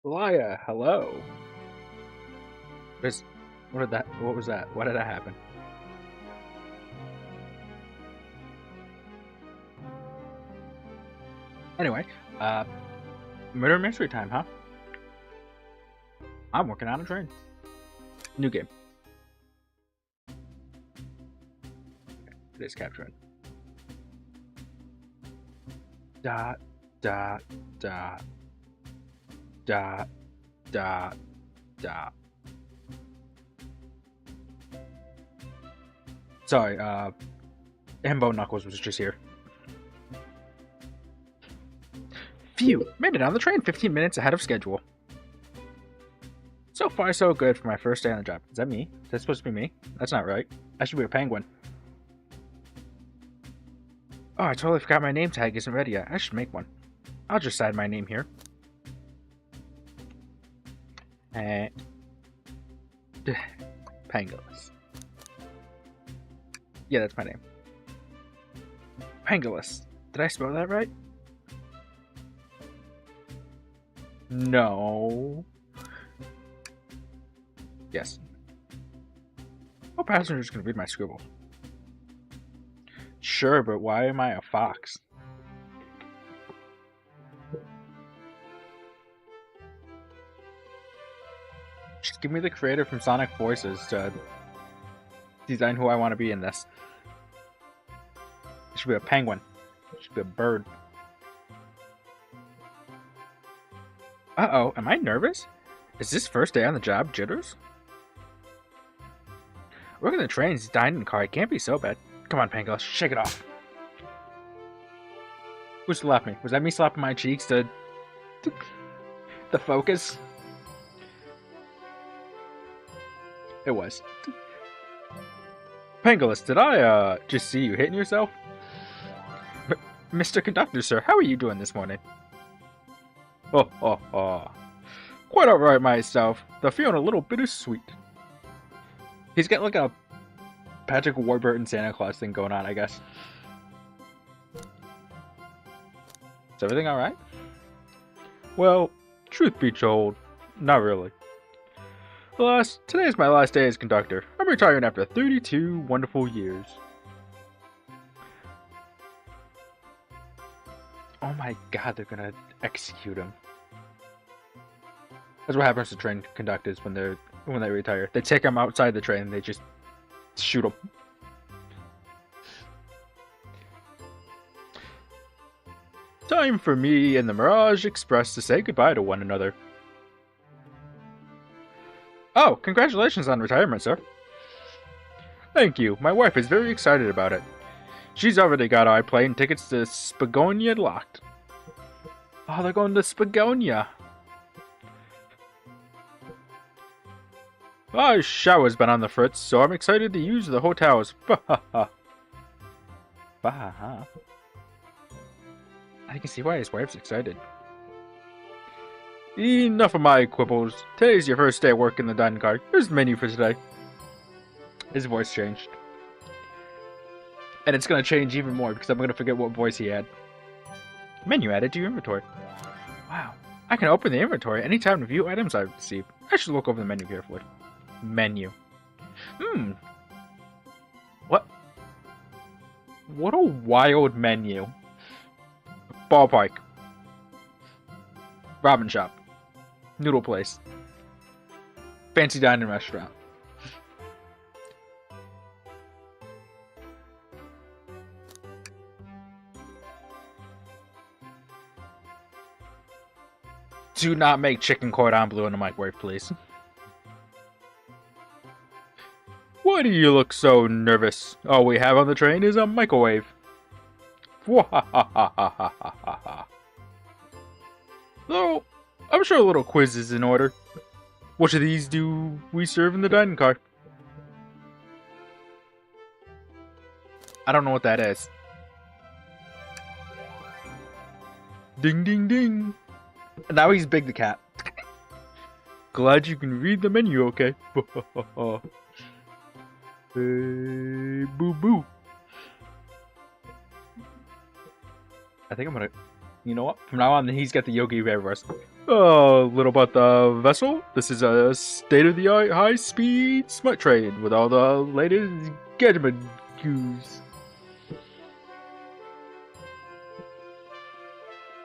Laya, hello. There's, what was that? Why did that happen? Anyway, uh, murder mystery time, huh? I'm working on a train. New game. It is capturing. Dot, dot, dot, dot, dot, dot. Sorry, Himbo Knuckles was just here. Phew, made it on the train 15 minutes ahead of schedule. So far, so good for my first day on the job. Is that me? Is that supposed to be me? That's not right. I should be a penguin. Oh, I totally forgot my name tag isn't ready yet. I should make one. I'll just add my name here. Pangolus. Yeah, that's my name. Pangolus. Did I spell that right? No. Yes. What passenger's gonna read my scribble? Sure, but why am I a fox? Just give me the creator from Sonic Voices to design who I want to be in this. It should be a penguin. It should be a bird. Uh-oh, am I nervous? Is this first day on the job jitters? Working the trains, dining car, it can't be so bad. Come on, Pangolus, shake it off. Who slapped me? Was that me slapping my cheeks to the focus? It was. Pangolus, did I just see you hitting yourself? Mr. Conductor, sir, how are you doing this morning? Oh. Quite alright myself. The feeling a little bittersweet. He's got like a Patrick Warburton Santa Claus thing going on, I guess. Is everything alright? Well, truth be told, not really. Alas, today is my last day as conductor. I'm retiring after 32 wonderful years. Oh my god, they're gonna execute him. That's what happens to train conductors when they retire. They take them outside the train and they just shoot them. Time for me and the Mirage Express to say goodbye to one another. Oh, congratulations on retirement, sir. Thank you. My wife is very excited about it. She's already got our plane tickets to Spagonia locked. Oh, they're going to Spagonia. My shower's been on the fritz, so I'm excited to use the hotels. I can see why his wife's excited. Enough of my quibbles. Today's your first day of work in the dining car. Here's the menu for today. His voice changed. And it's going to change even more because I'm going to forget what voice he had. Menu added to your inventory. Wow. I can open the inventory anytime to view items I've received. I should look over the menu carefully. Menu. What a wild menu. Ballpark. Ramen shop. Noodle place. Fancy dining restaurant. Do not make chicken cordon bleu in the microwave, please. Why do you look so nervous? All we have on the train is a microwave. Though, I'm sure a little quiz is in order. Which of these do we serve in the dining car? I don't know what that is. Ding ding ding. Now he's Big the Cat. Glad you can read the menu, okay? Hey, boo boo. I think I'm gonna You know what? From now on, he's got the Yogi Bear a little about the vessel. This is a state-of-the-art high-speed smart train with all the latest gadget cues.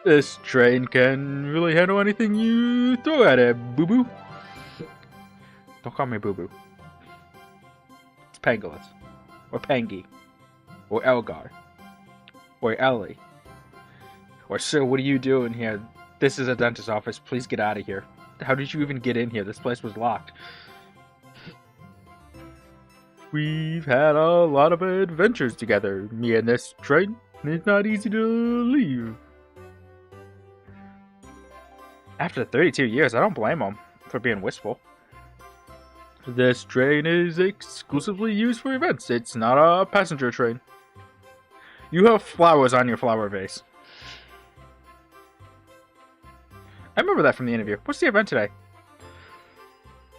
This train can really handle anything you throw at it, boo-boo. Don't call me boo-boo. It's Pangolins. Or Pangy. Or Elgar. Or Ellie. Or, sir, what are you doing here? This is a dentist's office. Please get out of here. How did you even get in here? This place was locked. We've had a lot of adventures together, me and this train. It's not easy to leave. After 32 years, I don't blame him for being wistful. This train is exclusively used for events. It's not a passenger train. You have flowers on your flower vase. I remember that from the interview. What's the event today?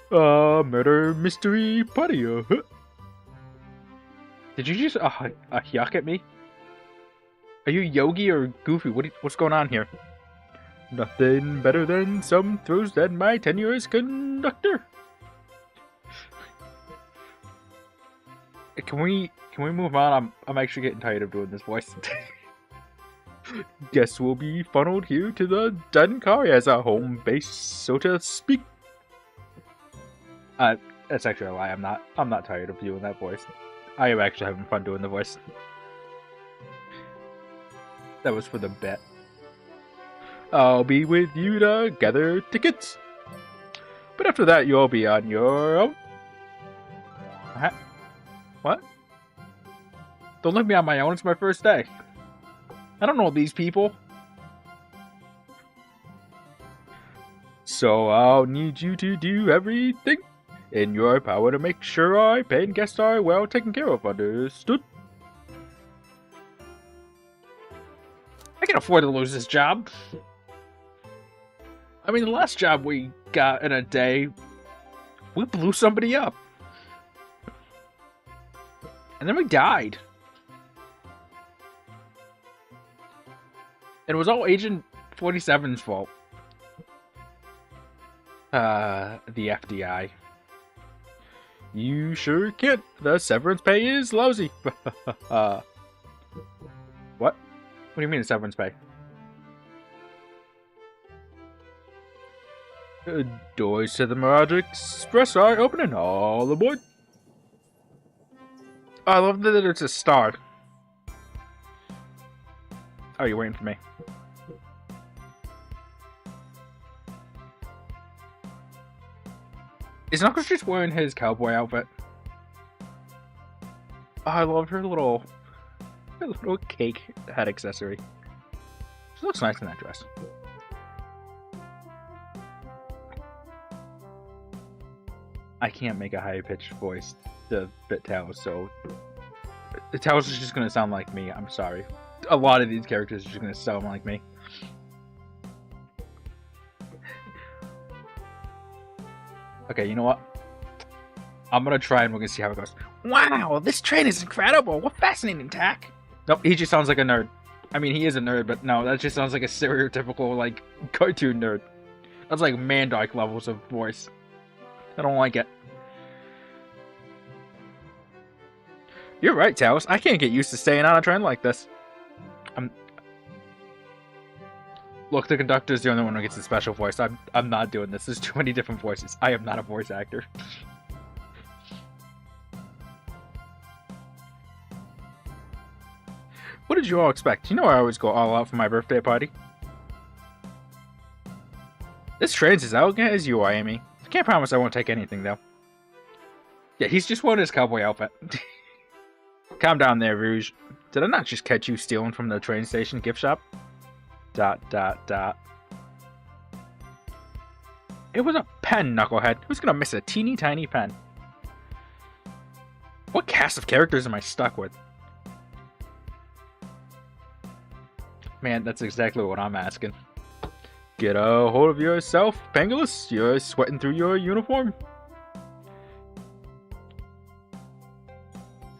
Murder mystery party. Did you just yuck at me? Are you Yogi or Goofy? What's going on here? Nothing better than some throws that my tenure as conductor. Can we move on? I'm actually getting tired of doing this voice. Guests will be funneled here to the Dun car as a home base, so to speak. That's actually a lie. I'm not tired of doing that voice. I am actually having fun doing the voice. That was for the bet. I'll be with you to gather tickets. But after that, you'll be on your own. What? Don't leave me on my own. It's my first day. I don't know these people. So I'll need you to do everything in your power to make sure our paying guests are well taken care of. Understood? I can afford to lose this job. I mean, the last job we got in a day, we blew somebody up. And then we died. It was all Agent 47's fault. The FDI. You sure can't. The severance pay is lousy. What? What do you mean severance pay? The doors to the Mirage Express are opening. All aboard. Oh, I love that it's a star. Oh, you're waiting for me. Is Knuckles just wearing his cowboy outfit? Oh, I love her little cake head accessory. She looks nice in that dress. I can't make a high-pitched voice to fit Tails, so Tails is just gonna sound like me. I'm sorry. A lot of these characters are just gonna sound like me. Okay, you know what? I'm gonna try and we're gonna see how it goes. Wow, this train is incredible! What fascinating tack! Nope, he just sounds like a nerd. I mean, he is a nerd, but no, that just sounds like a stereotypical, like, cartoon nerd. That's like Mandark levels of voice. I don't like it. You're right, Taos. I can't get used to staying on a train like this. Look, the conductor's the only one who gets a special voice. I'm not doing this. There's too many different voices. I am not a voice actor. What did you all expect? You know I always go all out for my birthday party. This train's as elegant as you are, Amy. I can't promise I won't take anything, though. Yeah, he's just wearing his cowboy outfit. Calm down there, Rouge. Did I not just catch you stealing from the train station gift shop? ... It was a pen, Knucklehead. Who's gonna miss a teeny tiny pen? What cast of characters am I stuck with? Man, that's exactly what I'm asking. Get a hold of yourself, Pangolus. You're sweating through your uniform.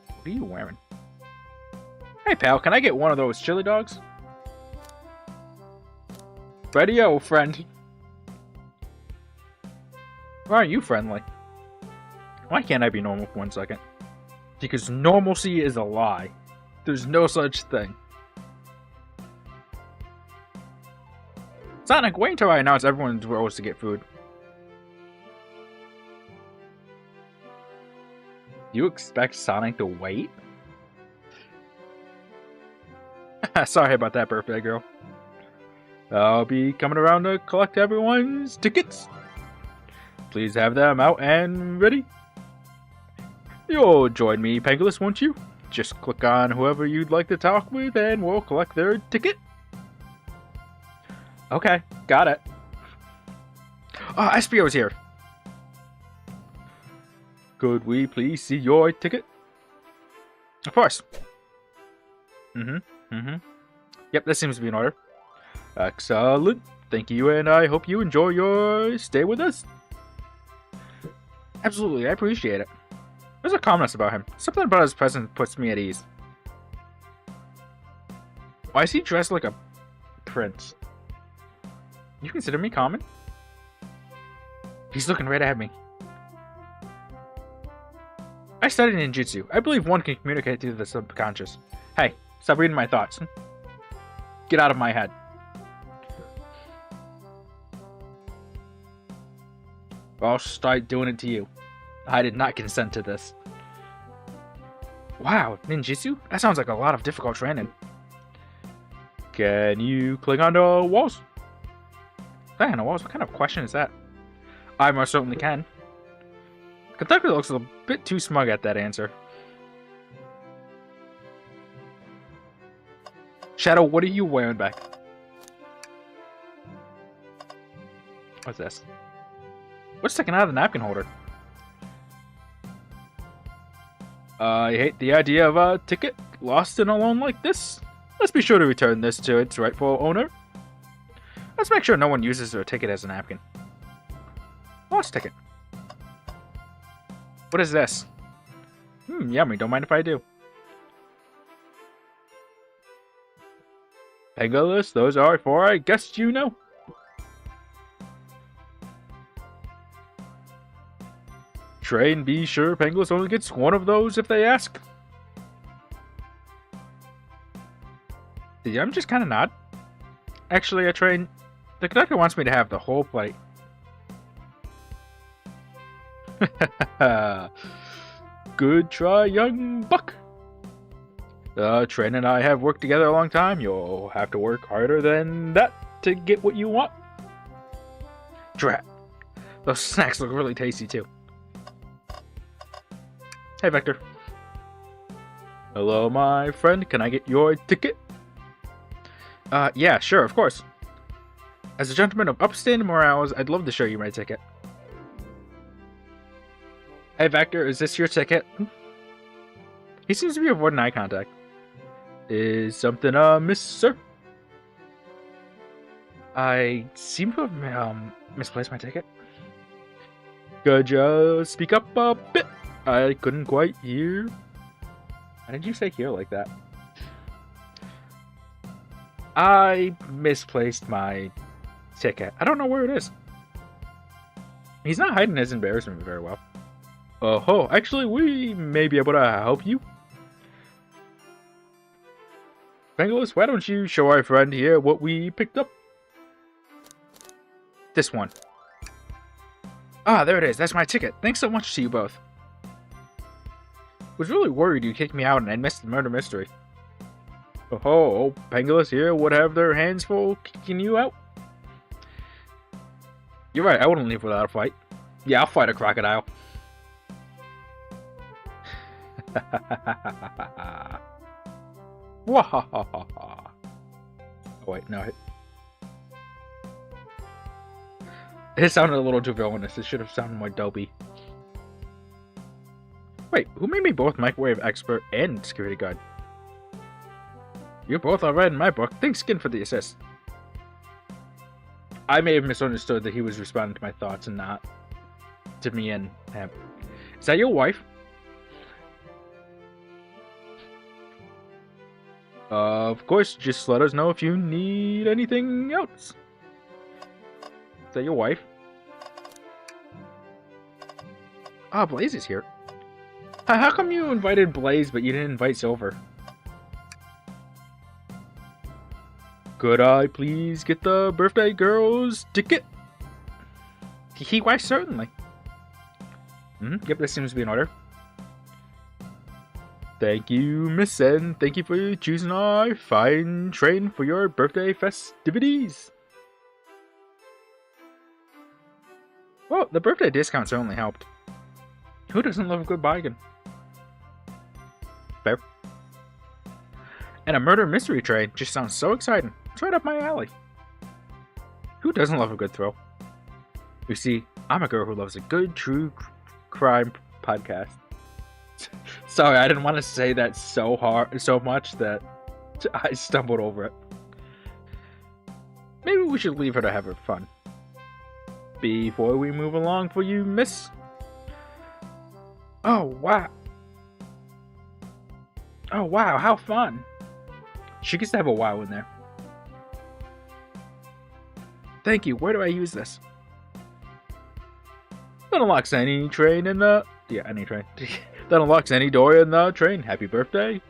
What are you wearing? Hey, pal, can I get one of those chili dogs? Radio, friend. Why are you friendly? Why can't I be normal for 1 second? Because normalcy is a lie. There's no such thing. Sonic, wait until I announce everyone's roles to get food. You expect Sonic to wait? Sorry about that, birthday girl. I'll be coming around to collect everyone's tickets. Please have them out and ready. You'll join me, Pangolus, won't you? Just click on whoever you'd like to talk with and we'll collect their ticket. Okay, got it. Oh, SPO's here. Could we please see your ticket? Of course. Yep, that seems to be in order. Excellent. Thank you, and I hope you enjoy your stay with us. Absolutely, I appreciate it. There's a calmness about him. Something about his presence puts me at ease. Why is he dressed like a prince? You consider me common? He's looking right at me. I studied ninjutsu. I believe one can communicate through the subconscious. Hey, stop reading my thoughts. Get out of my head. I'll start doing it to you. I did not consent to this. Wow, ninjutsu? That sounds like a lot of difficult training. Can you cling onto walls? Cling onto walls? What kind of question is that? I most certainly can. Kentucky looks a bit too smug at that answer. Shadow, what are you wearing back? What's this? What's sticking out of the napkin holder? I hate the idea of a ticket lost and alone like this. Let's be sure to return this to its rightful owner. Let's make sure no one uses their ticket as a napkin. Lost ticket. What is this? Yummy, don't mind if I do. Pangolus, those are for I guess you know. Train, be sure Pangolus only gets one of those if they ask. I'm just kind of nod. Actually, the conductor wants me to have the whole plate. Good try, young buck. Train and I have worked together a long time. You'll have to work harder than that to get what you want. Drat. Those snacks look really tasty too. Hey, Vector. Hello, my friend. Can I get your ticket? Yeah, sure, of course. As a gentleman of upstanding morals, I'd love to show you my ticket. Hey, Vector, is this your ticket? He seems to be avoiding eye contact. Is something amiss, sir? I seem to have misplaced my ticket. Could you speak up a bit? I couldn't quite hear. Why did you say here like that? I misplaced my ticket. I don't know where it is. He's not hiding his embarrassment very well. Oh, actually, we may be able to help you. Pangolus, why don't you show our friend here what we picked up? This one. Ah, there it is. That's my ticket. Thanks so much to you both. Was really worried you kicked me out and I'd missed the murder mystery. Oh, Pangolus here would have their hands full kicking you out. You're right, I wouldn't leave without a fight. Yeah, I'll fight a crocodile. Wahahaha. Oh wait, no. It sounded a little too villainous. It should have sounded more dopey. Wait, who made me both microwave expert and security guard? You both are right in my book. Thanks, Skin, for the assist. I may have misunderstood that he was responding to my thoughts and not to me and him. Is that your wife? Of course, just let us know if you need anything else. Is that your wife? Oh, Blaze is here. How come you invited Blaze, but you didn't invite Silver? Could I please get the birthday girl's ticket? Why, certainly. Yep, this seems to be in order. Thank you, miss, and thank you for choosing our fine train for your birthday festivities. Well, the birthday discount certainly helped. Who doesn't love a good bargain? Fair. And a murder mystery train just sounds so exciting. It's right up my alley. Who doesn't love a good thrill? You see, I'm a girl who loves a good true crime podcast. Sorry, I didn't want to say that so much that I stumbled over it. Maybe we should leave her to have her fun. Before we move along for you, miss. Oh, wow. Oh, wow, how fun. She gets to have a wow in there. Thank you, where do I use this? That unlocks any train in the... Yeah, any train. That unlocks any door in the train. Happy birthday.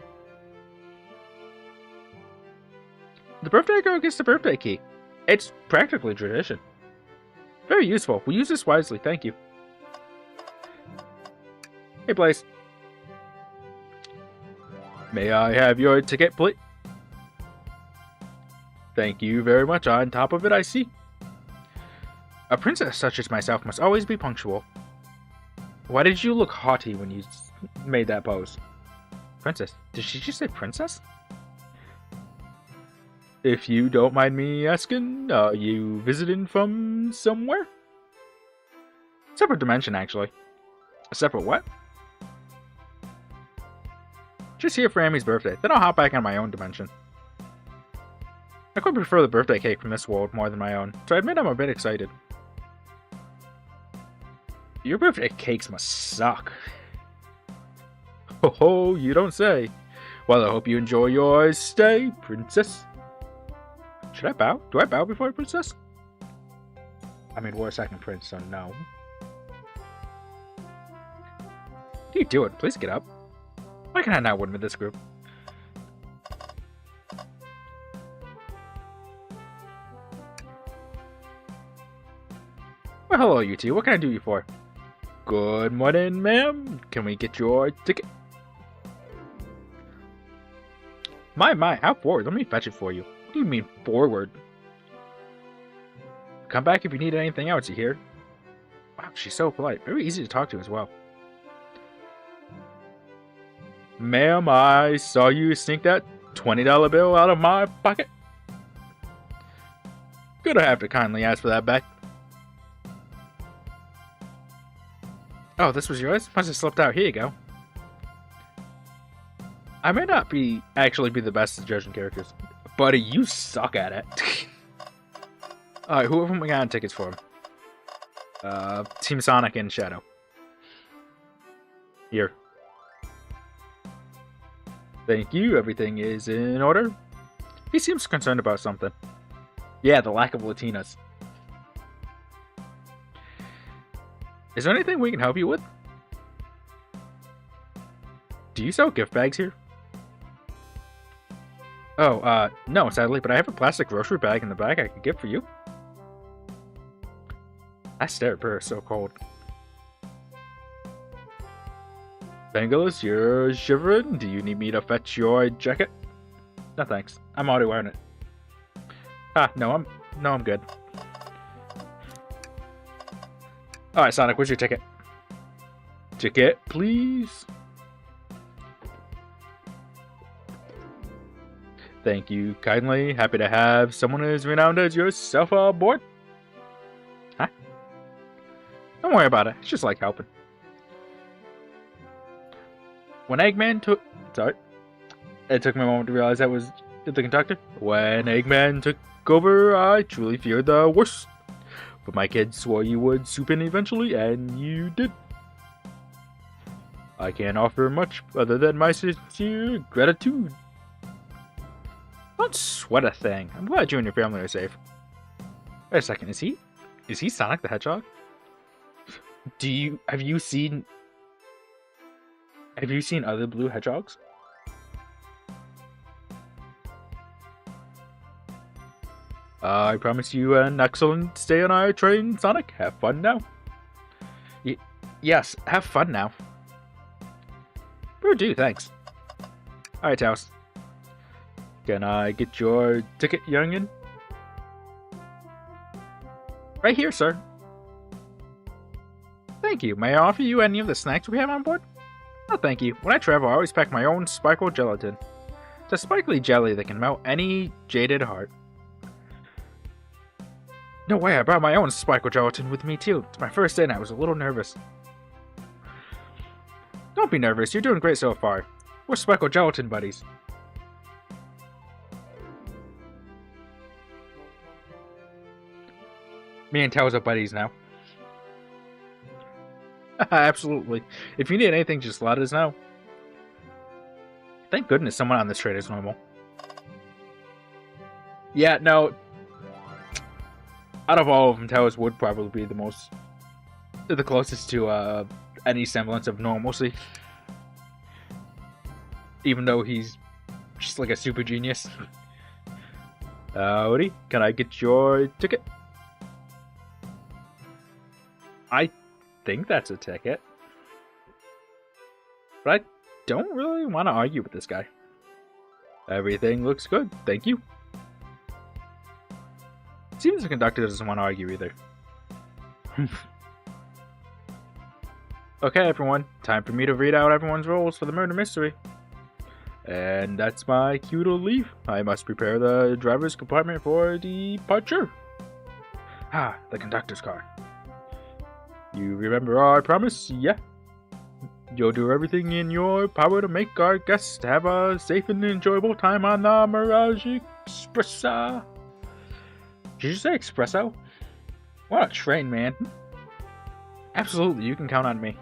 The birthday girl gets the birthday key. It's practically tradition. Very useful. We'll use this wisely, thank you. Hey, Blaze. May I have your ticket, please? Thank you very much. On top of it, I see. A princess such as myself must always be punctual. Why did you look haughty when you made that pose? Princess? Did she just say princess? If you don't mind me asking, are you visiting from somewhere? Separate dimension, actually. A separate what? Just here for Amy's birthday. Then I'll hop back on my own dimension. I quite prefer the birthday cake from this world more than my own, so I admit I'm a bit excited. Your birthday cakes must suck. Ho ho, you don't say. Well, I hope you enjoy your stay, princess. Should I bow? Do I bow before a princess? I mean, we're a second prince, so no. What are you doing? Please get up. Why can I not win with this group? Well, hello, you two. What can I do you for? Good morning, ma'am. Can we get your ticket? My, how forward? Let me fetch it for you. What do you mean, forward? Come back if you need anything else, you hear? Wow, she's so polite. Very easy to talk to as well. Ma'am, I saw you sneak that $20 bill out of my pocket. Gonna have to kindly ask for that back. Oh, this was yours? Must have slipped out. Here you go. I may not actually be the best at judging characters. Buddy, you suck at it. Alright, who have we got tickets for? Team Sonic and Shadow. Here. Thank you, everything is in order. He seems concerned about something. Yeah, the lack of Latinas. Is there anything we can help you with? Do you sell gift bags here? Oh, no, sadly, but I have a plastic grocery bag in the back I could get for you. I stare at her, so cold. Bengalus, you're shivering. Do you need me to fetch your jacket? No thanks. I'm already wearing it. No, I'm good. Alright, Sonic, where's your ticket? Ticket, please. Thank you kindly. Happy to have someone as renowned as yourself aboard. Huh? Don't worry about it. It's just like helping. When Eggman took... Sorry. It took me a moment to realize that was the conductor. When Eggman took over, I truly feared the worst. But my kids swore you would swoop in eventually, and you did. I can't offer much other than my sincere gratitude. Don't sweat a thing. I'm glad you and your family are safe. Wait a second, is he Is he Sonic the Hedgehog? Have you seen other blue hedgehogs? I promise you an excellent stay on our train, Sonic. Have fun now. Yes, have fun now. Will do, thanks. Alright, Taos. Can I get your ticket, youngin? Right here, sir. Thank you. May I offer you any of the snacks we have on board? Oh, thank you. When I travel, I always pack my own sparkle gelatin. It's a sparkly jelly that can melt any jaded heart. No way, I brought my own sparkle gelatin with me too. It's my first day and I was a little nervous. Don't be nervous, you're doing great so far. We're sparkle gelatin buddies. Me and Taos are buddies now. Absolutely. If you need anything, just let us know. Thank goodness someone on this train is normal. Yeah, no. Out of all of them, Taos would probably be the closest to any semblance of normalcy. Even though he's just like a super genius. Howdy, can I get your ticket? I think that's a ticket. But I don't really want to argue with this guy. Everything looks good, thank you. Seems the conductor doesn't want to argue either. Okay, everyone. Time for me to read out everyone's roles for the murder mystery. And that's my cue to leave. I must prepare the driver's compartment for departure. Ah, the conductor's car. You remember our promise? Yeah. You'll do everything in your power to make our guests have a safe and enjoyable time on the Mirage Expressa. Did you say espresso? What a train, man. Absolutely, you can count on me.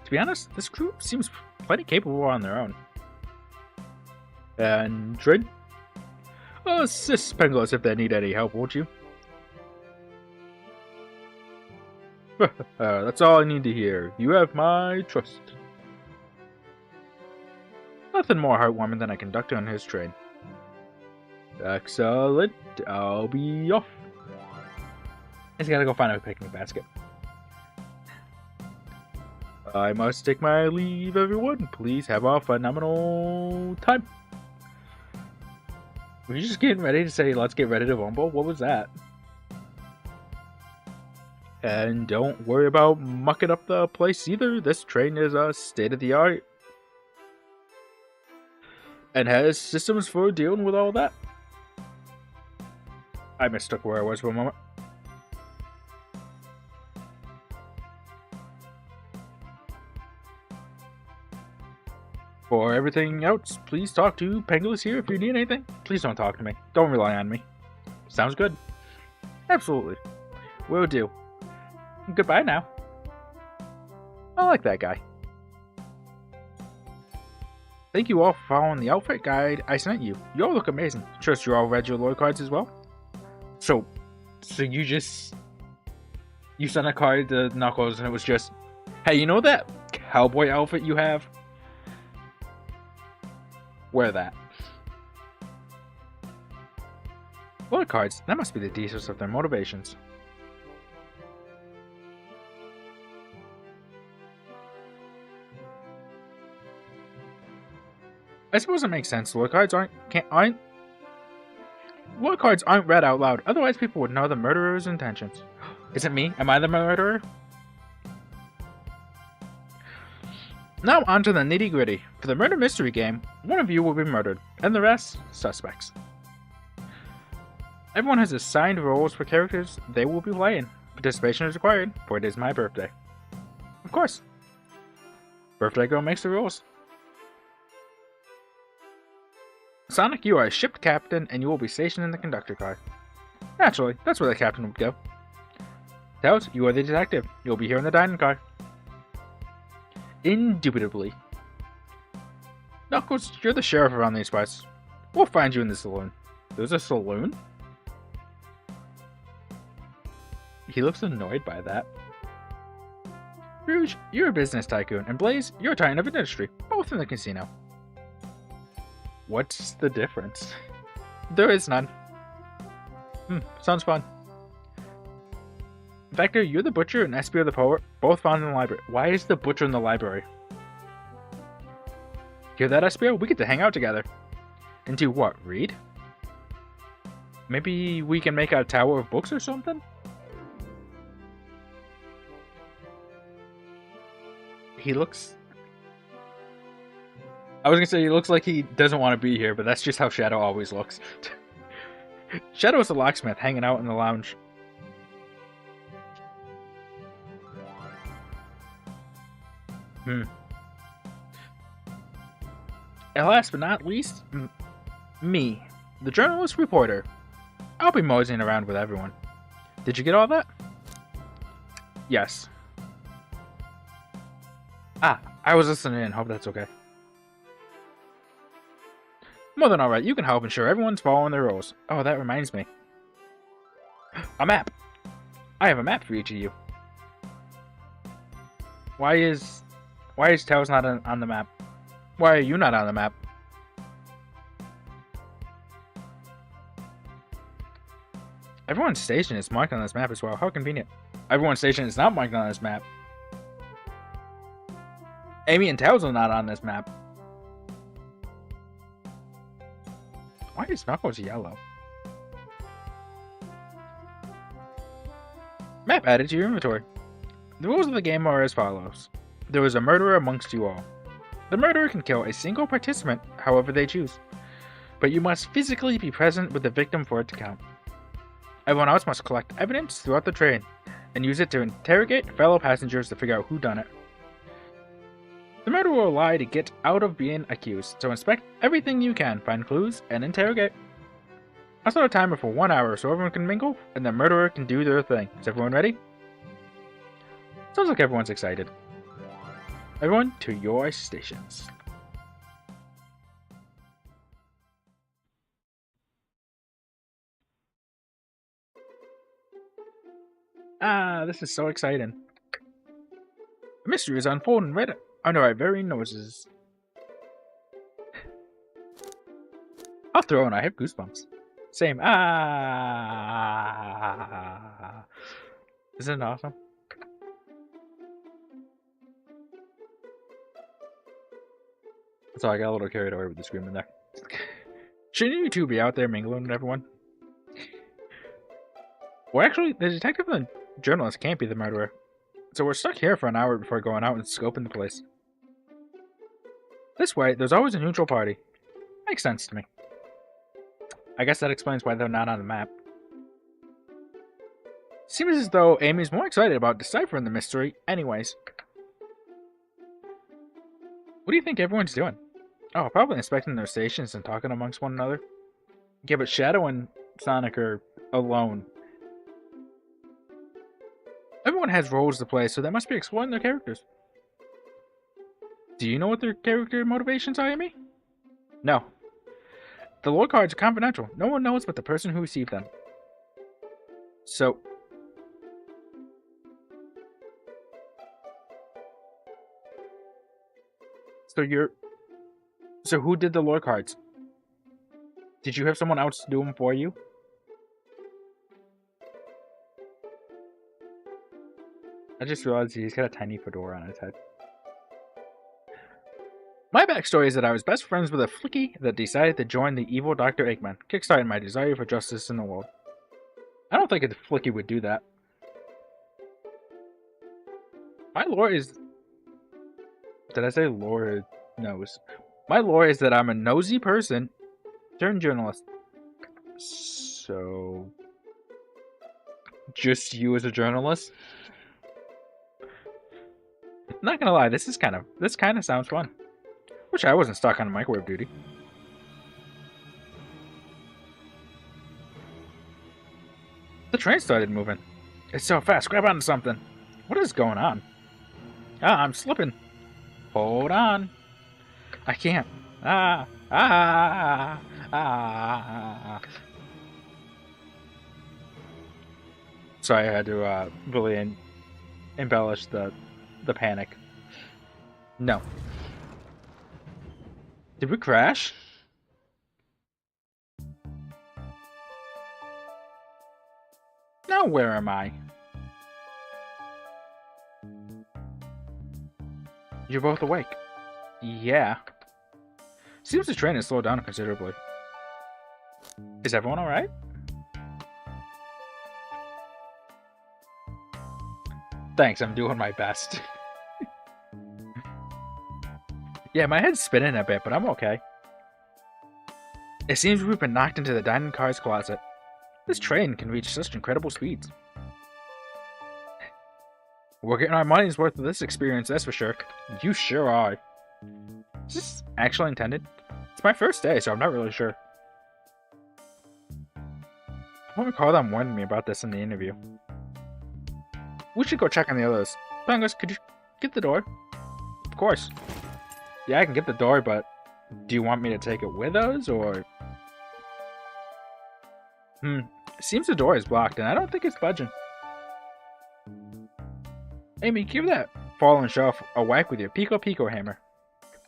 To be honest, this crew seems plenty capable on their own. And train? Assist penguards if they need any help, won't you? That's all I need to hear. You have my trust. Nothing more heartwarming than a conductor on his train. Excellent. I'll be off. He's gotta go find a picnic basket. I must take my leave, everyone. Please have a phenomenal time. Were you just getting ready to say, let's get ready to rumble? What was that? And don't worry about mucking up the place either. This train is a state-of-the-art and has systems for dealing with all that. I mistook where I was for a moment. For everything else, please talk to Penglis here if you need anything. Please don't talk to me. Don't rely on me. Sounds good. Absolutely. Will do. Goodbye now. I like that guy. Thank you all for following the outfit guide I sent you. You all look amazing. Trust you all read your lore cards as well? So you sent a card to Knuckles and it was just, hey, you know that cowboy outfit you have? Wear that. Lore cards, that must be the deepest of their motivations. I suppose it makes sense. Lore cards aren't read out loud, otherwise people would know the murderer's intentions. Is it me? Am I the murderer? Now on to the nitty-gritty. For the murder mystery game, one of you will be murdered, and the rest, suspects. Everyone has assigned roles for characters they will be playing. Participation is required, for it is my birthday. Of course. Birthday girl makes the rules. Sonic, you are a ship captain, and you will be stationed in the conductor car. Naturally, that's where the captain would go. Taos, you are the detective. You'll be here in the dining car. Indubitably. Knuckles, you're the sheriff around these parts. We'll find you in the saloon. There's a saloon? He looks annoyed by that. Rouge, you're a business tycoon, and Blaze, you're a titan of industry, both in the casino. What's the difference? There is none. Sounds fun. Vector, you're the butcher, and Espio the poet, both found in the library. Why is the butcher in the library? Hear that, Espio? We get to hang out together. And do what? Read? Maybe we can make a tower of books or something? He looks... I was gonna say he looks like he doesn't want to be here, but that's just how Shadow always looks. Shadow is the locksmith hanging out in the lounge. And last but not least, me, the journalist reporter. I'll be moseying around with everyone. Did you get all that? Yes. I was listening in. Hope that's okay. More than alright. You can help ensure everyone's following their rules. Oh, that reminds me. A map. I have a map for each of you. Why is Tails not on the map? Why are you not on the map? Everyone's station is marked on this map as well. How convenient. Everyone's station is not marked on this map. Amy and Tails are not on this map. Why is Knuckles yellow? Map added to your inventory. The rules of the game are as follows. There is a murderer amongst you all. The murderer can kill a single participant however they choose, but you must physically be present with the victim for it to count. Everyone else must collect evidence throughout the train and use it to interrogate fellow passengers to figure out who done it. The murderer will lie to get out of being accused, so inspect everything you can, find clues, and interrogate. I'll start a timer for 1 hour so everyone can mingle, and the murderer can do their thing. Is everyone ready? Sounds like everyone's excited. Everyone, to your stations. This is so exciting. A mystery is unfolding right under our very noses. I'll throw in, I have goosebumps. Same. Isn't it awesome? So I got a little carried away with the screaming there. Shouldn't you two be out there mingling with everyone? Well, actually, the detective and the journalist can't be the murderer. So we're stuck here for an hour before going out and scoping the place. This way, there's always a neutral party. Makes sense to me. I guess that explains why they're not on the map. Seems as though Amy's more excited about deciphering the mystery anyways. What do you think everyone's doing? Oh, probably inspecting their stations and talking amongst one another. Yeah, but Shadow and Sonic are alone. Everyone has roles to play, so they must be exploring their characters. Do you know what their character motivations are, Amy? No. The lore cards are confidential. No one knows but the person who received them. So who did the lore cards? Did you have someone else do them for you? I just realized he's got a tiny fedora on his head. My backstory is that I was best friends with a flicky that decided to join the evil Dr. Eggman, kickstarting my desire for justice in the world. I don't think a flicky would do that. My lore is... Did I say lore? Nose. My lore is that I'm a nosy person turned journalist. So... Just you as a journalist? Not gonna lie, this kind of sounds fun. Wish I wasn't stuck on microwave duty. The train started moving. It's so fast, grab onto something. What is going on? I'm slipping. Hold on. I can't. So I had to really embellish the panic. No. Did we crash? Now where am I? You're both awake. Yeah. Seems the train has slowed down considerably. Is everyone alright? Thanks, I'm doing my best. Yeah, my head's spinning a bit, but I'm okay. It seems we've been knocked into the dining car's closet. This train can reach such incredible speeds. We're getting our money's worth of this experience, that's for sure. You sure are. Is this actually intended? It's my first day, so I'm not really sure. I don't recall them warning me about this in the interview. We should go check on the others. Penguards, could you get the door? Of course. Yeah, I can get the door, but do you want me to take it with us, or... Seems the door is blocked, and I don't think it's budging. Amy, give that fallen shelf a whack with your Pico Pico hammer.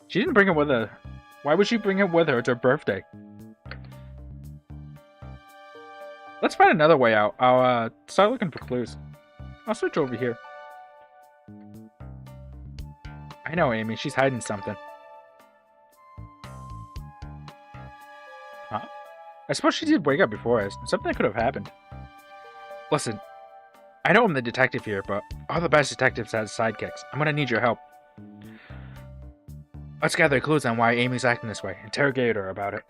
She didn't bring it with her. Why would she bring it with her? It's her birthday. Let's find another way out. I'll start looking for clues. I'll switch over here. I know, Amy. She's hiding something. Huh? I suppose she did wake up before us. Something could have happened. Listen, I know I'm the detective here, but all the best detectives have sidekicks. I'm gonna need your help. Let's gather clues on why Amy's acting this way. Interrogate her about it.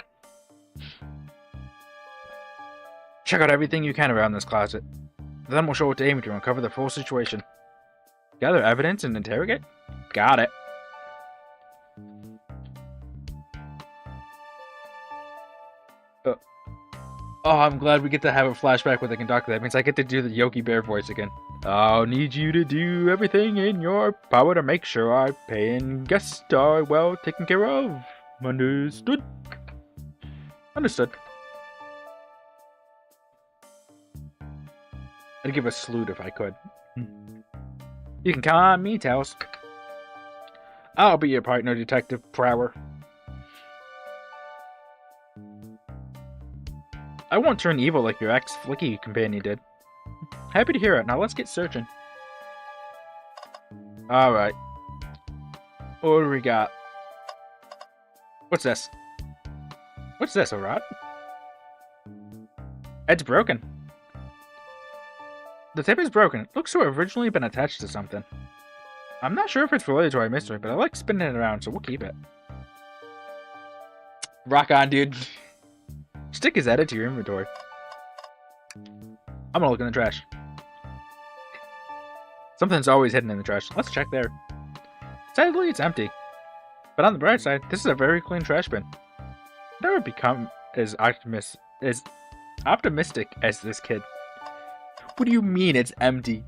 Check out everything you can around this closet. Then we'll show it to Amy to uncover the full situation. Gather evidence and interrogate? Got it. Oh, I'm glad we get to have a flashback with the conductor. That means I get to do the Yogi Bear voice again. I'll need you to do everything in your power to make sure our paying guests are well taken care of. Understood? Understood. I'd give a salute if I could. You can count on me, Tails. I'll be your partner, Detective Prower. I won't turn evil like your ex-Flicky companion did. Happy to hear it. Now let's get searching. Alright. What do we got? What's this? What's this, a rod? It's broken. The tip is broken. It looks to have originally been attached to something. I'm not sure if it's related to our mystery, but I like spinning it around, so we'll keep it. Rock on, dude. Stick is added to your inventory. I'm gonna look in the trash. Something's always hidden in the trash. Let's check there. Sadly, it's empty. But on the bright side, this is a very clean trash bin. Never become as optimistic as this kid. What do you mean it's empty?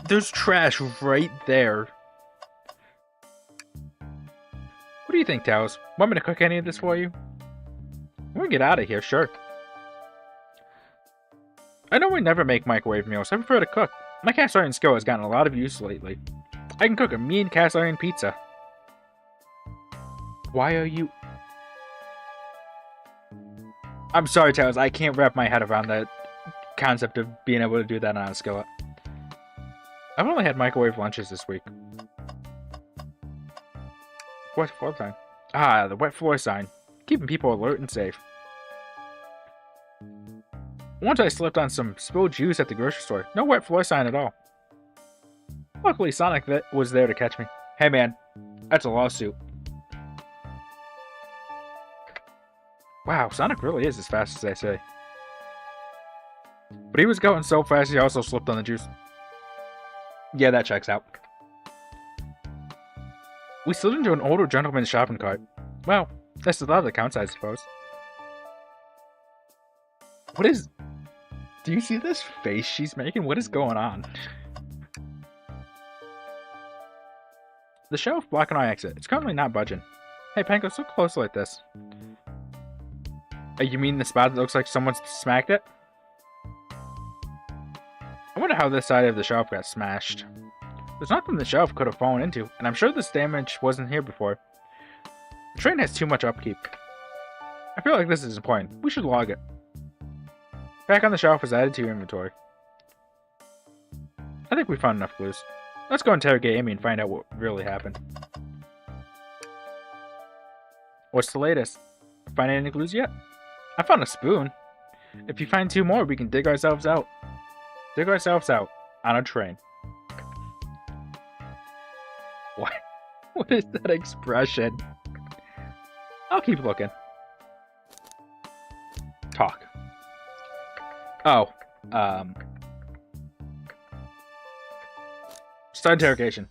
There's trash right there. What do you think, Taos? Want me to cook any of this for you? We're gonna get out of here, sure. I know we never make microwave meals. I prefer to cook. My cast iron skill has gotten a lot of use lately. I can cook a mean cast iron pizza. Why are you... I'm sorry, Taos. I can't wrap my head around the concept of being able to do that on a skillet. I've only had microwave lunches this week. Wet floor sign. Ah, the wet floor sign. Keeping people alert and safe. Once I slipped on some spilled juice at the grocery store. No wet floor sign at all. Luckily, Sonic was there to catch me. Hey man, that's a lawsuit. Wow, Sonic really is as fast as they say. But he was going so fast he also slipped on the juice. Yeah, that checks out. We slid into an older gentleman's shopping cart. Well, that's a lot that counts, I suppose. What is... Do you see this face she's making? What is going on? The shelf blocking our exit. It's currently not budging. Hey, Panko, so close like this. You mean the spot that looks like someone smacked it? I want wonder how this side of the shelf got smashed. There's nothing the shelf could have fallen into, and I'm sure this damage wasn't here before. The train has too much upkeep. I feel like this is important. We should log it. Crack on the shelf was added to your inventory. I think we found enough clues. Let's go interrogate Amy and find out what really happened. What's the latest? Find any clues yet? I found a spoon. If you find 2 more, we can dig ourselves out. Dig ourselves out on a train. What? What is that expression? I'll keep looking. Talk. Oh, start interrogation.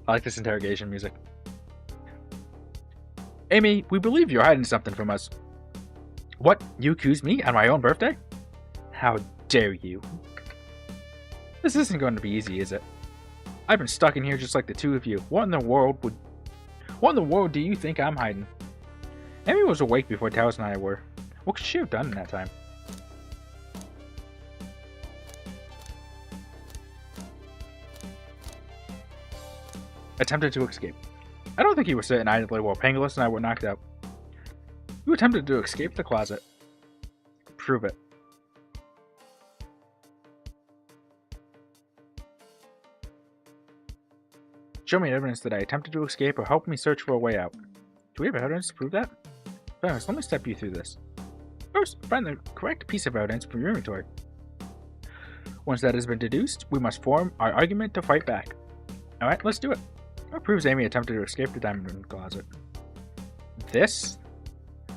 I like this interrogation music. Amy, we believe you're hiding something from us. What? You accuse me on my own birthday? How dare you? This isn't going to be easy, is it? I've been stuck in here just like the 2 of you. What in the world do you think I'm hiding? Amy was awake before Taos and I were. What could she have done in that time? Attempted to escape. I don't think he was sitting idly while Pangolus and I were knocked out. You attempted to escape the closet. Prove it. Show me evidence that I attempted to escape or help me search for a way out. Do we have evidence to prove that? First, let me step you through this. First, find the correct piece of evidence from your inventory. Once that has been deduced, we must form our argument to fight back. Alright, let's do it. What proves Amy attempted to escape the diamond room closet? This?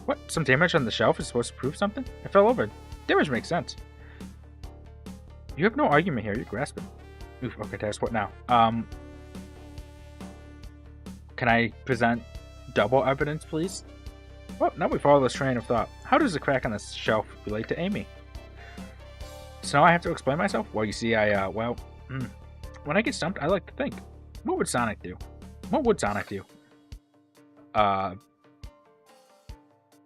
What? Some damage on the shelf is supposed to prove something? It fell over. Damage makes sense. You have no argument here, you're grasping. Oof, okay, Tess, what now? Can I present double evidence, please? Well, now we follow this train of thought. How does the crack on the shelf relate to Amy? So now I have to explain myself? Well, you see, when I get stumped, I like to think. What would Sonic do? What would Sonic do?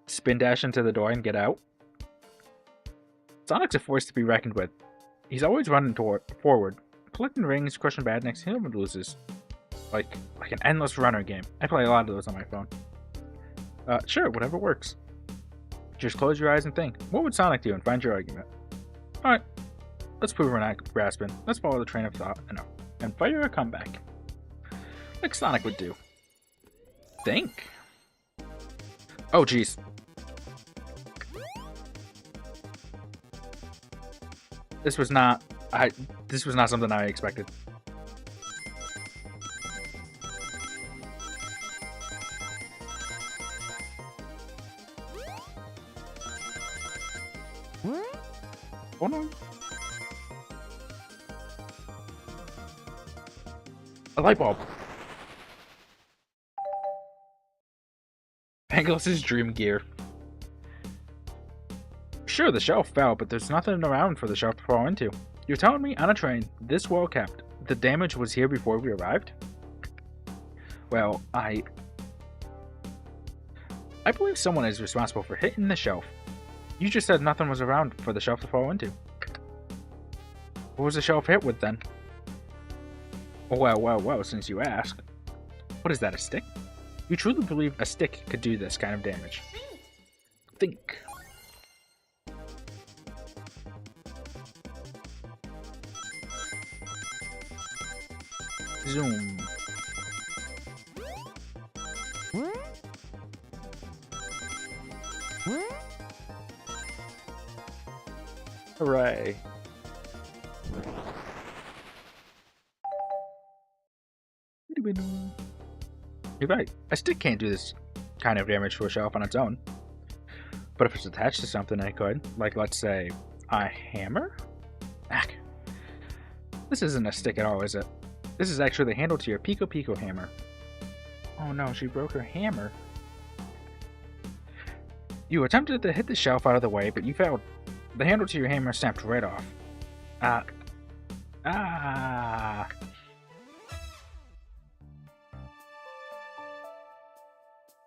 Spin dash into the door and get out? Sonic's a force to be reckoned with. He's always running forward, collecting rings, crushing badniks, he never loses. Like an endless runner game. I play a lot of those on my phone. Sure, whatever works. Just close your eyes and think. What would Sonic do and find your argument? Alright, let's prove we're not grasping. Let's follow the train of thought and fire a comeback. Like Sonic would do. Think? Oh, jeez. This was not something I expected. Oh no. A light bulb. Pangolus' dream gear. Sure, the shelf fell, but there's nothing around for the shelf to fall into. You're telling me, on a train, this well kept, the damage was here before we arrived? Well, I believe someone is responsible for hitting the shelf. You just said nothing was around for the shelf to fall into. What was the shelf hit with then? Well, since you ask. What is that, a stick? You truly believe a stick could do this kind of damage? Think. Zoom. Hooray. You're right. A stick can't do this kind of damage to a shelf on its own. But if it's attached to something, it could. Like, let's say, a hammer? Ack. This isn't a stick at all, is it? This is actually the handle to your Pico Pico hammer. Oh no, she broke her hammer. You attempted to hit the shelf out of the way, but you failed. The handle to your hammer snapped right off.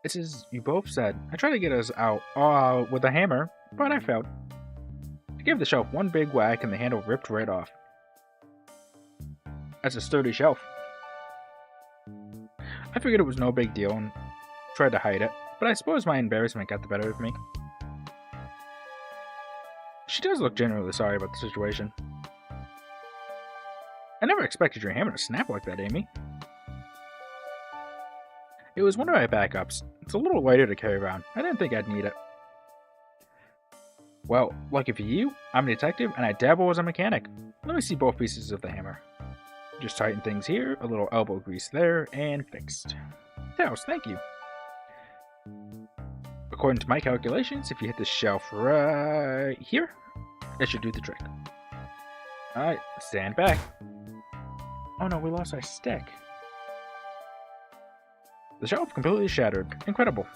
It's as you both said. I tried to get us out with a hammer, but I failed. I gave the shelf one big whack and the handle ripped right off. That's a sturdy shelf. I figured it was no big deal and tried to hide it, but I suppose my embarrassment got the better of me. She does look genuinely sorry about the situation. I never expected your hammer to snap like that, Amy. It was one of my backups. It's a little lighter to carry around. I didn't think I'd need it. Well, lucky for you, I'm a detective and I dabble as a mechanic. Let me see both pieces of the hammer. Just tighten things here, a little elbow grease there, and fixed. Tails, thank you. According to my calculations, if you hit the shelf right here, that should do the trick. Alright, stand back. Oh no, we lost our stick. The shelf completely shattered. Incredible.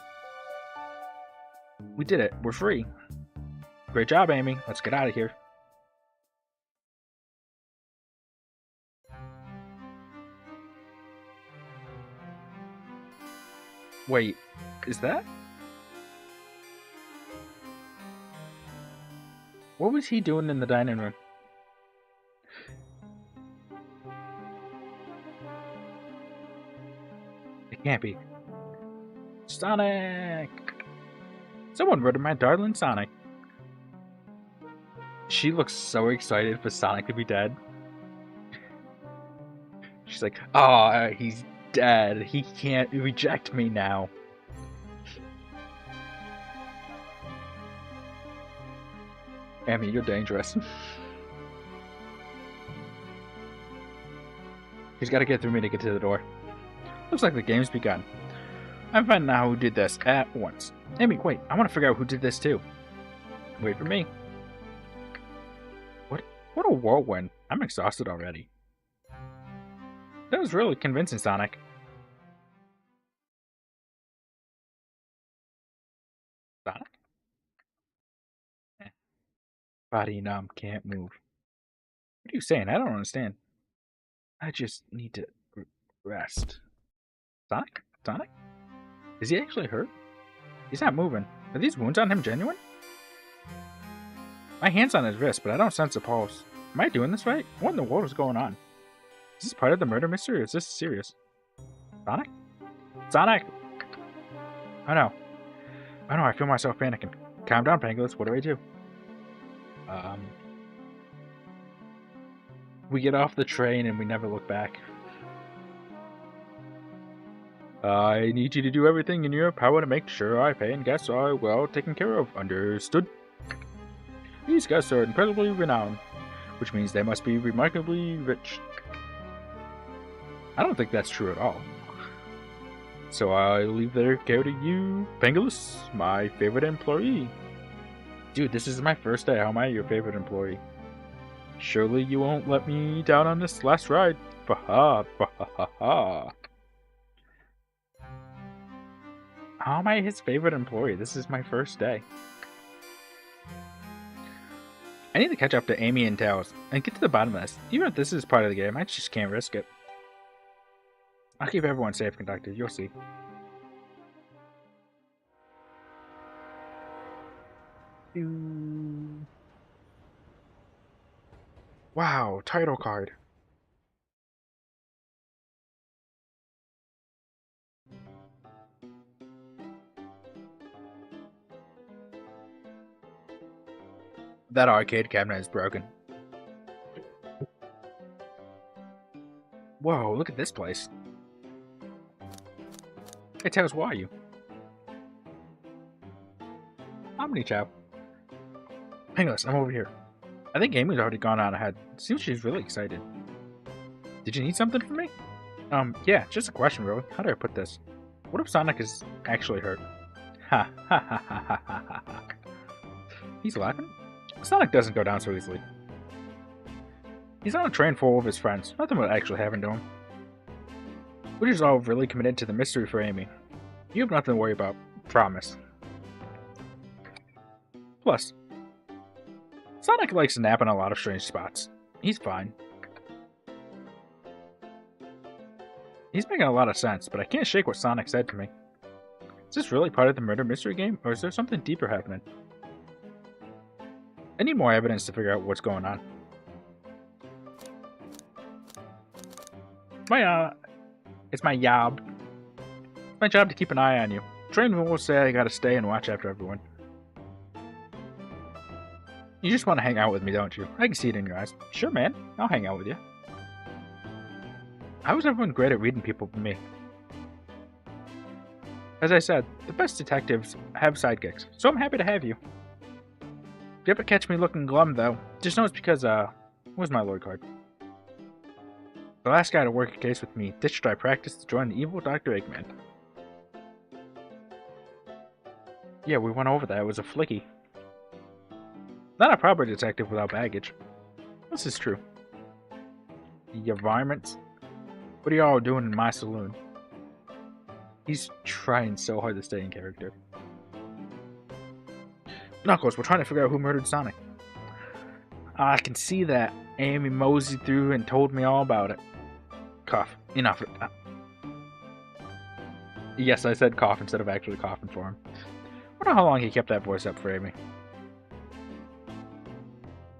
We did it. We're free. Great job, Amy. Let's get out of here. Wait, is that? What was he doing in the dining room? It can't be. Sonic! Someone murdered my darling Sonic. She looks so excited for Sonic to be dead. She's like, oh, he's dead. He can't reject me now. Amy, you're dangerous. He's got to get through me to get to the door. Looks like the game's begun. I'm finding out who did this at once. Amy, wait, I want to figure out who did this too. Wait for me. What a whirlwind. I'm exhausted already. That was really convincing, Sonic. Sonic? Body numb, can't move. What are you saying? I don't understand. I just need to rest. Sonic? Sonic? Is he actually hurt? He's not moving. Are these wounds on him genuine? My hand's on his wrist, but I don't sense a pulse. Am I doing this right? What in the world is going on? Is this part of the murder mystery or is this serious? Sonic? Sonic! Oh no. Oh no, I feel myself panicking. Calm down, Pangolins. What do I do? We get off the train and we never look back. I need you to do everything in your power to make sure I pay and guests are well taken care of. Understood? These guests are incredibly renowned, which means they must be remarkably rich. I don't think that's true at all. So I leave their care to you, Pangolins, my favorite employee. Dude, this is my first day. How am I your favorite employee? Surely you won't let me down on this last ride. Baha, baha. How am I his favorite employee? This is my first day. I need to catch up to Amy and Tails and get to the bottom of this. Even if this is part of the game, I just can't risk it. I'll keep everyone safe conducted, you'll see. Wow, title card. That arcade cabinet is broken. Whoa, look at this place. Hey, Tails, where are you? Omni-chow. Pangolins, I'm over here. I think Amy's already gone on ahead. Seems she's really excited. Did you need something from me? Yeah, just a question, really. How do I put this? What if Sonic is actually hurt? Ha ha ha ha ha ha ha. He's laughing? Sonic doesn't go down so easily. He's on a train full of his friends. Nothing will actually happen to him. We're just all really committed to the mystery for Amy. You have nothing to worry about. Promise. Plus, Sonic likes to nap in a lot of strange spots. He's fine. He's making a lot of sense, but I can't shake what Sonic said to me. Is this really part of the murder mystery game, or is there something deeper happening? I need more evidence to figure out what's going on. It's my job. It's my job to keep an eye on you. Trainmen will say I gotta stay and watch after everyone. You just want to hang out with me, don't you? I can see it in your eyes. Sure, man. I'll hang out with you. How is everyone great at reading people but me? As I said, the best detectives have sidekicks, so I'm happy to have you. If you ever catch me looking glum, though, just know it's because, where's my lord card? The last guy to work a case with me ditched our practice to join the evil Dr. Eggman. Yeah, we went over that. It was a flicky. Not a proper detective without baggage. This is true. The varmints? What are y'all doing in my saloon? He's trying so hard to stay in character. Knuckles, we're trying to figure out who murdered Sonic. I can see that. Amy moseyed through and told me all about it. Cough. Enough. Yes, I said cough instead of actually coughing for him. I wonder how long he kept that voice up for Amy.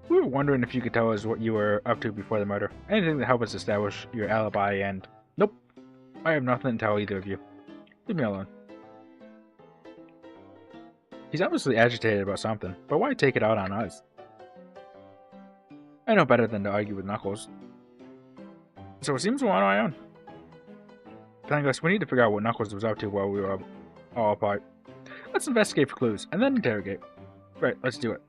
We were wondering if you could tell us what you were up to before the murder. Anything to help us establish your alibi and... Nope. I have nothing to tell either of you. Leave me alone. He's obviously agitated about something, but why take it out on us? I know better than to argue with Knuckles. So it seems we're on our own. Penguards, we need to figure out what Knuckles was up to while we were all apart. Let's investigate for clues, and then interrogate. Right, let's do it.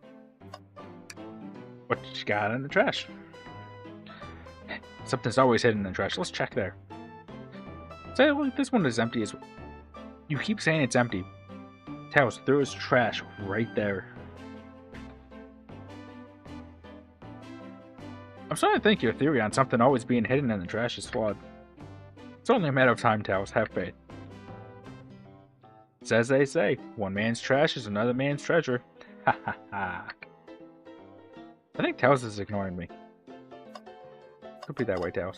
What you got in the trash? Something's always hidden in the trash. Let's check there. Say, look, this one is empty as... You keep saying it's empty. Tails, there is trash right there. I'm starting to think your theory on something always being hidden in the trash is flawed. It's only a matter of time, Tails. Have faith. It's as they say, one man's trash is another man's treasure. Ha ha ha. I think Tails is ignoring me. Could be that way, Tails.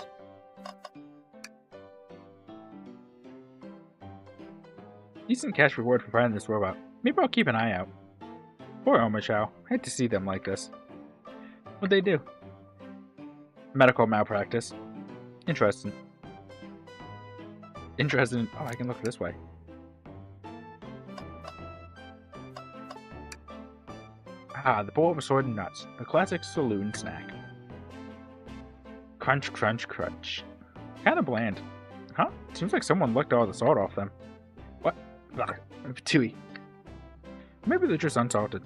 Decent cash reward for finding this robot. Maybe I'll keep an eye out. Poor Omochao. Hate to see them like this. What'd they do? Medical malpractice. Interesting. Interesting. Oh, I can look this way. Ah, the bowl of assorted nuts. The classic saloon snack. Crunch, crunch, crunch. Kinda bland. Huh? Seems like someone licked all the salt off them. What? Ugh, tooey. Maybe they're just unsalted.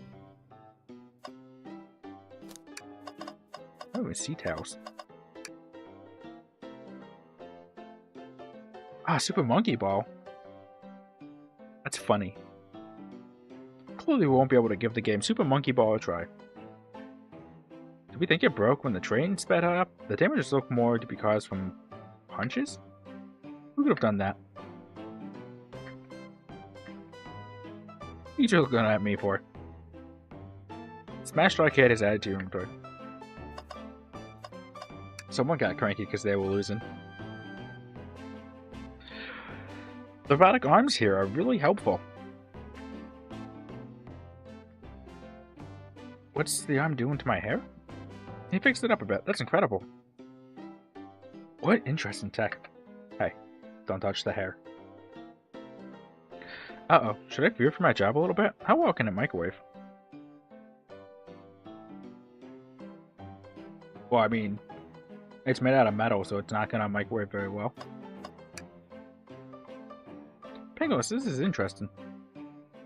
Oh, sea towels. Ah, Super Monkey Ball. That's funny. Clearly we won't be able to give the game Super Monkey Ball a try. Did we think it broke when the train sped up? The damages look more to be caused from punches? Who could have done that? What are you looking at me for? Smashed Arcade is added to your inventory. Someone got cranky because they were losing. The robotic arms here are really helpful. What's the arm doing to my hair? He fixed it up a bit. That's incredible. What interesting tech. Hey, don't touch the hair. Uh-oh. Should I fear for my job a little bit? How well can it microwave? Well, I mean, it's made out of metal, so it's not going to microwave very well. Pangos, this is interesting.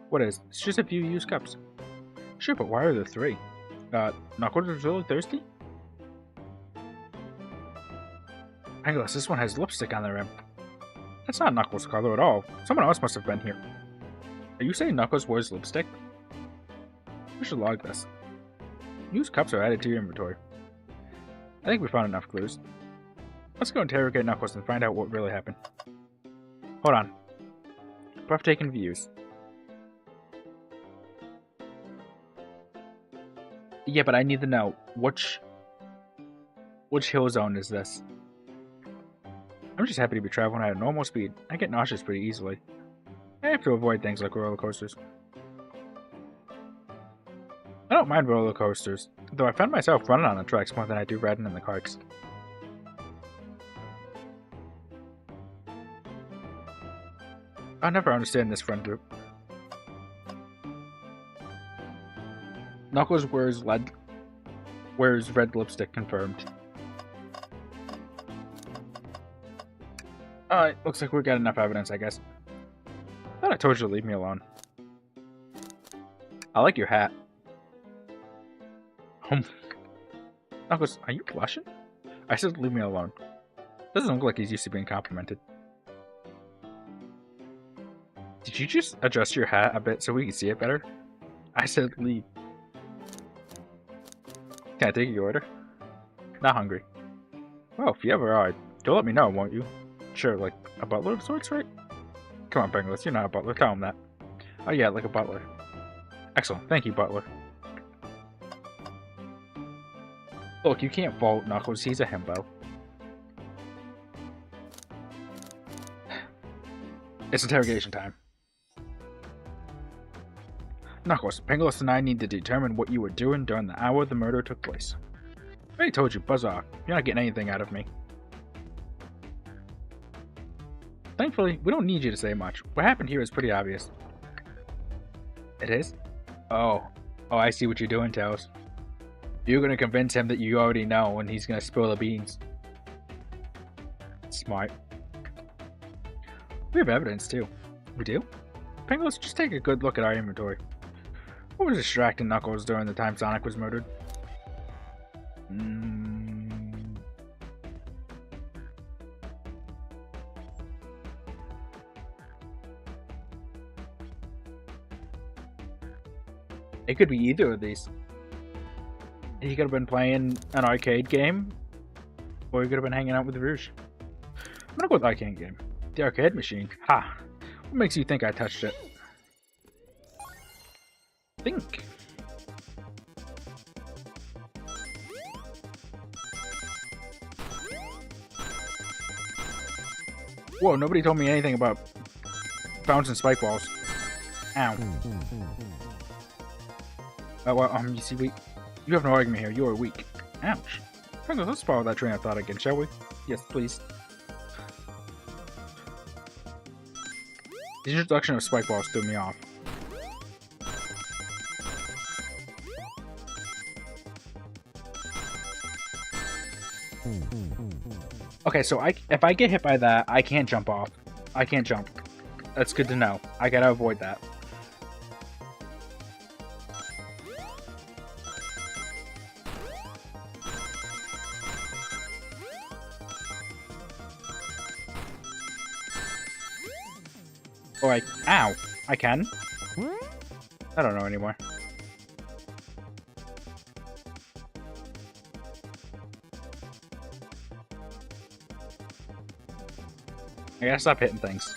What is? It's just a few used cups. Sure, but why are there 3? Knuckles is really thirsty? Pangos, this one has lipstick on the rim. That's not Knuckles' color at all. Someone else must have been here. Are you saying Knuckles wears lipstick? We should log this. Used cups are added to your inventory. I think we found enough clues. Let's go interrogate Knuckles and find out what really happened. Hold on. Breathtaking views. Yeah, but I need to know which hill zone is this? I'm just happy to be traveling at a normal speed. I get nauseous pretty easily. I have to avoid things like roller coasters. I don't mind roller coasters, though I find myself running on the tracks more than I do riding in the carts. I'll never understand this friend group. Knuckles wears red lipstick confirmed. Alright, looks like we got enough evidence, I guess. Thought I told you to leave me alone. I like your hat. Knuckles, are you blushing? I said leave me alone. Doesn't look like he's used to being complimented. Did you just adjust your hat a bit so we can see it better? I said leave. Can I take your order? Not hungry. Well, if you ever are, you'll let me know, won't you? Sure, like a butler of sorts, right? Come on, Penguards, you're not a butler. Tell him that. Oh yeah, like a butler. Excellent. Thank you, butler. Look, you can't fault Knuckles. He's a himbo. It's interrogation time. Knuckles, Penguards and I need to determine what you were doing during the hour the murder took place. I already told you, buzz off. You're not getting anything out of me. Thankfully, we don't need you to say much. What happened here is pretty obvious. It is? Oh, I see what you're doing, Tails. You're gonna convince him that you already know, and he's gonna spill the beans. Smart. We have evidence, too. We do? Penguin, let's just take a good look at our inventory. What was distracting Knuckles during the time Sonic was murdered? It could be either of these. He could have been playing an arcade game, or he could have been hanging out with Rouge. I'm gonna go with the arcade game. The arcade machine. Ha! What makes you think I touched it? Think. Whoa, nobody told me anything about bouncing spike balls. Ow. Well, you see, you have no argument here. You are weak. Ouch. Let's follow that train of thought again, shall we? Yes, please. The introduction of spike balls threw me off. Okay, so if I get hit by that, I can't jump off. I can't jump. That's good to know. I gotta avoid that. Oh, ow! I can? I don't know anymore. I gotta stop hitting things.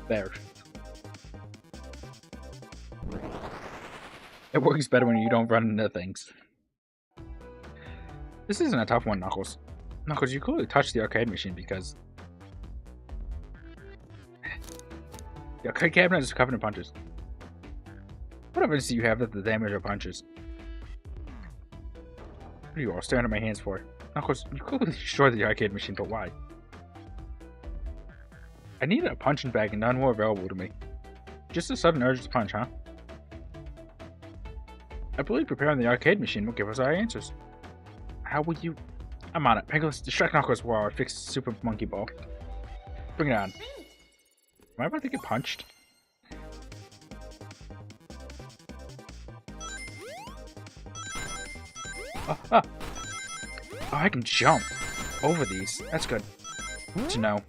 There. It works better when you don't run into things. This isn't a tough one, Knuckles. Knuckles, you clearly touched the arcade machine because... the arcade cabinet is covered in punches. What evidence do you have that the damage are punches? What are you all staring at my hands for? Knuckles, you clearly destroyed the arcade machine, but why? I needed a punching bag and none more available to me. Just a sudden urge to punch, huh? I believe preparing the arcade machine will give us our answers. How will you... I'm on it. Pegasus, distract Knuckles while I fix Super Monkey Ball. Bring it on. Am I about to get punched? Oh, I can jump over these. That's good to know.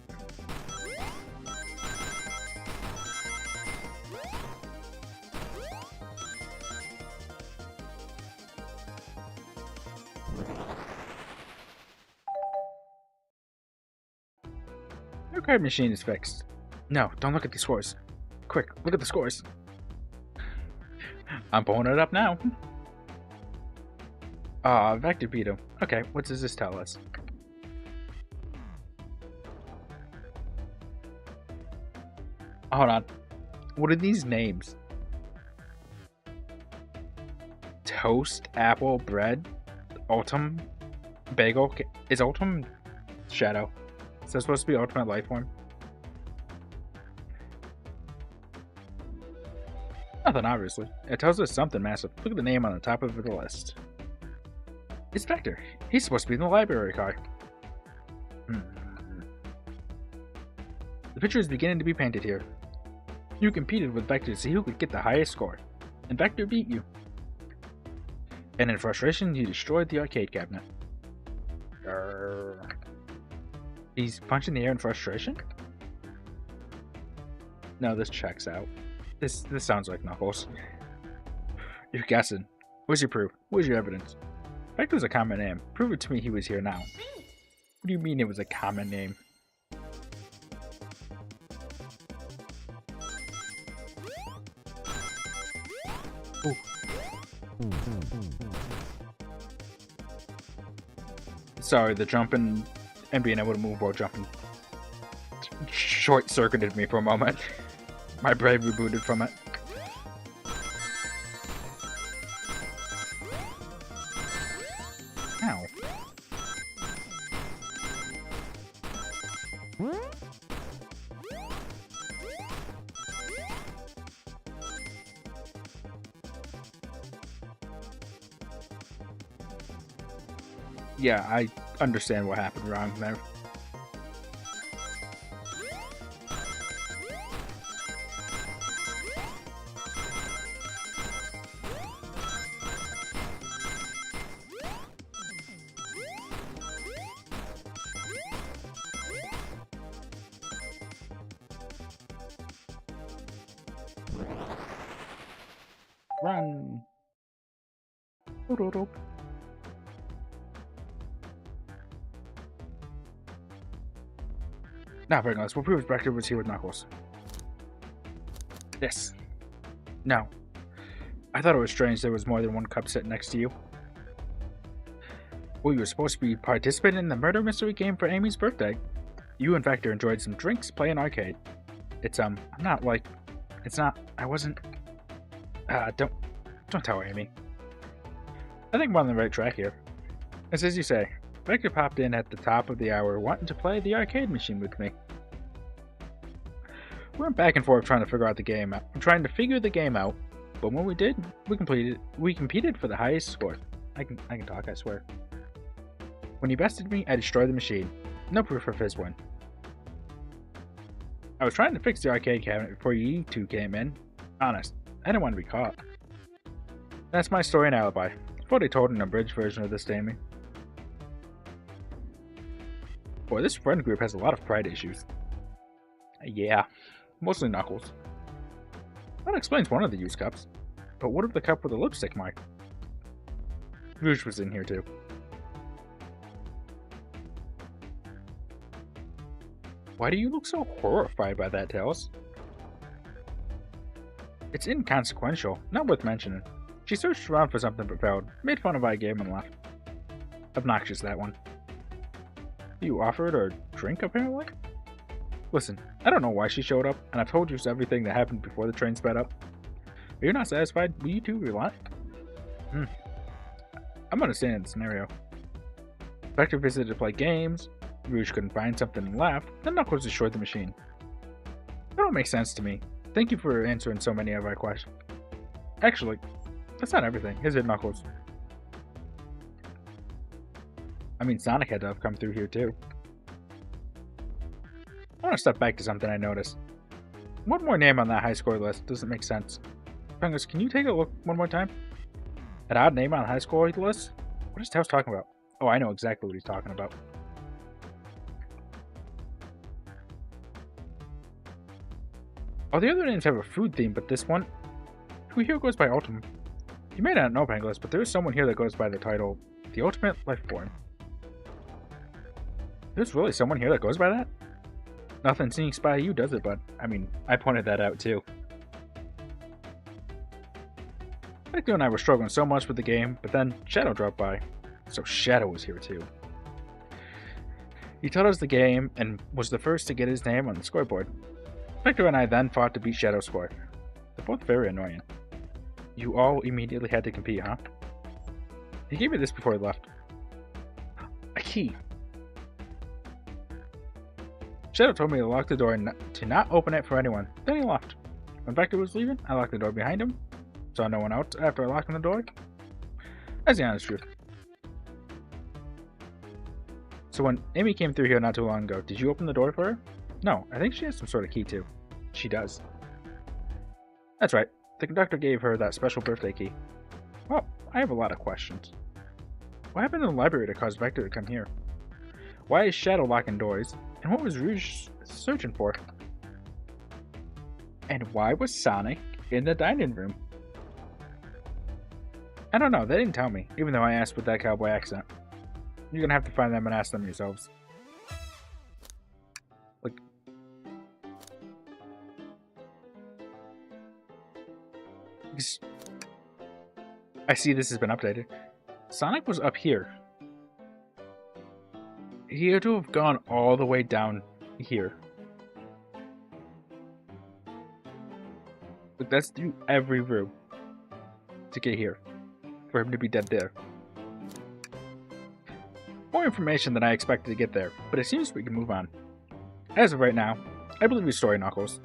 The arcade machine is fixed. No, don't look at these scores. Quick, look at the scores. I'm pulling it up now. Vector beat him. Okay, what does this tell us? Hold on. What are these names? Toast, apple, bread, Ultim, bagel. Is Ultim Shadow? Is that supposed to be ultimate life form? Nothing, obviously. It tells us something massive. Look at the name on the top of the list. It's Vector. He's supposed to be in the library car. The picture is beginning to be painted here. You competed with Vector to see who could get the highest score, and Vector beat you. And in frustration, you destroyed the arcade cabinet. He's punching the air in frustration? No, this checks out. This sounds like Knuckles. You're guessing. Where's your proof? Where's your evidence? Vector's a common name. Prove it to me he was here now. What do you mean it was a common name? Ooh. Sorry, the jumping and being able to move while jumping short-circuited me for a moment. My brain rebooted from it. Ow. Yeah, I understand what happened wrong there. Run! Now, Penguards, we'll prove Vector was here with Knuckles. This. No. I thought it was strange there was more than one cup sitting next to you. Well, you were supposed to be participating in the murder mystery game for Amy's birthday. You and Vector enjoyed some drinks, playing arcade. It's, I'm not like... It's not... I wasn't... Don't tell Amy. I think I'm on the right track here. It's as you say. Vector popped in at the top of the hour wanting to play the arcade machine with me. We went back and forth trying to figure out the game out. Trying to figure the game out, but when we did, we competed for the highest score. I can talk, I swear. When he bested me, I destroyed the machine. No proof of his win. I was trying to fix the arcade cabinet before you two came in. Honest, I didn't want to be caught. That's my story and alibi. I've already told an abridged version of this to Amy. Boy, this friend group has a lot of pride issues. Yeah, mostly Knuckles. That explains one of the used cups. But what of the cup with the lipstick mark? Rouge was in here too. Why do you look so horrified by that, Tails? It's inconsequential, not worth mentioning. She searched around for something propelled, made fun of our game and left. Obnoxious, that one. You offered her a drink, apparently? Listen, I don't know why she showed up, and I've told you everything that happened before the train sped up. Are you not satisfied? Will you two rely? I'm understanding the scenario. Vector visited to play games, Rouge couldn't find something and left, then Knuckles destroyed the machine. That don't make sense to me. Thank you for answering so many of our questions. Actually, that's not everything, is it, Knuckles? I mean, Sonic had to have come through here too. I want to step back to something I noticed. One more name on that high score list doesn't make sense. Penguards, can you take a look one more time? An odd name on the high score list? What is Tails talking about? Oh, I know exactly what he's talking about. Oh, the other names have a food theme, but this one... Who here goes by Ultimate? You may not know, Penguards, but there is someone here that goes by the title, The Ultimate Life Form. There's really someone here that goes by that? Nothing sneaks by you, does it, bud? I mean, I pointed that out too. Vector and I were struggling so much with the game, but then Shadow dropped by. So Shadow was here too. He taught us the game and was the first to get his name on the scoreboard. Vector and I then fought to beat Shadow's score. They're both very annoying. You all immediately had to compete, huh? He gave me this before he left. A key. Shadow told me to lock the door and to not open it for anyone. Then he left. When Vector was leaving, I locked the door behind him. Saw no one out after locking the door. That's the honest truth. So when Amy came through here not too long ago, did you open the door for her? No, I think she has some sort of key too. She does. That's right. The conductor gave her that special birthday key. Well, I have a lot of questions. What happened in the library to cause Vector to come here? Why is Shadow locking doors? And what was Rouge searching for? And why was Sonic in the dining room? I don't know, they didn't tell me, even though I asked with that cowboy accent. You're gonna have to find them and ask them yourselves. Like, I see this has been updated. Sonic was up here. He had to have gone all the way down here. But that's through every room to get here. For him to be dead there. More information than I expected to get there, but it seems we can move on. As of right now, I believe he's Story Knuckles.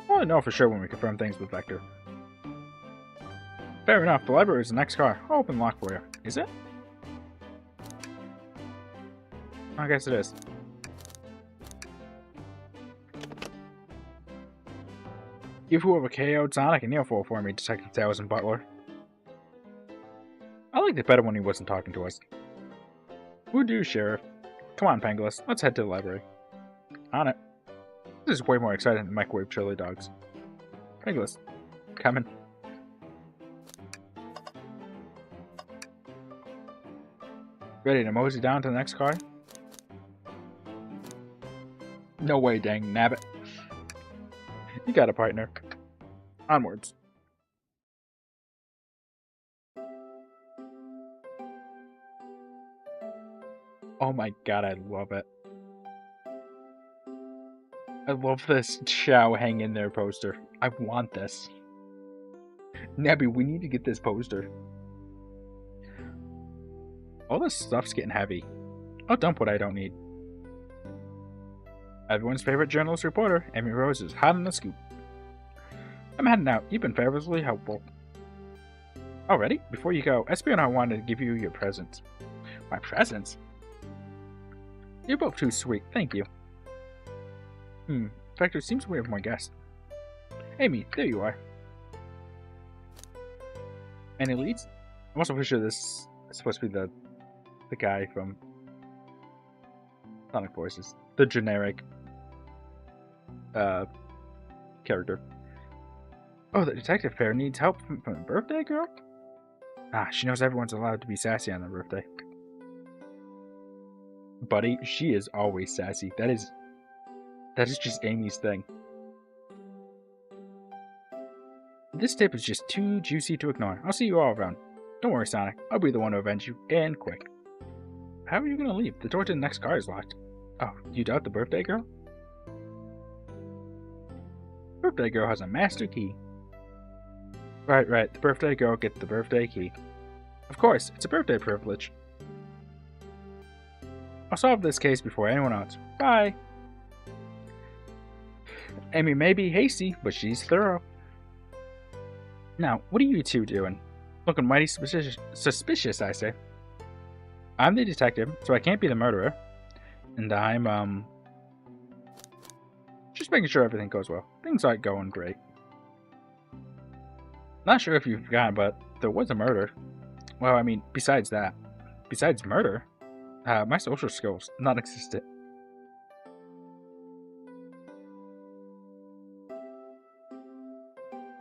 We'll only know for sure when we confirm things with Vector. Fair enough, the library is the next car. I'll open the lock for you. Is it? I guess it is. Give whoever KO'd Sonic an earful for me, Detective Towers and Butler. I liked it better when he wasn't talking to us. Who do, Sheriff? Come on, Pangolus, let's head to the library. On it. This is way more exciting than microwave chili dogs. Pangolus, coming. Ready to mosey down to the next car? No way, dang nabbit. You got a partner. Onwards. Oh my god, I love it. I love this Chow hang in there poster. I want this. Nebby, we need to get this poster. All this stuff's getting heavy. I'll dump what I don't need. Everyone's favorite journalist reporter, Amy Rose, is hot on the scoop. I'm heading out. You've been fabulously helpful. Already? Before you go, SB and I wanted to give you your presents. My presents? You're both too sweet. Thank you. In fact, it seems we have more guests. Amy, there you are. Any leads? I'm also pretty sure this is supposed to be the guy from Sonic Forces. The generic character. Oh, the detective pair needs help from a birthday girl? Ah, she knows everyone's allowed to be sassy on their birthday. Buddy, she is always sassy. That is just Amy's thing. This tip is just too juicy to ignore. I'll see you all around. Don't worry, Sonic. I'll be the one to avenge you, and quick. How are you gonna leave? The door to the next car is locked. Oh, you doubt the birthday girl? Birthday girl has a master key. Right. The birthday girl gets the birthday key. Of course, it's a birthday privilege. I'll solve this case before anyone else. Bye. Amy may be hasty, but she's thorough. Now, what are you two doing? Looking mighty suspicious, I say. I'm the detective, so I can't be the murderer. And I'm, just making sure everything goes well. Things aren't going great. Not sure if you've forgotten, but there was a murder. Well, I mean, besides murder, my social skills, non-existent.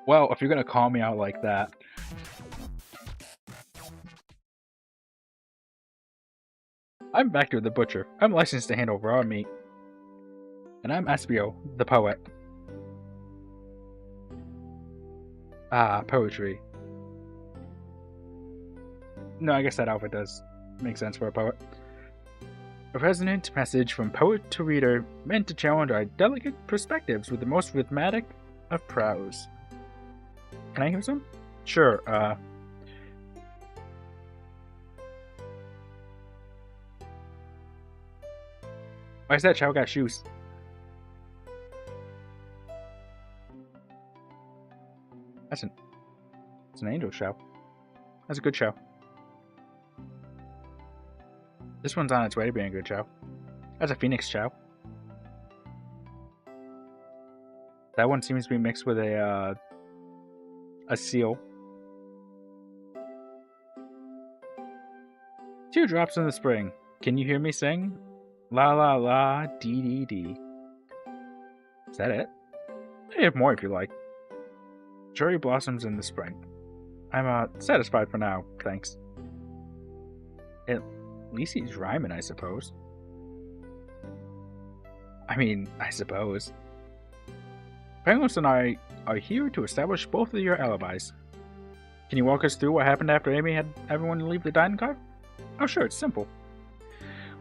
Well, if you're gonna call me out like that. I'm Vector the Butcher. I'm licensed to handle raw meat. And I'm Espio, the poet. Ah, poetry. No, I guess that outfit does make sense for a poet. A resonant message from poet to reader, meant to challenge our delicate perspectives with the most rhythmic of prose. Can I hear some? Sure, Why is that Chow got shoes? It's an angel Chow. That's a good Chow. This one's on its way to being a good Chow. That's a Phoenix Chow. That one seems to be mixed with a seal. Teardrops in the spring. Can you hear me sing? La la la, dee dee dee. Is that it? I have more if you like. Cherry blossoms in the spring. I'm satisfied for now, thanks. At least he's rhyming, I suppose. I suppose. Penguins and I are here to establish both of your alibis. Can you walk us through what happened after Amy had everyone leave the dining car? Oh sure, it's simple.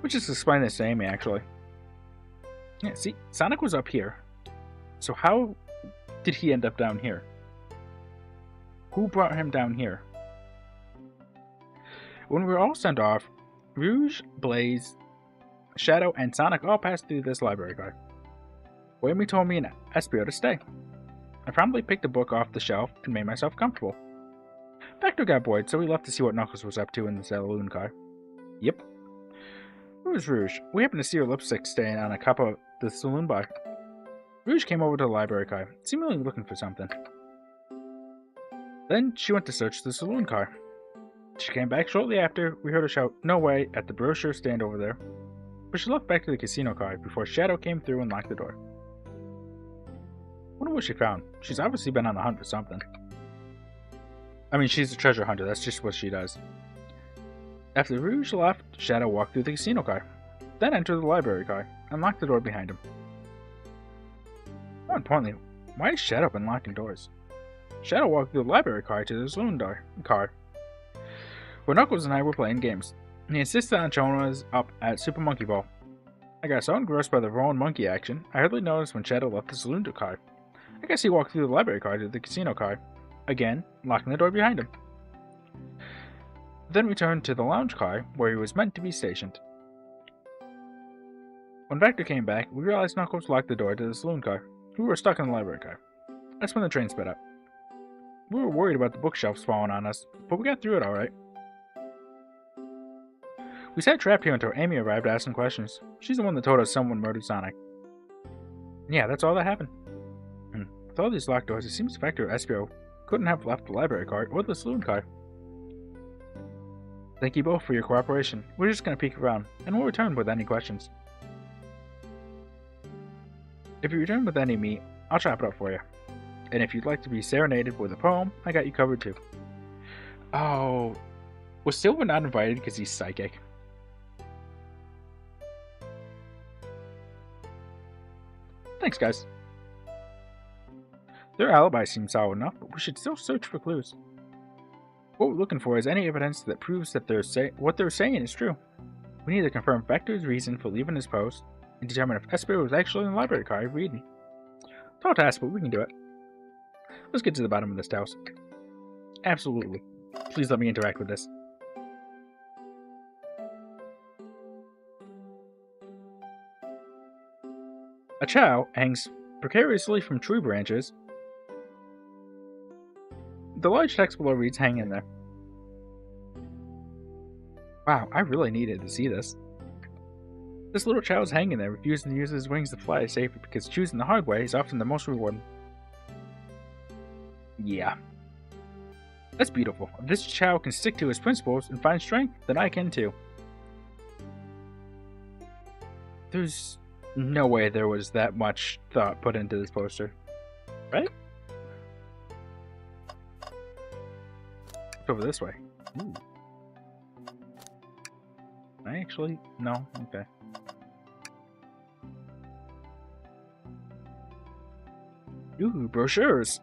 We'll just explain this to Amy, actually. Yeah, see, Sonic was up here. So how did he end up down here? Who brought him down here? When we were all sent off, Rouge, Blaze, Shadow, and Sonic all passed through this library car. Amy told me and Espio to stay. I promptly picked a book off the shelf and made myself comfortable. Vector got bored, so we left to see what Knuckles was up to in the saloon car. Yep. Where was Rouge? We happened to see her lipstick stain on a cup of the saloon bar. Rouge came over to the library car, seemingly looking for something. Then she went to search the saloon car. She came back shortly after. We heard her shout, "No way," at the brochure stand over there. But she left back to the casino car before Shadow came through and locked the door. Wonder what she found. She's obviously been on the hunt for something. She's a treasure hunter, that's just what she does. After Rouge left, Shadow walked through the casino car, then entered the library car, and locked the door behind him. More importantly, why has Shadow been locking doors? Shadow walked through the library car to the saloon car, where Knuckles and I were playing games. He insisted on showing us up at Super Monkey Ball. I got so engrossed by the rolling monkey action, I hardly noticed when Shadow left the saloon car. I guess he walked through the library car to the casino car, again, locking the door behind him. Then returned to the lounge car, where he was meant to be stationed. When Vector came back, we realized Knuckles locked the door to the saloon car. We were stuck in the library car. That's when the train sped up. We were worried about the bookshelves falling on us, but we got through it alright. We sat trapped here until Amy arrived asking questions. She's the one that told us someone murdered Sonic. Yeah, that's all that happened. With all these locked doors, it seems Vector or Espio couldn't have left the library car or the saloon car. Thank you both for your cooperation. We're just gonna peek around, and we'll return with any questions. If you return with any meat, I'll chop it up for you. And if you'd like to be serenaded with a poem, I got you covered too. Oh, was Silver not invited because he's psychic? Thanks, guys. Their alibi seems solid enough, but we should still search for clues. What we're looking for is any evidence that proves that what they're saying is true. We need to confirm Vector's reason for leaving his post, and determine if Espio was actually in the library car reading. Tall task, but we can do it. Let's get to the bottom of this house. Absolutely. Please let me interact with this. A chow hangs precariously from tree branches. The large text below reads, "Hang in there." Wow, I really needed to see this. This little chow is hanging there, refusing to use his wings to fly safely because choosing the hard way is often the most rewarding. Yeah. That's beautiful. If this chow can stick to his principles and find strength, then I can too. There's no way there was that much thought put into this poster. Right? It's over this way. Ooh. I actually... No? Okay. Ooh, brochures!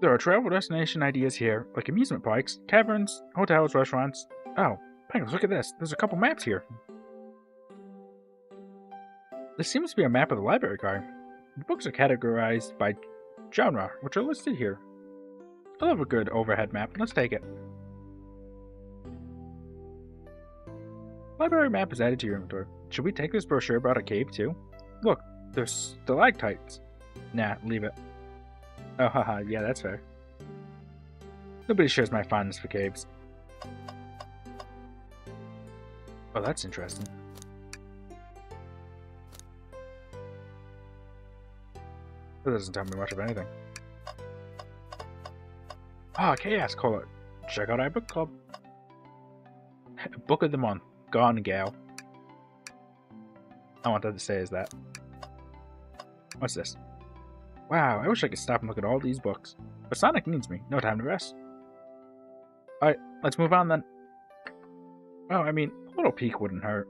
There are travel destination ideas here, like amusement parks, caverns, hotels, restaurants. Oh, Penguins, look at this. There's a couple maps here. This seems to be a map of the library card. The books are categorized by genre, which are listed here. I love a good overhead map. Let's take it. Library map is added to your inventory. Should we take this brochure about a cave too? Look, there's stalactites. Nah, leave it. Oh, haha, yeah, that's fair. Nobody shares my fondness for caves. Oh, that's interesting. That doesn't tell me much of anything. Ah, Chaos Cola. Check out our book club. Book of the month. Gone Gal. I want that to say is that. What's this? Wow, I wish I could stop and look at all these books. But Sonic needs me. No time to rest. Alright, let's move on then. Well, I mean, a little peek wouldn't hurt.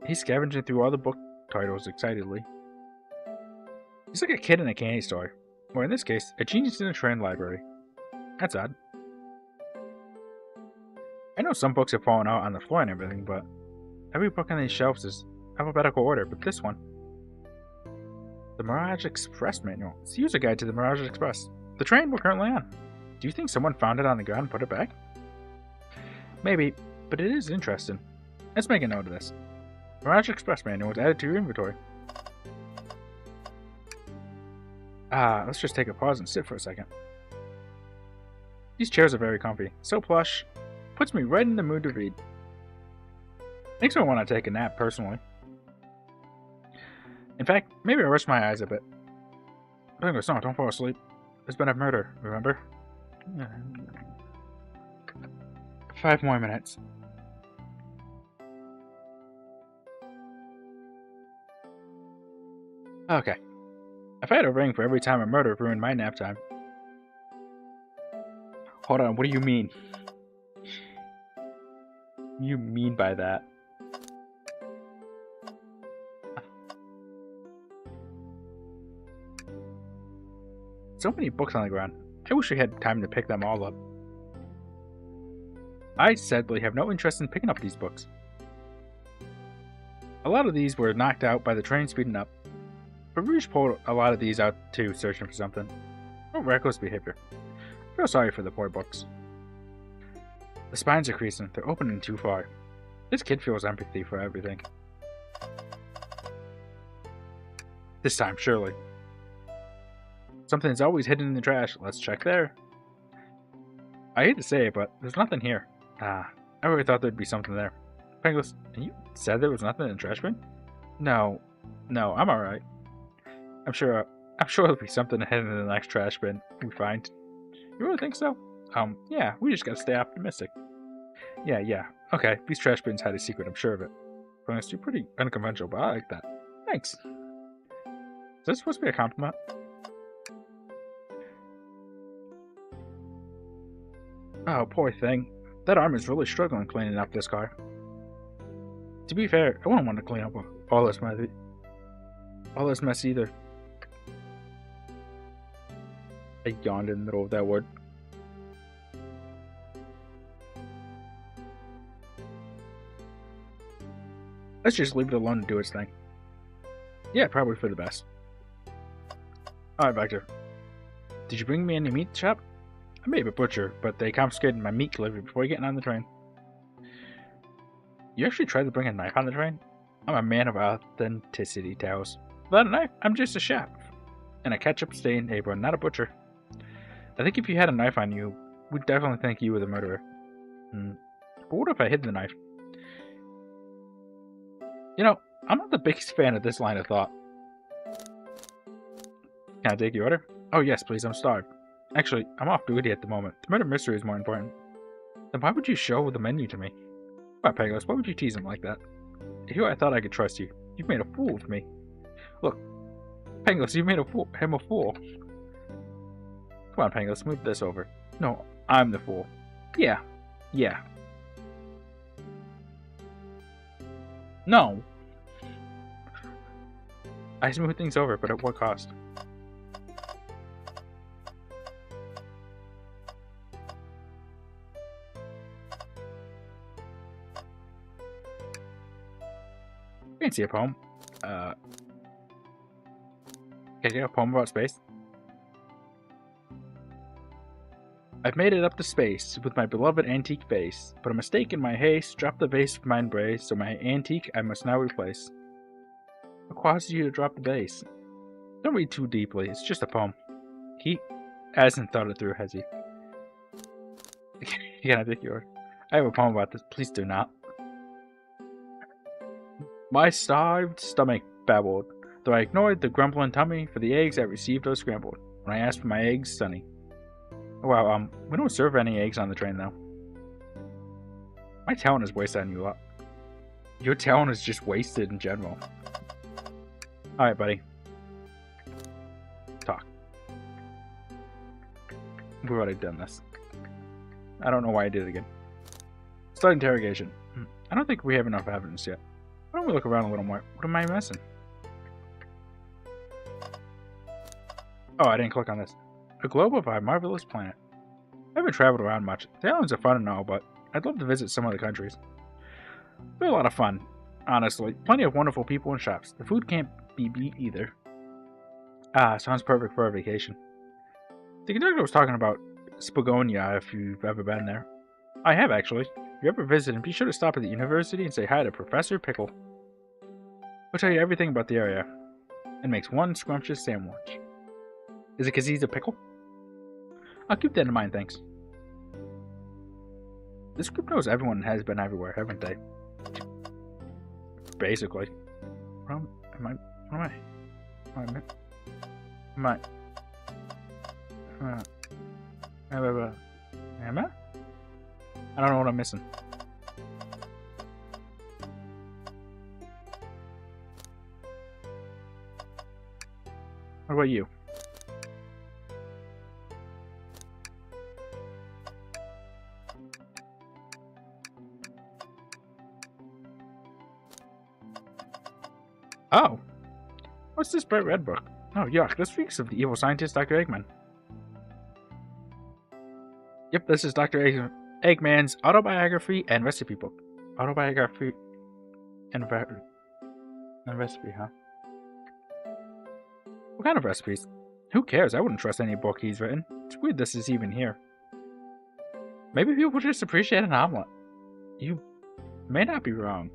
He's scavenging through all the book titles excitedly. He's like a kid in a candy store. Or in this case, a genius in a train library. That's odd. I know some books have fallen out on the floor and everything, but every book on these shelves is alphabetical order, but this one. The Mirage Express manual. It's the user guide to the Mirage Express, the train we're currently on. Do you think someone found it on the ground and put it back? Maybe, but it is interesting. Let's make a note of this. Mirage Express manual was added to your inventory. Let's just take a pause and sit for a second. These chairs are very comfy, so plush. Puts me right in the mood to read. Makes me want to take a nap, personally. In fact, maybe I'll rest my eyes a bit. No, don't fall asleep. There's been a murder, remember? 5 more minutes. Okay. If I had a ring for every time a murder ruined my nap time. Hold on, what do you mean? You mean by that? So many books on the ground. I wish we had time to pick them all up. I sadly have no interest in picking up these books. A lot of these were knocked out by the train speeding up. But Rouge pulled a lot of these out too, searching for something. Oh, reckless behavior. I feel sorry for the poor books. The spines are creasing. They're opening too far. This kid feels empathy for everything. This time, surely. Something's always hidden in the trash. Let's check there. I hate to say it, but there's nothing here. I really thought there'd be something there. Penguins, you said there was nothing in the trash bin? No, I'm alright. I'm sure there'll be something hidden in the next trash bin we find. You really think so? Yeah, we just gotta stay optimistic. Yeah. Okay, these trash bins had a secret, I'm sure of it. Penguins, you're pretty unconventional, but I like that. Thanks. Is this supposed to be a compliment? Oh, poor thing. That arm is really struggling cleaning up this car. To be fair, I wouldn't want to clean up all this mess either. I yawned in the middle of that word. Let's just leave it alone and do its thing. Yeah, probably for the best. Alright, Vector. Did you bring me any meat shop? I may be a butcher, but they confiscated my meat delivery before getting on the train. You actually tried to bring a knife on the train? I'm a man of authenticity, Taos. Without a knife, I'm just a chef. And a ketchup-stained apron, not a butcher. I think if you had a knife on you, we'd definitely think you were the murderer. But what if I hid the knife? You know, I'm not the biggest fan of this line of thought. Can I take your order? Oh yes, please, I'm starved. Actually, I'm off duty at the moment. The murder mystery is more important. Then why would you show the menu to me? Why, Pegos, why would you tease him like that? Here I thought I could trust you. You've made a fool of me. Look, Pengos, you made him a fool. Come on, Pengos, move this over. No, I'm the fool. Yeah. No. I smooth things over, but at what cost? fancy a poem. Can I get a poem about space? I've made it up to space with my beloved antique vase, but a mistake in my haste dropped the vase from my embrace, so my antique I must now replace. What causes you to drop the vase? Don't read too deeply, it's just a poem. He hasn't thought it through, has he? Can I take yours? I have a poem about this, please do not. My starved stomach babbled, though I ignored the grumbling tummy, for the eggs I received are scrambled. When I asked for my eggs, sunny. Oh, wow, we don't serve any eggs on the train, though. My talent is wasted on you lot. Your talent is just wasted in general. Alright, buddy. Talk. We've already done this. I don't know why I did it again. Start interrogation. I don't think we have enough evidence yet. Why don't we look around a little more? What am I missing? Oh, I didn't click on this. A globe of our marvelous planet. I haven't traveled around much. The islands are fun and all, but I'd love to visit some other countries. They're a lot of fun, honestly. Plenty of wonderful people and shops. The food can't be beat either. Ah, sounds perfect for a vacation. The conductor was talking about Spagonia, if you've ever been there. I have, actually. If you ever visit, be sure to stop at the university and say hi to Professor Pickle. He'll tell you everything about the area, and makes one scrumptious sandwich. Is it because he's a pickle? I'll keep that in mind, thanks. This group knows everyone has been everywhere, haven't they? Basically. Am I? I don't know what I'm missing. What about you? Oh! What's this bright red book? Oh, yuck. This speaks of the evil scientist, Dr. Eggman. Yep, this is Dr. Eggman's autobiography and recipe book. Autobiography and recipe, huh? What kind of recipes? Who cares? I wouldn't trust any book he's written. It's weird this is even here. Maybe people just appreciate an omelet. You may not be wrong.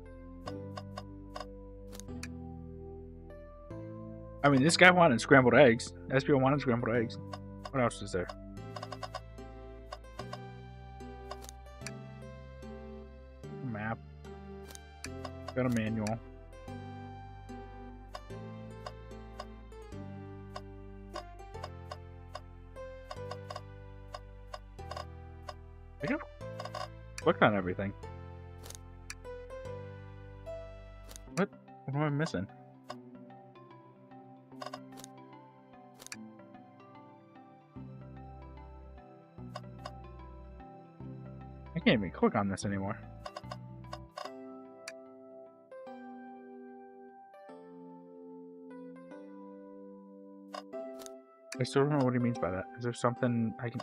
I mean, this guy wanted scrambled eggs. SPO wanted scrambled eggs. What else is there? A map. Got a manual. I think I've clicked on everything. What am I missing? I can't even click on this anymore. I still don't know what he means by that. Is there something I can...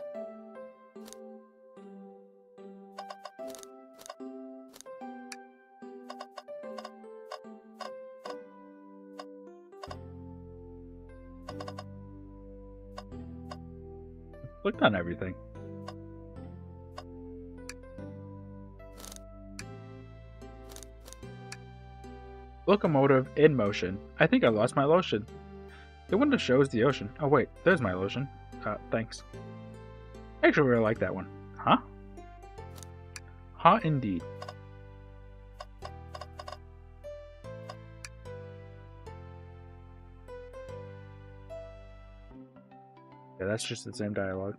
I clicked on everything. Locomotive in motion. I think I lost my lotion. The window shows the ocean. Oh wait, there's my lotion. Thanks. I actually really like that one. Huh? Huh indeed. Yeah, that's just the same dialogue.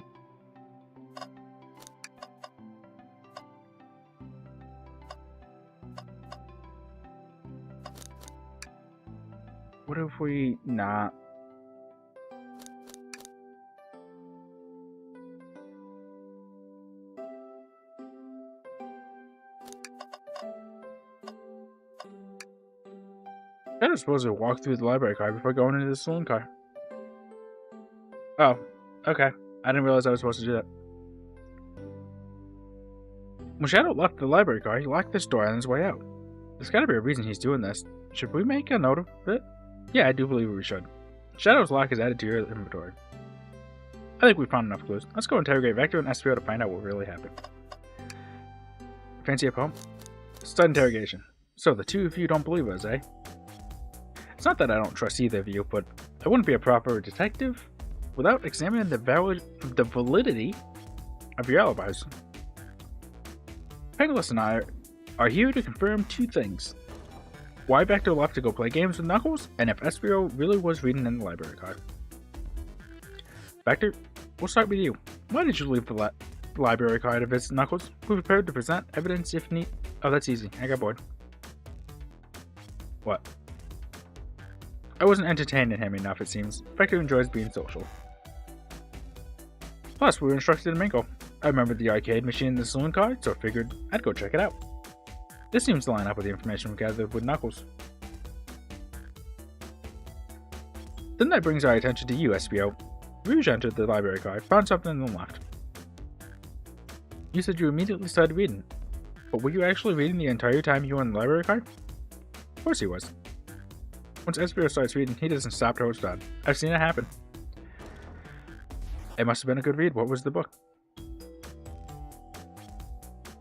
What if we not? I was supposed to walk through the library car before going into the saloon car. Oh, okay. I didn't realize I was supposed to do that. When Shadow left the library car, he locked this door on his way out. There's gotta be a reason he's doing this. Should we make a note of it? Yeah, I do believe we should. Shadow's lock is added to your inventory. I think we found enough clues. Let's go interrogate Vector and SPO to find out what really happened. Fancy a poem? Start interrogation. So the two of you don't believe us, eh? It's not that I don't trust either of you, but I wouldn't be a proper detective without examining the validity of your alibis. Penguards and I are here to confirm two things. Why Vector left to go play games with Knuckles, and if SPO really was reading in the library card. Vector, we'll start with you. Why did you leave the library card to visit Knuckles? We're prepared to present evidence if need. Oh, that's easy. I got bored. What? I wasn't entertaining him enough, it seems. Vector enjoys being social. Plus, we were instructed to mingle. I remembered the arcade machine in the saloon card, so I figured I'd go check it out. This seems to line up with the information we gathered with Knuckles. Then that brings our attention to you, SPO. Rouge entered the library card, found something, and then left. You said you immediately started reading, but were you actually reading the entire time you were in the library card? Of course he was. Once SPO starts reading, he doesn't stop till it's done. I've seen it happen. It must have been a good read. What was the book?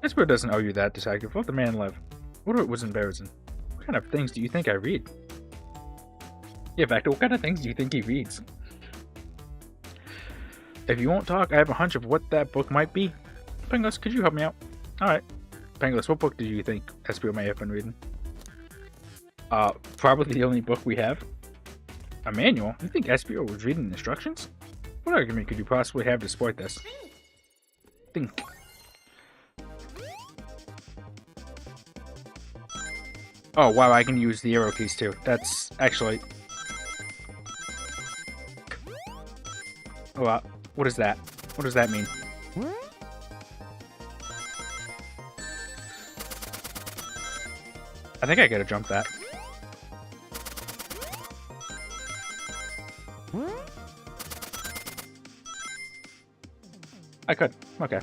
SPO doesn't owe you that, detective. Let the man live. What if it was embarrassing? What kind of things do you think I read? Yeah, Vector, what kind of things do you think he reads? If you won't talk, I have a hunch of what that book might be. Penglis, could you help me out? Alright. Penglis, what book do you think SPO may have been reading? Probably the only book we have. A manual? You think SPO was reading instructions? What argument could you possibly have to support this? Think. Oh wow, I can use the arrow keys too. That's actually... Oh, what is that? What does that mean? I think I gotta jump that. I could. Okay.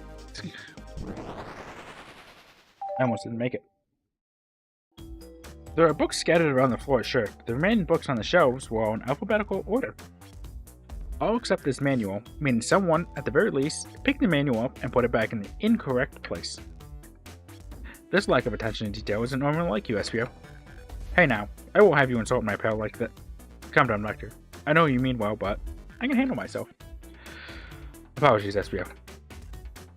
I almost didn't make it. There are books scattered around the floor, sure. The remaining books on the shelves were all in alphabetical order. All except this manual, meaning someone, at the very least, picked the manual up and put it back in the incorrect place. This lack of attention to detail isn't normally like you, SPO. Hey now, I won't have you insult my pal like that. Calm down, Vector. I know you mean well, but I can handle myself. Apologies, SPO.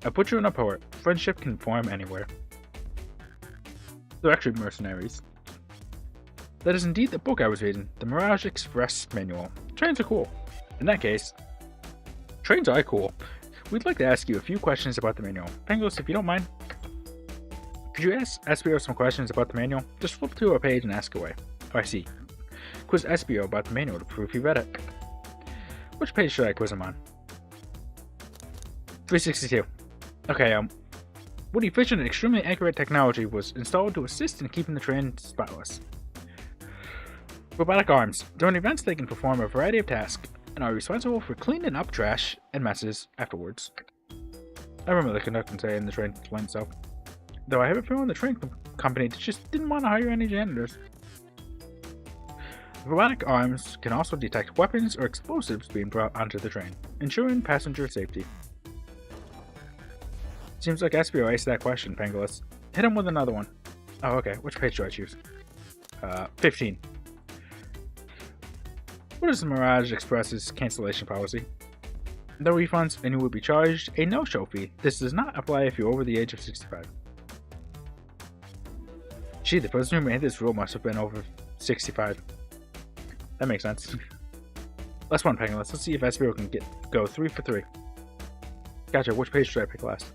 I put you in a poet. Friendship can form anywhere. They're actually mercenaries. That is indeed the book I was reading, the Mirage Express manual. Trains are cool. In that case, trains are cool. We'd like to ask you a few questions about the manual. Penglis, if you don't mind, could you ask SPO some questions about the manual? Just flip to a page and ask away. Oh, I see. Quiz SPO about the manual to prove he read it. Which page should I quiz him on? 362. Okay, what efficient and extremely accurate technology was installed to assist in keeping the train spotless? Robotic arms. During events, they can perform a variety of tasks and are responsible for cleaning up trash and messes afterwards. I remember the conductor saying the train went so. Though I have a feeling the train company just didn't want to hire any janitors. Robotic arms can also detect weapons or explosives being brought onto the train, ensuring passenger safety. Seems like SPO aced that question, Pangolus. Hit him with another one. Oh, okay. Which page do I choose? 15. What is the Mirage Express's cancellation policy? No refunds, and you will be charged a no-show fee. This does not apply if you're over the age of 65. Gee, the person who made this rule must have been over 65. That makes sense. Last one, Pangolus. Let's see if SPO can go 3 for 3. Gotcha. Which page should I pick last?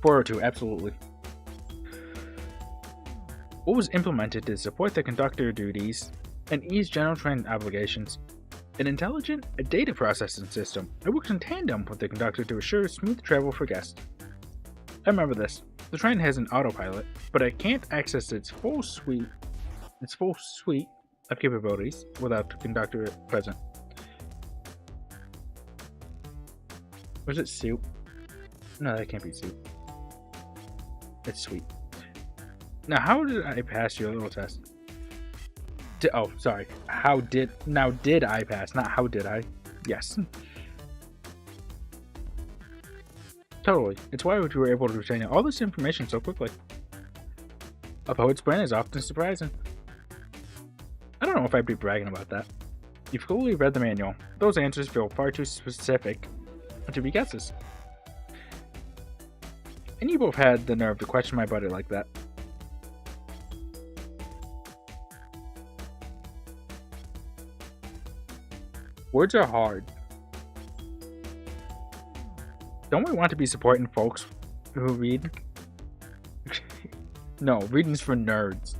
402, absolutely. What was implemented to support the conductor duties and ease general train obligations? An intelligent data processing system that works in tandem with the conductor to assure smooth travel for guests. I remember this. The train has an autopilot, but it can't access its full suite of capabilities without the conductor present. Was it soup? No, that can't be soup. It's sweet. Now, how did I pass your little test? Oh, sorry. Did I pass? Not how did I? Yes. Totally. It's why you were able to retain all this information so quickly. A poet's brain is often surprising. I don't know if I'd be bragging about that. You've clearly read the manual. Those answers feel far too specific to be guesses. And you both had the nerve to question my buddy like that. Words are hard. Don't we want to be supporting folks who read? No, reading's for nerds.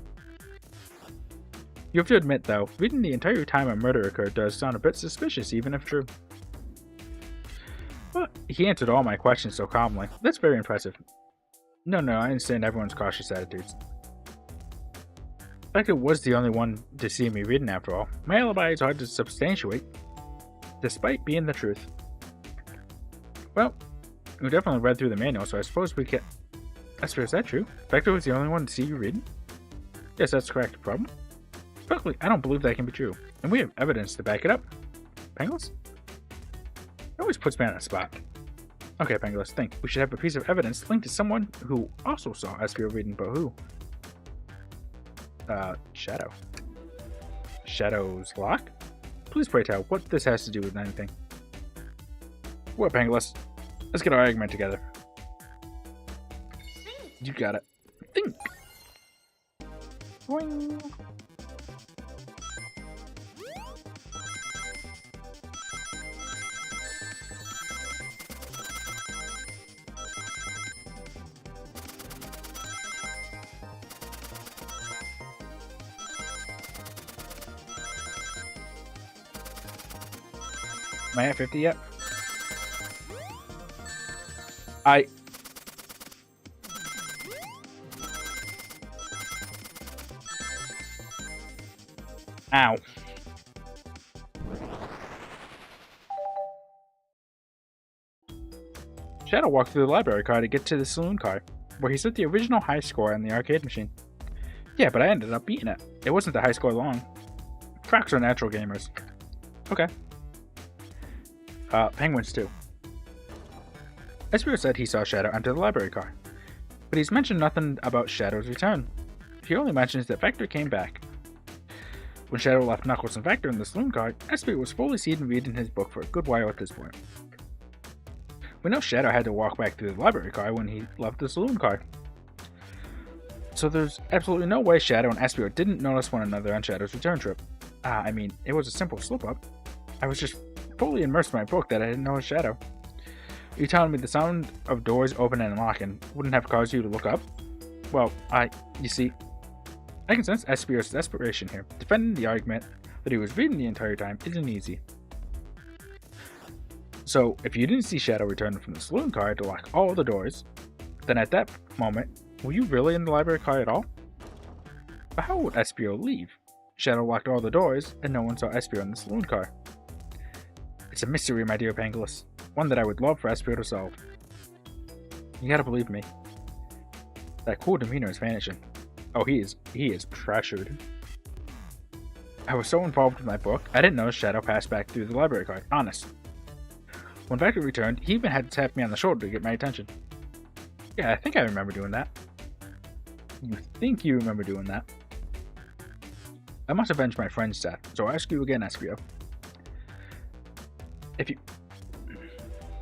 You have to admit, though, reading the entire time a murder occurred does sound a bit suspicious, even if true. But he answered all my questions so calmly. That's very impressive. No, I understand everyone's cautious attitudes. Like it was the only one to see me reading after all. My alibi is hard to substantiate, despite being the truth. Well, we definitely read through the manual, so I suppose we can... Esther, is that true? Vector was the only one to see you reading? Yes, that's correct. Problem? Luckily, I don't believe that can be true, and we have evidence to back it up. Pangolus? It always puts me on a spot. Okay, Pangolus, think. We should have a piece of evidence linked to someone who also saw Espio reading, but who? Shadow. Shadow's lock? Please pray tell what this has to do with anything. What, Pangolus? Let's get our Eggman together. You got it. Think! Boing! Am I at 50 yet? Ow. Shadow walked through the library car to get to the saloon car, where he set the original high score on the arcade machine. Yeah, but I ended up beating it. It wasn't the high score long. Crocs are natural gamers. Okay. Penguins too. Espio said he saw Shadow enter the library car, but he's mentioned nothing about Shadow's return. He only mentions that Vector came back. When Shadow left Knuckles and Vector in the saloon car, Espio was fully seated reading his book for a good while at this point. We know Shadow had to walk back through the library car when he left the saloon car. So there's absolutely no way Shadow and Espio didn't notice one another on Shadow's return trip. I mean, it was a simple slip-up. I was just fully immersed in my book that I didn't know a Shadow. Are you telling me the sound of doors opening and locking wouldn't have caused you to look up? Well, you see, I can sense Espio's desperation here. Defending the argument that he was reading the entire time isn't easy. So, if you didn't see Shadow return from the saloon car to lock all the doors, then at that moment, were you really in the library car at all? But how would Espio leave? Shadow locked all the doors, and no one saw Espio in the saloon car. It's a mystery, my dear Pangolus. One that I would love for Espio to solve. You gotta believe me. That cool demeanor is vanishing. Oh, he is pressured. I was so involved with my book, I didn't notice Shadow passed back through the library card, honest. When Vector returned, he even had to tap me on the shoulder to get my attention. Yeah, I think I remember doing that. You think you remember doing that? I must avenge my friend's death, so I ask you again, Espio.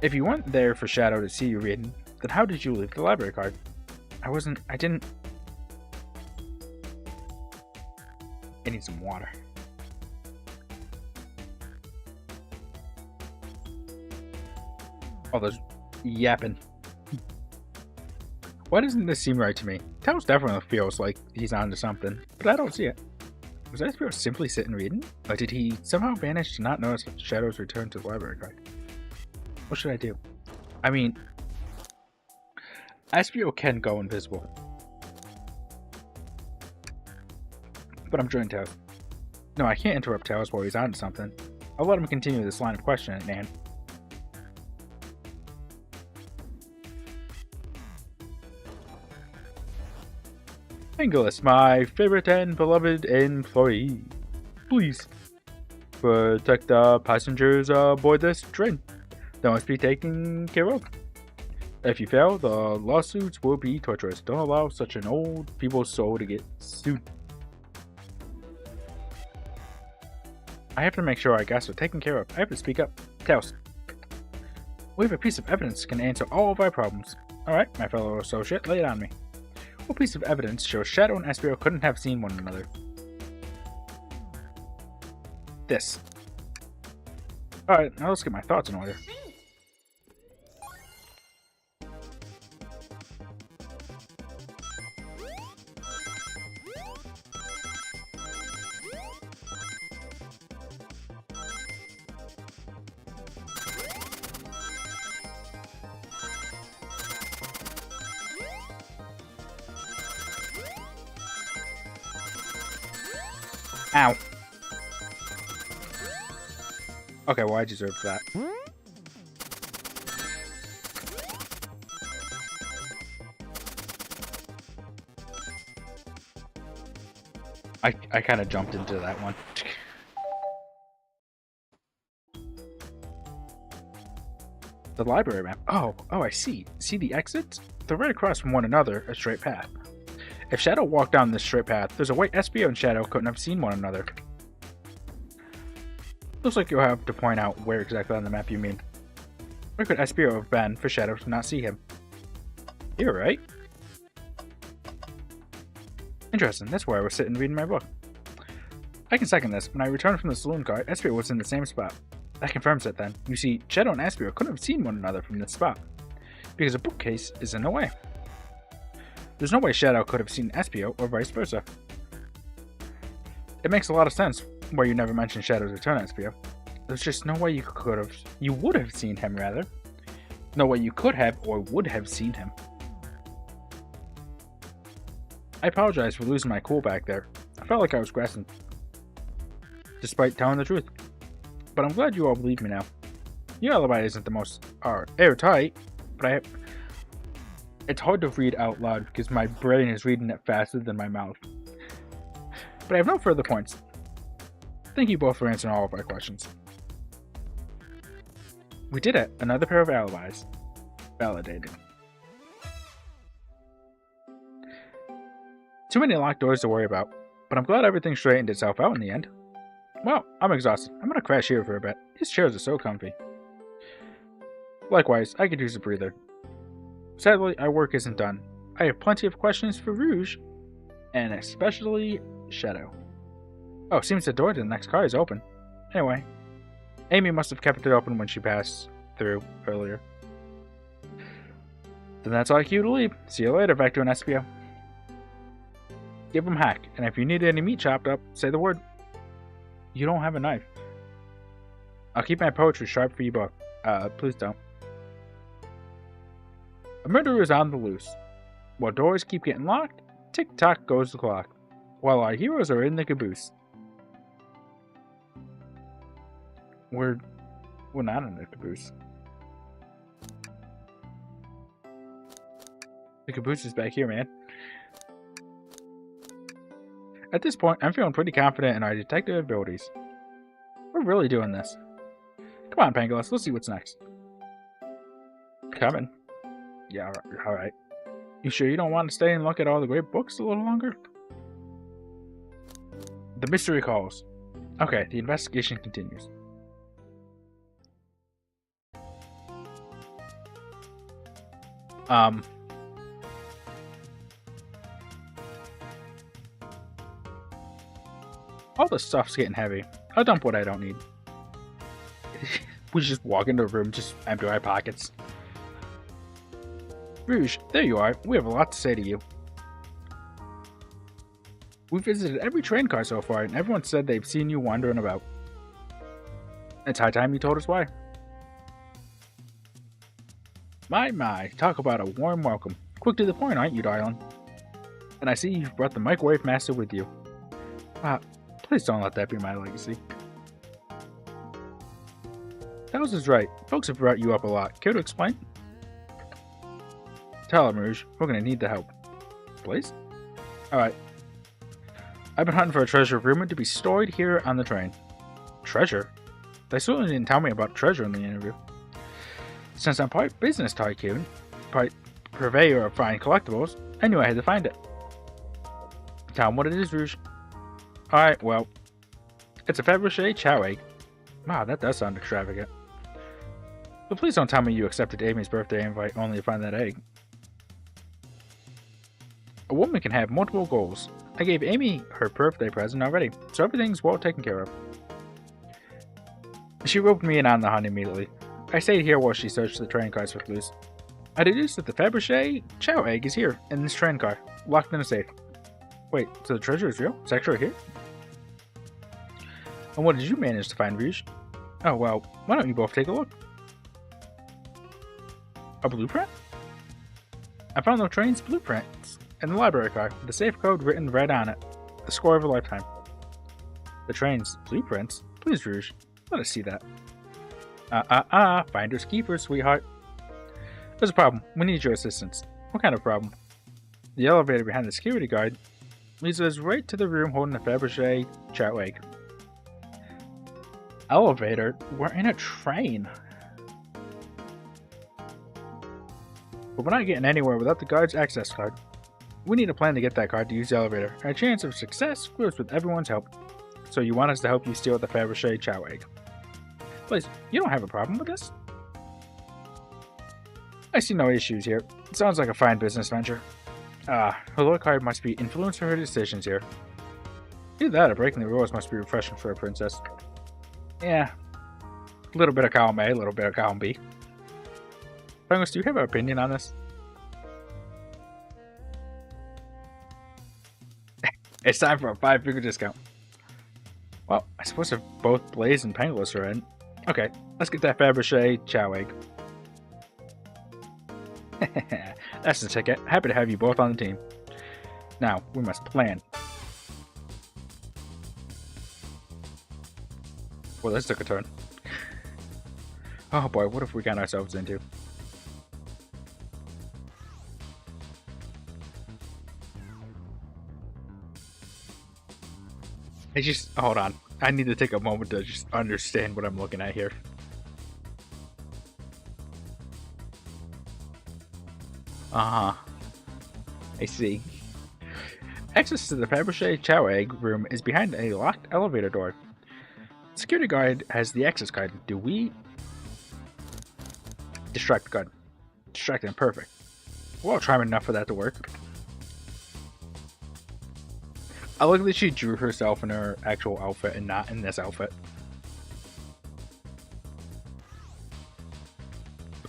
If you weren't there for Shadow to see you reading, then how did you leave the library card? I didn't... I need some water. Oh, there's yapping. Why doesn't this seem right to me? Tails definitely feels like he's onto something, but I don't see it. Was Espio simply sitting reading? Or did he somehow manage to not notice Shadow's return to the library card? What should I do? I mean, Espio can go invisible. But I'm joining Tails. No, I can't interrupt Tails while he's onto something. I'll let him continue this line of questioning, and... Angelus, my favorite and beloved employee. Please protect the passengers aboard this train. They must be taken care of. If you fail, the lawsuits will be torturous. Don't allow such an old people's soul to get sued. I have to make sure our guests are taken care of. I have to speak up. Tails. We have a piece of evidence that can answer all of our problems. Alright, my fellow associate, lay it on me. What piece of evidence shows Shadow and Espio couldn't have seen one another? This. Alright, now let's get my thoughts in order. Ow. Okay, well I deserved that. I kind of jumped into that one. The library map. Oh, I see. See the exits? They're right across from one another, a straight path. If Shadow walked down this straight path, there's a way Espio and Shadow couldn't have seen one another. Looks like you'll have to point out where exactly on the map you mean. Where could Espio have been for Shadow to not see him? You're right. Interesting, that's where I was sitting reading my book. I can second this. When I returned from the saloon car, Espio was in the same spot. That confirms it then. You see, Shadow and Espio couldn't have seen one another from this spot, because a bookcase is in the way. There's no way Shadow could have seen Espio or vice versa. It makes a lot of sense why you never mentioned Shadow's return, Espio. There's just no way you would have seen him, rather. No way you could have or would have seen him. I apologize for losing my cool back there. I felt like I was grasping, despite telling the truth. But I'm glad you all believe me now. Your alibi isn't the most airtight, but it's hard to read out loud because my brain is reading it faster than my mouth. But I have no further points. Thank you both for answering all of our questions. We did it! Another pair of alibis. Validated. Too many locked doors to worry about, but I'm glad everything straightened itself out in the end. Well, I'm exhausted. I'm gonna crash here for a bit. These chairs are so comfy. Likewise, I could use a breather. Sadly, our work isn't done. I have plenty of questions for Rouge, and especially Shadow. Oh, seems the door to the next car is open. Anyway, Amy must have kept it open when she passed through earlier. Then that's all I cue to leave. See you later, Vector and Espio. Give him hack, and if you need any meat chopped up, say the word. You don't have a knife. I'll keep my poetry sharp for you both. Please don't. A murderer is on the loose. While doors keep getting locked, tick-tock goes the clock. While our heroes are in the caboose. We're not in the caboose. The caboose is back here, man. At this point, I'm feeling pretty confident in our detective abilities. We're really doing this. Come on, Pangolus, let's see what's next. Coming. Yeah, alright. You sure you don't want to stay and look at all the great books a little longer? The mystery calls. Okay, the investigation continues. All this stuff's getting heavy. I'll dump what I don't need. We just walk into a room, just empty our pockets. Rouge, there you are. We have a lot to say to you. We visited every train car so far, and everyone said they've seen you wandering about. It's high time you told us why. My, talk about a warm welcome. Quick to the point, aren't you, darling? And I see you've brought the microwave master with you. Please don't let that be my legacy. Tails is right. Folks have brought you up a lot. Care to explain? Tell him, Rouge. We're gonna need the help. Please? Alright. I've been hunting for a treasure rumored to be stored here on the train. Treasure? They certainly didn't tell me about treasure in the interview. Since I'm part business tycoon, part purveyor of fine collectibles, I knew I had to find it. Tell them what it is, Rouge. Alright, well, it's a Fabergé chow egg. Wow, that does sound extravagant. But please don't tell me you accepted Amy's birthday invite only to find that egg. A woman can have multiple goals. I gave Amy her birthday present already, so everything's well taken care of. She roped me in on the hunt immediately. I stayed here while she searched the train cars for clues. I deduced that the Fabergé chow egg is here, in this train car, locked in a safe. Wait, so the treasure is real? It's actually here? And what did you manage to find, Rouge? Oh, well, why don't you both take a look? A blueprint? I found the train's blueprints in the library car, with the safe code written right on it. The score of a lifetime. The train's blueprints? Please, Rouge, let us see that. Finders keepers, sweetheart. There's a problem. We need your assistance. What kind of problem? The elevator behind the security guard leads us right to the room holding the Fabergé chow egg. Elevator? We're in a train. But we're not getting anywhere without the guard's access card. We need a plan to get that card to use the elevator. Our chance of success grows with everyone's help. So you want us to help you steal the Fabergé chow egg. Please, you don't have a problem with this? I see no issues here. It sounds like a fine business venture. Her look card must be influencing her decisions here. Either that or breaking the rules must be refreshing for a princess. Yeah. A little bit of column A, a little bit of column B. Fungus, do you have an opinion on this? It's time for a 5-figure discount. Well, I suppose if both Blaze and Penguards are in. Okay, let's get that Fabergé chow egg. That's the ticket. Happy to have you both on the team. Now, we must plan. Well, this took a turn. Oh boy, what have we got ourselves into? Hold on. I need to take a moment to just understand what I'm looking at here. I see. Access to the Fabergé chow egg room is behind a locked elevator door. The security guard has the access card. Do we... Distract the guard. Distract him. Perfect. Well, charming enough for that to work. I like that she drew herself in her actual outfit and not in this outfit.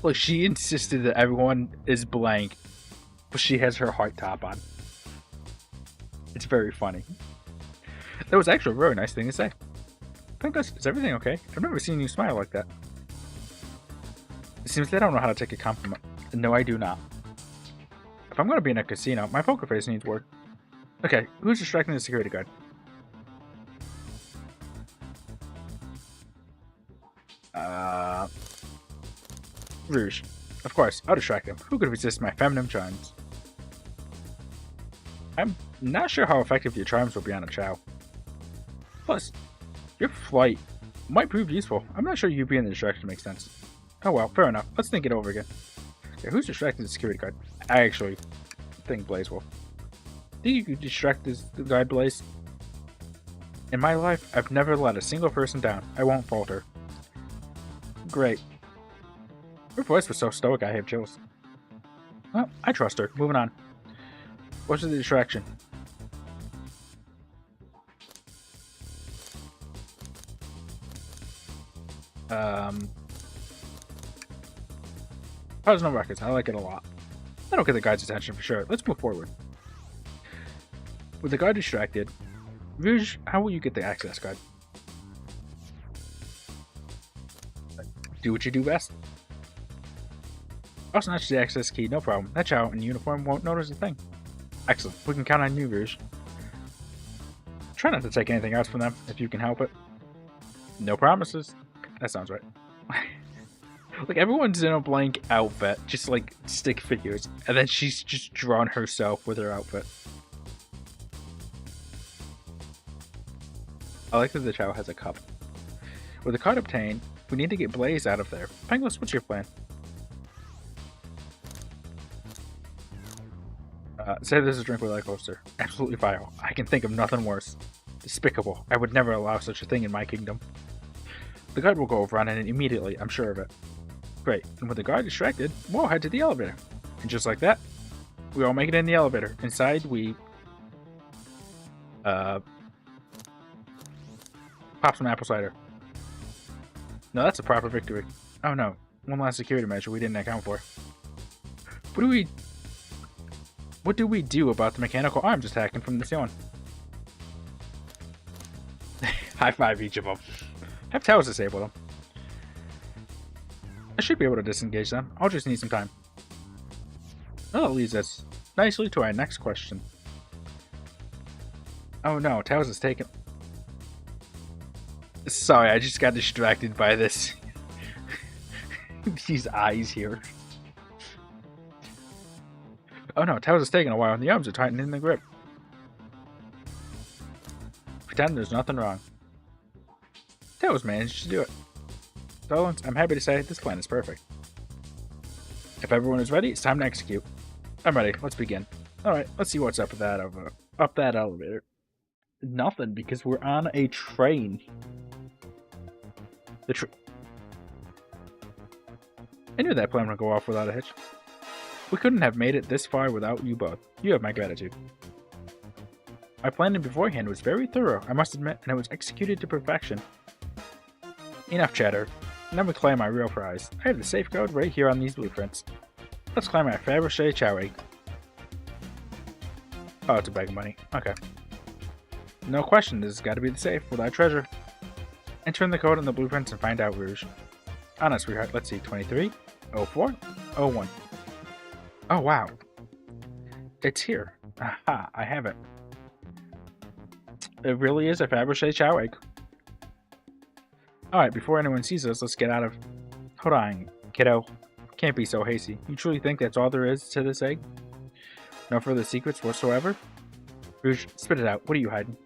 Like, she insisted that everyone is blank, but she has her heart top on. It's very funny. That was actually a very nice thing to say. Is everything okay? I've never seen you smile like that. It seems they don't know how to take a compliment. No, I do not. If I'm going to be in a casino, my poker face needs work. Okay, who's distracting the security guard? Rouge. Of course, I'll distract him. Who could resist my feminine charms? I'm not sure how effective your charms will be on a chow. Plus, your flight might prove useful. I'm not sure you being the distraction makes sense. Oh well, fair enough. Let's think it over again. Okay, who's distracting the security guard? I actually think Blaze will. Think you could distract the guard, Blaze? In my life, I've never let a single person down. I won't falter. Great. Her voice was so stoic I have chills. Well, I trust her. Moving on. What's the distraction? Personal records. I like it a lot. That'll get the guard's attention for sure. Let's move forward. With the guard distracted, Rouge, how will you get the access card? Do what you do best. I'll snatch the access key, no problem. That chow in uniform won't notice a thing. Excellent. We can count on you, Rouge. Try not to take anything else from them, if you can help it. No promises. That sounds right. Like, everyone's in a blank outfit, just like stick figures, and then she's just drawn herself with her outfit. I like that the Chow has a cup. With the card obtained, we need to get Blaze out of there. Penguins, what's your plan? Say this is a drink we like, Holster. Absolutely vile. I can think of nothing worse. Despicable. I would never allow such a thing in my kingdom. The guard will go over on it immediately, I'm sure of it. Great. And with the guard distracted, we'll head to the elevator. And just like that, we all make it in the elevator. Inside, we pop some apple cider. No, that's a proper victory. Oh no, one last security measure we didn't account for. What do we do about the mechanical arms attacking from the ceiling? High five each of them. Have towers disable them. I should be able to disengage them. I'll just need some time. Well, that leads us nicely to our next question. Oh no, Towers is taken. Sorry, I just got distracted by this. These eyes here. Oh no, Towers is taking a while and the arms are tightening the grip. Pretend there's nothing wrong. Towers managed to do it. Felons, I'm happy to say this plan is perfect. If everyone is ready, it's time to execute. I'm ready. Let's begin. Alright, let's see what's up with that up that elevator. Nothing, because we're on a train. I knew that plan would go off without a hitch. We couldn't have made it this far without you both. You have my gratitude. My planning beforehand was very thorough, I must admit, and it was executed to perfection. Enough chatter. Now we claim our real prize. I have the safe code right here on these blueprints. Let's claim our Fabergé chow egg. Oh, it's a bag of money. Okay. No question, this has got to be the safe with our treasure. Enter in the code on the blueprints and find out Rouge. Honest, sweetheart. Let's see. 23, 04, 01. Oh, wow. It's here. Aha, I have it. It really is a Fabergé chow egg. Alright, before anyone sees us, let's get out of... Hold on, kiddo. Can't be so hasty. You truly think that's all there is to this egg? No further secrets whatsoever? Rouge, spit it out. What are you hiding?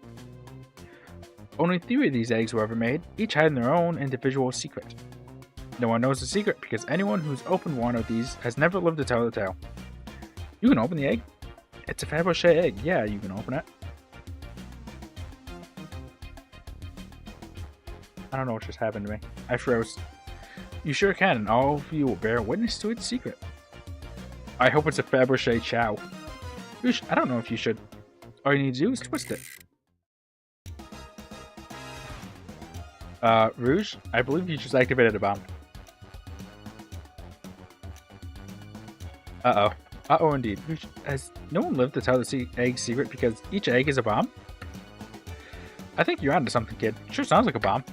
Only 3 of these eggs were ever made, each hiding their own individual secret. No one knows the secret because anyone who's opened one of these has never lived to tell the tale. You can open the egg? It's a Fabergé egg. Yeah, you can open it. I don't know what just happened to me. I froze. You sure can, and all of you will bear witness to its secret. I hope it's a Fabergé chow. Rouge, I don't know if you should. All you need to do is twist it. Rouge, I believe you just activated a bomb. Uh-oh. Uh-oh indeed. Rouge, has no one lived to tell the egg secret because each egg is a bomb? I think you're onto something, kid. Sure sounds like a bomb.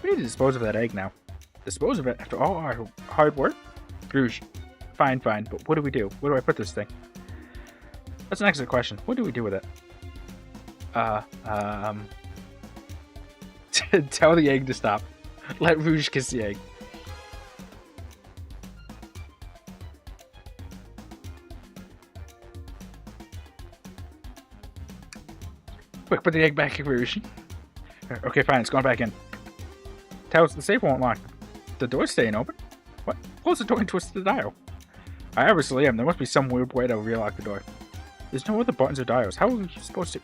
We need to dispose of that egg now. Dispose of it after all our hard work? Rouge, fine, but what do we do? Where do I put this thing? That's an excellent question. What do we do with it? Tell the egg to stop. Let Rouge kiss the egg. Quick, put the egg back in Rouge. Okay, fine, it's going back in. Tell us the safe won't lock. The door's staying open? What? Close the door and twist the dial. I obviously am. There must be some weird way to relock the door. There's no other buttons or dials. How are we supposed to...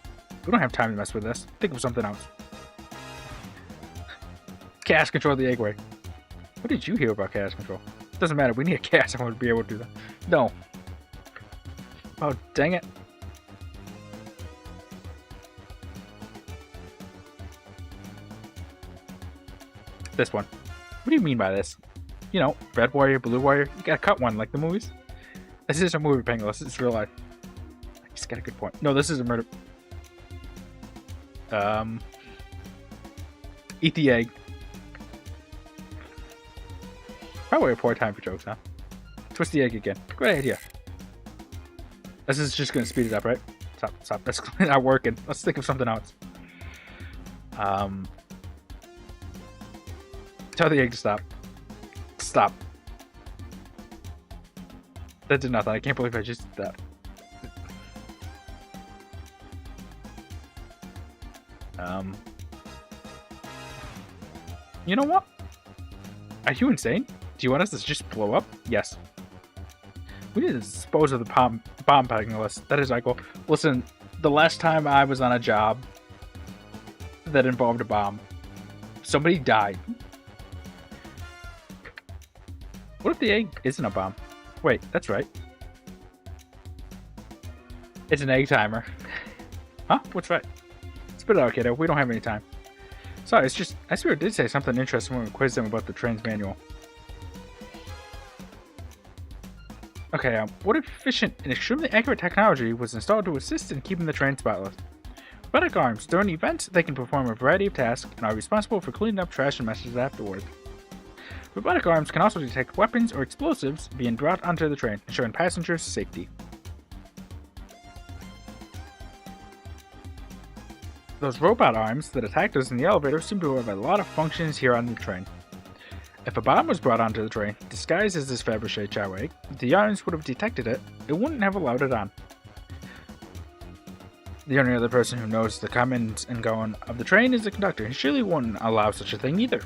We don't have time to mess with this. Think of something else. Chaos control the egg way. What did you hear about chaos control? Doesn't matter. We need a chaos someone to be able to do that. No. Oh, dang it. This one. What do you mean by this? You know, red warrior, blue warrior. You gotta cut one like the movies. This is a movie, Penguin. This is real life. I just got a good point. No, this is a murder. Eat the egg. Probably a poor time for jokes, huh? Twist the egg again. Great idea. This is just gonna speed it up, right? Stop. That's not working. Let's think of something else. Tell the egg to stop. Stop. That did nothing. I can't believe I just did that. You know what? Are you insane? Do you want us to just blow up? Yes. We need to dispose of the bomb packing list. That is our goal. Listen, the last time I was on a job that involved a bomb, somebody died. What if the egg isn't a bomb? Wait, that's right. It's an egg timer. Huh? What's right? Spit it out, kiddo. We don't have any time. Sorry, it's just... I swear it did say something interesting when we quizzed them about the train's manual. Okay, what efficient and extremely accurate technology was installed to assist in keeping the train spotless? Robotic arms. During events, they can perform a variety of tasks and are responsible for cleaning up trash and messes afterward. Robotic arms can also detect weapons or explosives being brought onto the train, ensuring passengers' safety. Those robot arms that attacked us in the elevator seem to have a lot of functions here on the train. If a bomb was brought onto the train, disguised as this Fabergé chow egg, the arms would have detected it, it wouldn't have allowed it on. The only other person who knows the comings and going of the train is the conductor, and surely wouldn't allow such a thing either.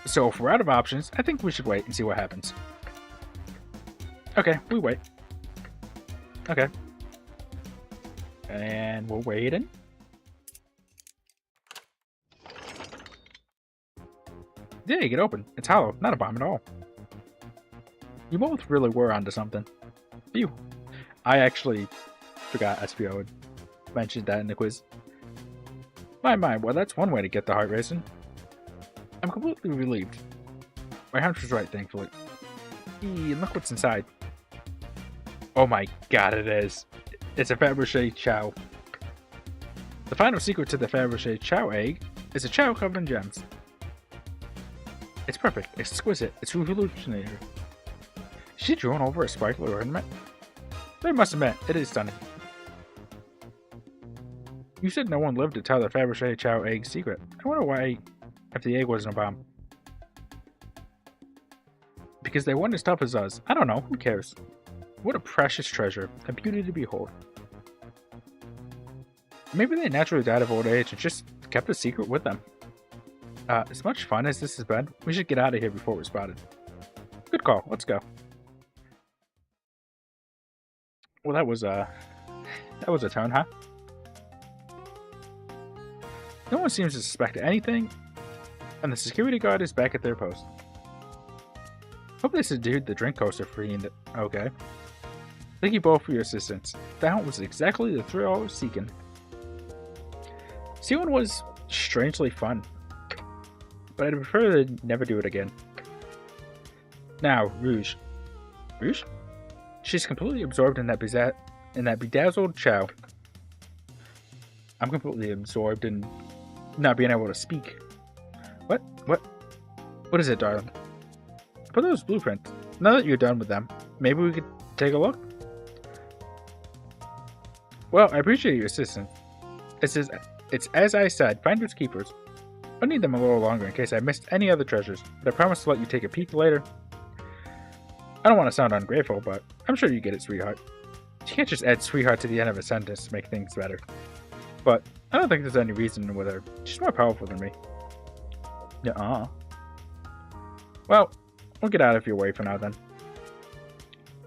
So if we're out of options, I think we should wait and see what happens. Okay, we wait. Okay. And we're waiting. Yeah, get open. It's hollow, not a bomb at all. You both really were onto something. Phew. I actually forgot SPO had mentioned that in the quiz. My, well that's one way to get the heart racing. I'm completely relieved. My hunch was right, thankfully. And look what's inside. Oh my god, it is. It's a Fabergé chow. The final secret to the Fabergé chow egg is a chow covered in gems. It's perfect, exquisite, it's revolutionary. Is she drawn over a sparkly ornament? I must admit, it is stunning. You said no one lived to tell the Fabergé chow egg secret. I wonder why, if the egg wasn't a bomb. Because they weren't as tough as us. I don't know, who cares? What a precious treasure, a beauty to behold. Maybe they naturally died of old age and just kept a secret with them. As much fun as this has been, we should get out of here before we're spotted. Good call, let's go. Well, that was a turn, huh? No one seems to suspect anything, and the security guard is back at their post. Hope they subdued the drink coaster free and okay. Thank you both for your assistance. That was exactly the thrill I was seeking. Sealing was strangely fun, but I'd prefer to never do it again. Now, Rouge. Rouge? She's completely absorbed in that bedazzled chow. I'm completely absorbed in not being able to speak. What is it, darling? What are those blueprints? Now that you're done with them, maybe we could take a look? Well, I appreciate your assistance. It's as I said, finders keepers. I'll need them a little longer in case I missed any other treasures, but I promise to let you take a peek later. I don't want to sound ungrateful, but I'm sure you get it, sweetheart. You can't just add sweetheart to the end of a sentence to make things better. But I don't think there's any reason with her. She's more powerful than me. Nuh-uh. Well, we'll get out of your way for now then.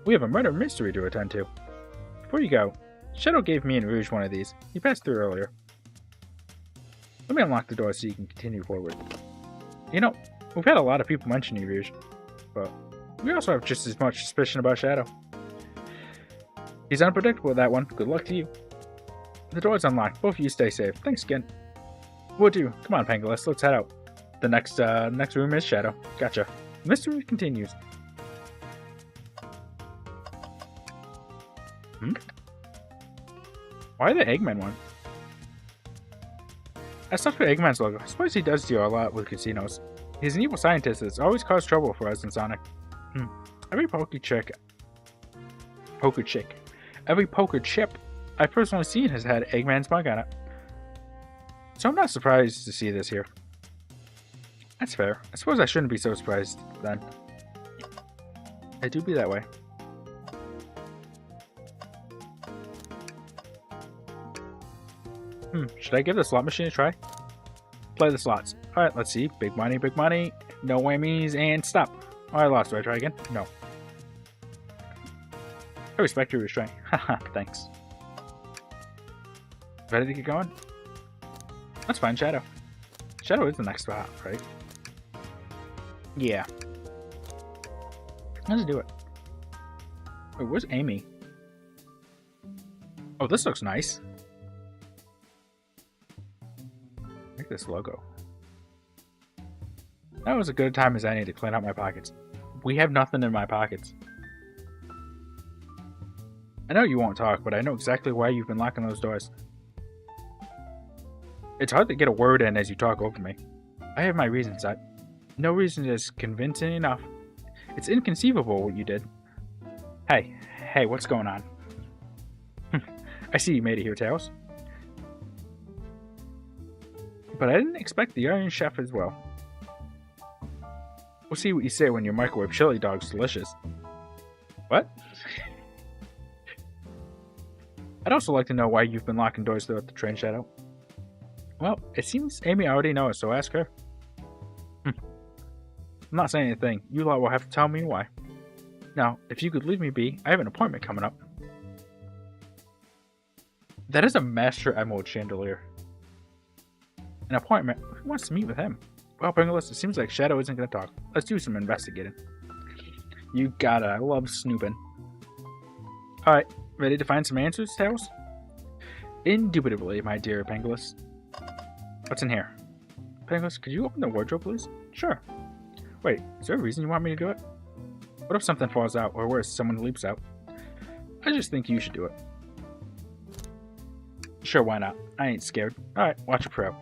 We have a murder mystery to attend to. Before you go, Shadow gave me and Rouge one of these. He passed through earlier. Let me unlock the door so you can continue forward. You know, we've had a lot of people mention you, Rouge, but we also have just as much suspicion about Shadow. He's unpredictable, that one. Good luck to you. The door's unlocked. Both of you stay safe. Thanks again. Will do. Come on, Pangolin, let's head out. The next room is Shadow. Gotcha. The mystery continues. Why the Eggman one? I stuck with Eggman's logo. I suppose he does deal a lot with casinos. He's an evil scientist that's always caused trouble for us in Sonic. Every poker chip I've personally seen has had Eggman's mug on it. So I'm not surprised to see this here. That's fair. I suppose I shouldn't be so surprised then. I do be that way. Should I give the slot machine a try? Play the slots. Alright, let's see. Big money, big money. No whammies, and stop. Oh, I lost. Do I try again? No. I respect your restraint. Haha, thanks. Ready to get going? Let's find Shadow. Shadow is the next spot, right? Yeah. Let's do it. Wait, where's Amy? Oh, this looks nice. I like this logo. That was as good a time as any to clean out my pockets. We have nothing in my pockets. I know you won't talk, but I know exactly why you've been locking those doors. It's hard to get a word in as you talk over me. I have my reasons. No reason is convincing enough. It's inconceivable what you did. Hey, what's going on? I see you made it here, Tails. But I didn't expect the Iron Chef as well. We'll see what you say when your microwave chili dog's delicious. What? I'd also like to know why you've been locking doors throughout the train, Shadow. Well, it seems Amy already knows, so ask her. I'm not saying anything. You lot will have to tell me why. Now, if you could leave me be, I have an appointment coming up. That is a Master Emerald chandelier. An appointment? Who wants to meet with him? Well, Pringles, it seems like Shadow isn't going to talk. Let's do some investigating. You got it. I love snooping. Alright, ready to find some answers, Tails? Indubitably, my dear Pangolus. What's in here? Pangolus, could you open the wardrobe, please? Sure. Wait, is there a reason you want me to do it? What if something falls out, or worse, someone leaps out? I just think you should do it. Sure, why not? I ain't scared. Alright, watch your pro.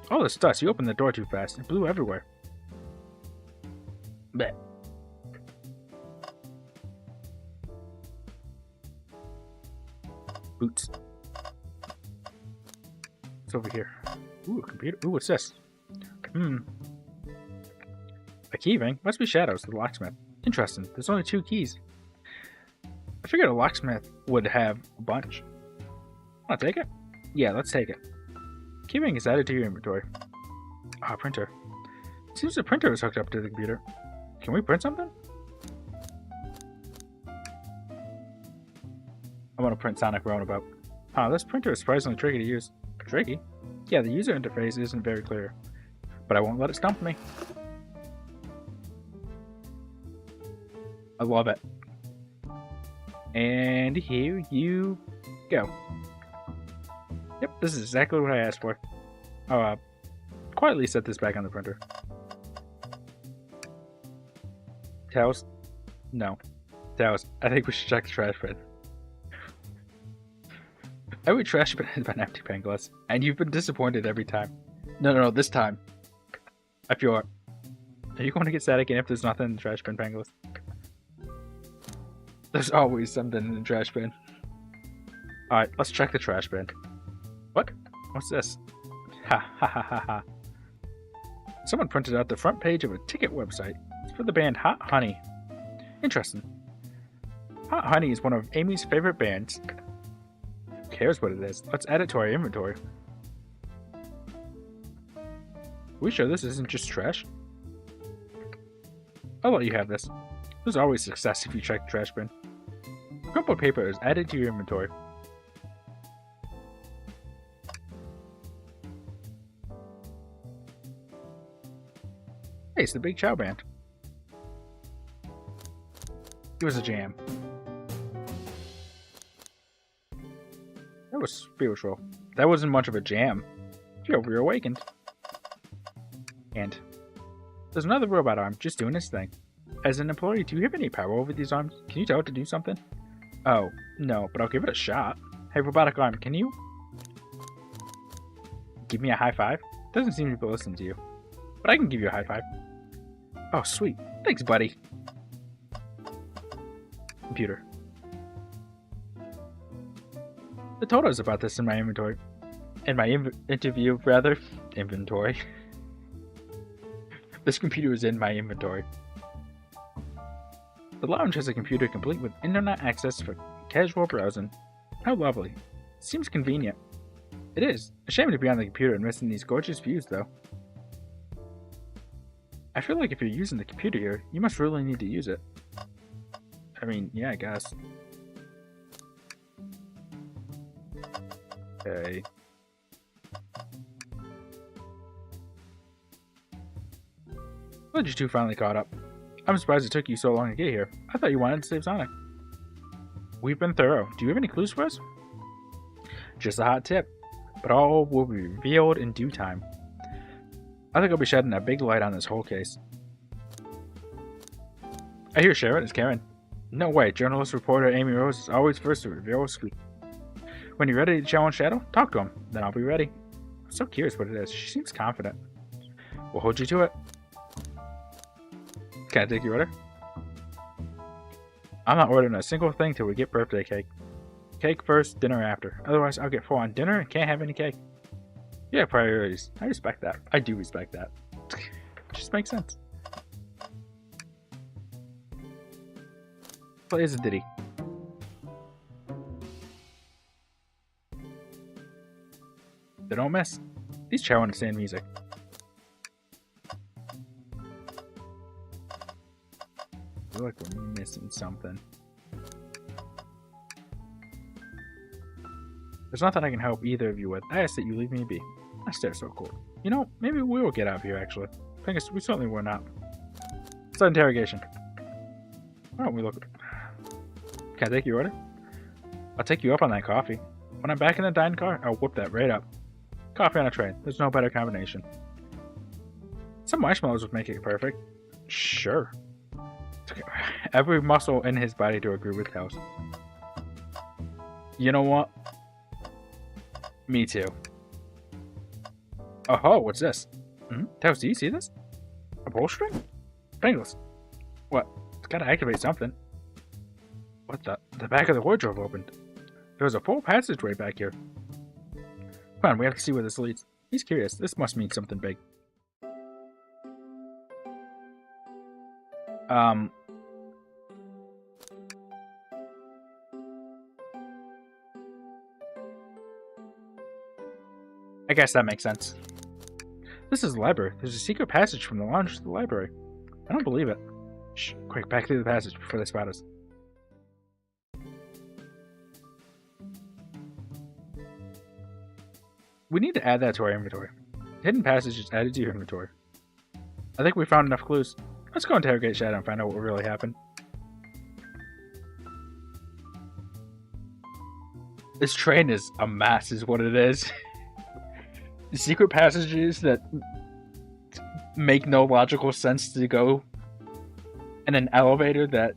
All this dust, you opened the door too fast. It blew everywhere. Bleh. Boots. It's over here. Ooh, a computer. Ooh, what's this? A key ring? Must be Shadow's, the locksmith. Interesting. There's only 2 keys. I figured a locksmith would have a bunch. Wanna take it? Yeah, let's take it. Key ring is added to your inventory. Ah, printer. Seems the printer is hooked up to the computer. Can we print something? I want to print Sonic Roundabout. Ah, this printer is surprisingly tricky to use. Tricky? Yeah, the user interface isn't very clear. But I won't let it stump me. I love it. And here you go. Yep, this is exactly what I asked for. Oh, quietly set this back on the printer. Tails? No. Tails, I think we should check the trash bin. Every trash bin has been empty, Pangolus, and you've been disappointed every time. No, this time. I feel it. Are you going to get sad again if there's nothing in the trash bin, Pangolus? There's always something in the trash bin. Alright, let's check the trash bin. What? What's this? Ha ha ha ha ha. Someone printed out the front page of a ticket website. It's for the band Hot Honey. Interesting. Hot Honey is one of Amy's favorite bands. Who cares what it is? Let's add it to our inventory. Are we sure this isn't just trash? I'll let you have this. There's always success if you check the trash bin. Crumpled paper is added to your inventory. Hey, it's the Big Chow Band. It was a jam. That was spiritual. That wasn't much of a jam. You're reawakened. And there's another robot arm just doing its thing. As an employee, do you have any power over these arms? Can you tell it to do something? Oh, no, but I'll give it a shot. Hey, robotic arm, can you give me a high five? Doesn't seem to be listening to you. But I can give you a high five. Oh, sweet. Thanks, buddy. Computer. The total is about this in my inventory. In my interview, rather. Inventory. This computer is in my inventory. The lounge has a computer complete with internet access for casual browsing. How lovely. Seems convenient. It is. A shame to be on the computer and missing these gorgeous views, though. I feel like if you're using the computer here, you must really need to use it. I mean, yeah, I guess. Okay. Glad you two finally caught up. I'm surprised it took you so long to get here. I thought you wanted to save Sonic. We've been thorough. Do you have any clues for us? Just a hot tip, but all will be revealed in due time. I think I'll be shedding a big light on this whole case. I hear Sharon is Karen. No way, journalist reporter Amy Rose is always first to reveal a scoop. When you're ready to challenge Shadow, talk to him, then I'll be ready. I'm so curious what it is. She seems confident. We'll hold you to it. Can I take your order? I'm not ordering a single thing till we get birthday cake. Cake first, dinner after. Otherwise, I'll get full on dinner and can't have any cake. Yeah, priorities. I respect that. I do respect that. It just makes sense. Play as a ditty. They don't miss. These chow understand music. I feel like we're missing something. There's nothing I can help either of you with. I ask that you leave me be. My stare's so cool. You know, maybe we will get out of here, actually. I guess we certainly were not. It's an interrogation. Why don't we look... Can I take your order? I'll take you up on that coffee. When I'm back in the dining car, I'll whip that right up. Coffee on a tray. There's no better combination. Some marshmallows would make it perfect. Sure. Okay. Every muscle in his body to agree with Tails. You know what? Me too. Oh, what's this? Tails, do you see this? A bowstring? Bangles. What? It's gotta activate something. What the? The back of the wardrobe opened. There was a full passageway back here. Come on, we have to see where this leads. He's curious. This must mean something big. I guess that makes sense. This is the library. There's a secret passage from the lounge to the library. I don't believe it. Shh, quick, back through the passage before they spot us. We need to add that to our inventory. Hidden passage is added to your inventory. I think we found enough clues. Let's go interrogate Shadow and find out what really happened. This train is a mess, is what it is. The secret passages that make no logical sense to go in an elevator that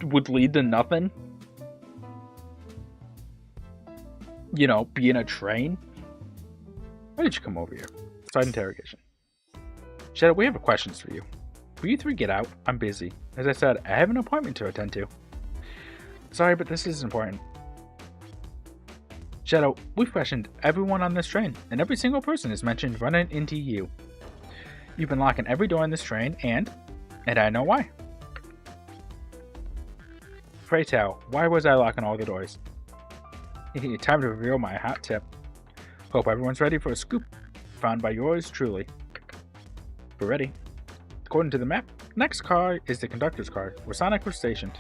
would lead to nothing. You know, be in a train. Why did you come over here? Side interrogation. Shadow, we have questions for you. Will you three get out? I'm busy. As I said, I have an appointment to attend to. Sorry, but this is important. Shadow, we've questioned everyone on this train, and every single person has mentioned running into you. You've been locking every door in this train, and I know why. Pray tell, why was I locking all the doors? Time to reveal my hot tip. Hope everyone's ready for a scoop found by yours truly. We're ready. According to the map, next car is the conductor's car, where Sonic was stationed.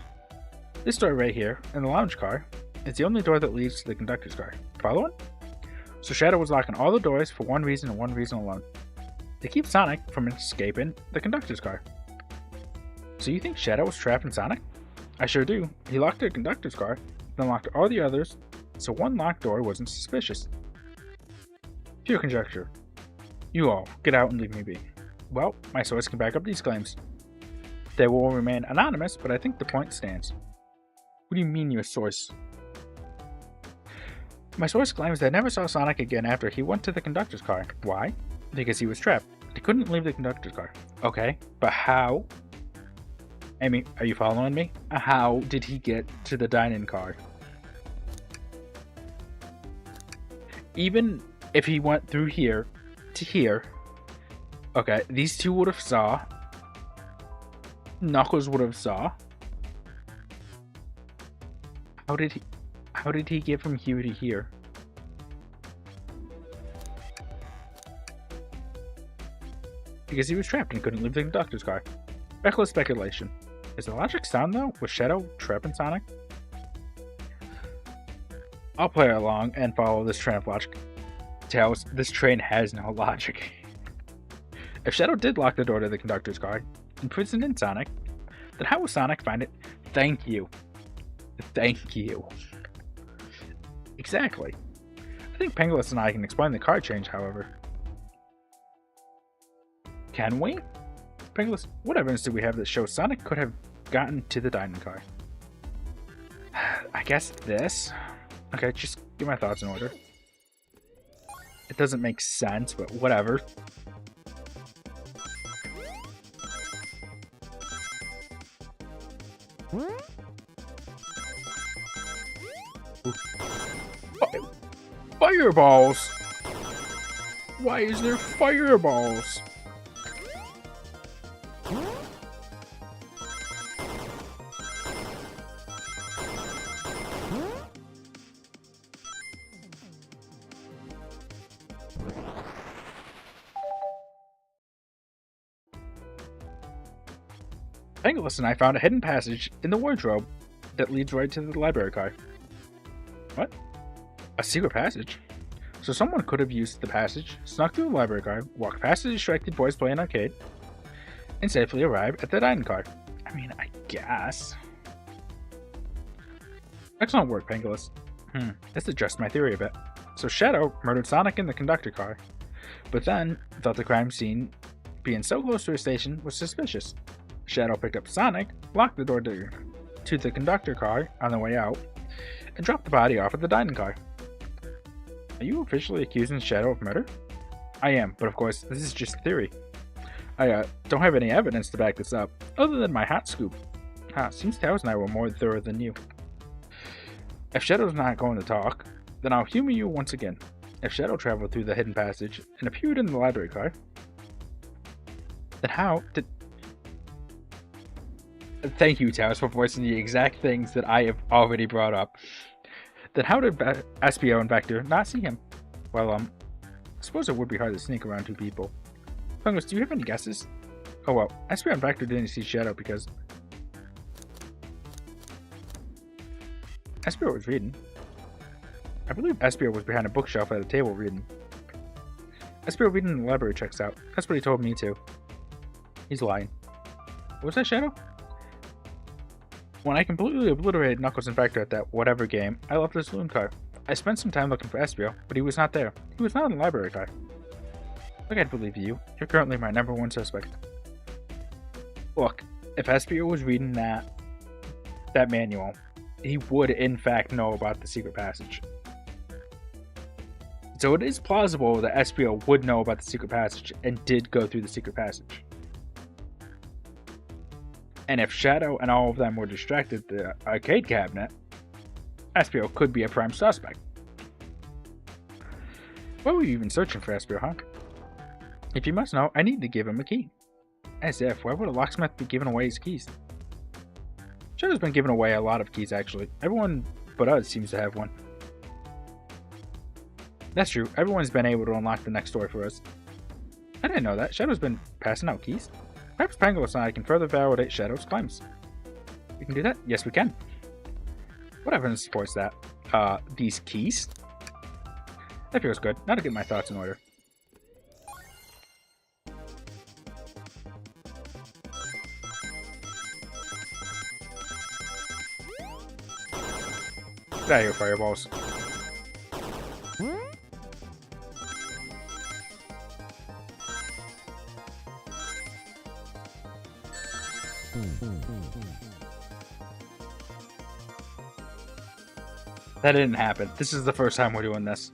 This door right here, in the lounge car, is the only door that leads to the conductor's car. Following? So Shadow was locking all the doors for one reason and one reason alone. To keep Sonic from escaping the conductor's car. So you think Shadow was trapping Sonic? I sure do. He locked the conductor's car, then locked all the others, so one locked door wasn't suspicious. Pure conjecture. You all, get out and leave me be. Well, my source can back up these claims. They will remain anonymous, but I think the point stands. What do you mean, your source? My source claims they never saw Sonic again after he went to the conductor's car. Why? Because he was trapped. He couldn't leave the conductor's car. Okay, but how? Amy, are you following me? How did he get to the dining car? Even if he went through here to here, okay, these two would have saw. Knuckles would have saw. How did he get from here to here? because he was trapped and couldn't leave the conductor's car. Reckless speculation. Is the logic sound though? Was Shadow trapping Sonic? I'll play along and follow this train of logic. Tails, this train has no logic. If Shadow did lock the door to the conductor's car, imprisoned in Sonic, then how will Sonic find it? Thank you. Thank you. Exactly. I think Penguards and I can explain the car change, however. Can we? Penguards, what evidence do we have that shows Sonic could have gotten to the dining car? I guess this? Okay, just get my thoughts in order. It doesn't make sense, but whatever. Fireballs! Why is there fireballs? Penguards and I found a hidden passage in the wardrobe that leads right to the library car. What? A secret passage? So someone could have used the passage, snuck through the library car, walked past the distracted boys playing arcade, and safely arrived at the dining car. I mean, I guess. Excellent work, Penguards. This adjusts my theory a bit. So Shadow murdered Sonic in the conductor car, but then thought the crime scene being so close to a station was suspicious. Shadow picked up Sonic, locked the door to the conductor car on the way out, and dropped the body off at the dining car. Are you officially accusing Shadow of murder? I am, but of course, this is just theory. I don't have any evidence to back this up, other than my hot scoop. Seems Tails and I were more thorough than you. If Shadow's not going to talk, then I'll humor you once again. If Shadow traveled through the hidden passage and appeared in the library car, then how did... Thank you, Tails, for voicing the exact things that I have already brought up. Then how did Espio and Vector not see him? Well, I suppose it would be hard to sneak around two people. Penguards, do you have any guesses? Oh well, Espio and Vector didn't see Shadow because... Espio was reading. I believe Espio was behind a bookshelf at a table reading. Espio reading in the library checks out. That's what he told me too. He's lying. Was that Shadow? When I completely obliterated Knuckles and Vector at that whatever game, I left the saloon car. I spent some time looking for Espio, but he was not there. He was not in the library car. Look, I'd believe you. You're currently my #1 suspect. Look, if Espio was reading that manual, he would in fact know about the secret passage. So it is plausible that Espio would know about the secret passage and did go through the secret passage. And if Shadow and all of them were distracted at the arcade cabinet, Espio could be a prime suspect. Why were you even searching for Espio, huh? If you must know, I need to give him a key. As if, why would a locksmith be giving away his keys? Shadow's been giving away a lot of keys, actually. Everyone but us seems to have one. That's true, everyone's been able to unlock the next door for us. I didn't know that. Shadow's been passing out keys. Perhaps Penguards and I can further validate Shadow's claims. We can do that? Yes, we can. What evidence supports that? These keys? That feels good. Now to get my thoughts in order. Get out of here, fireballs. That didn't happen. This is the first time we're doing this.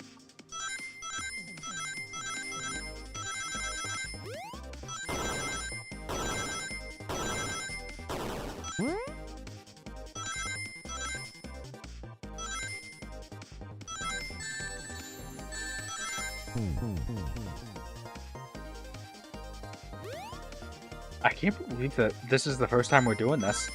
I can't believe that this is the first time we're doing this.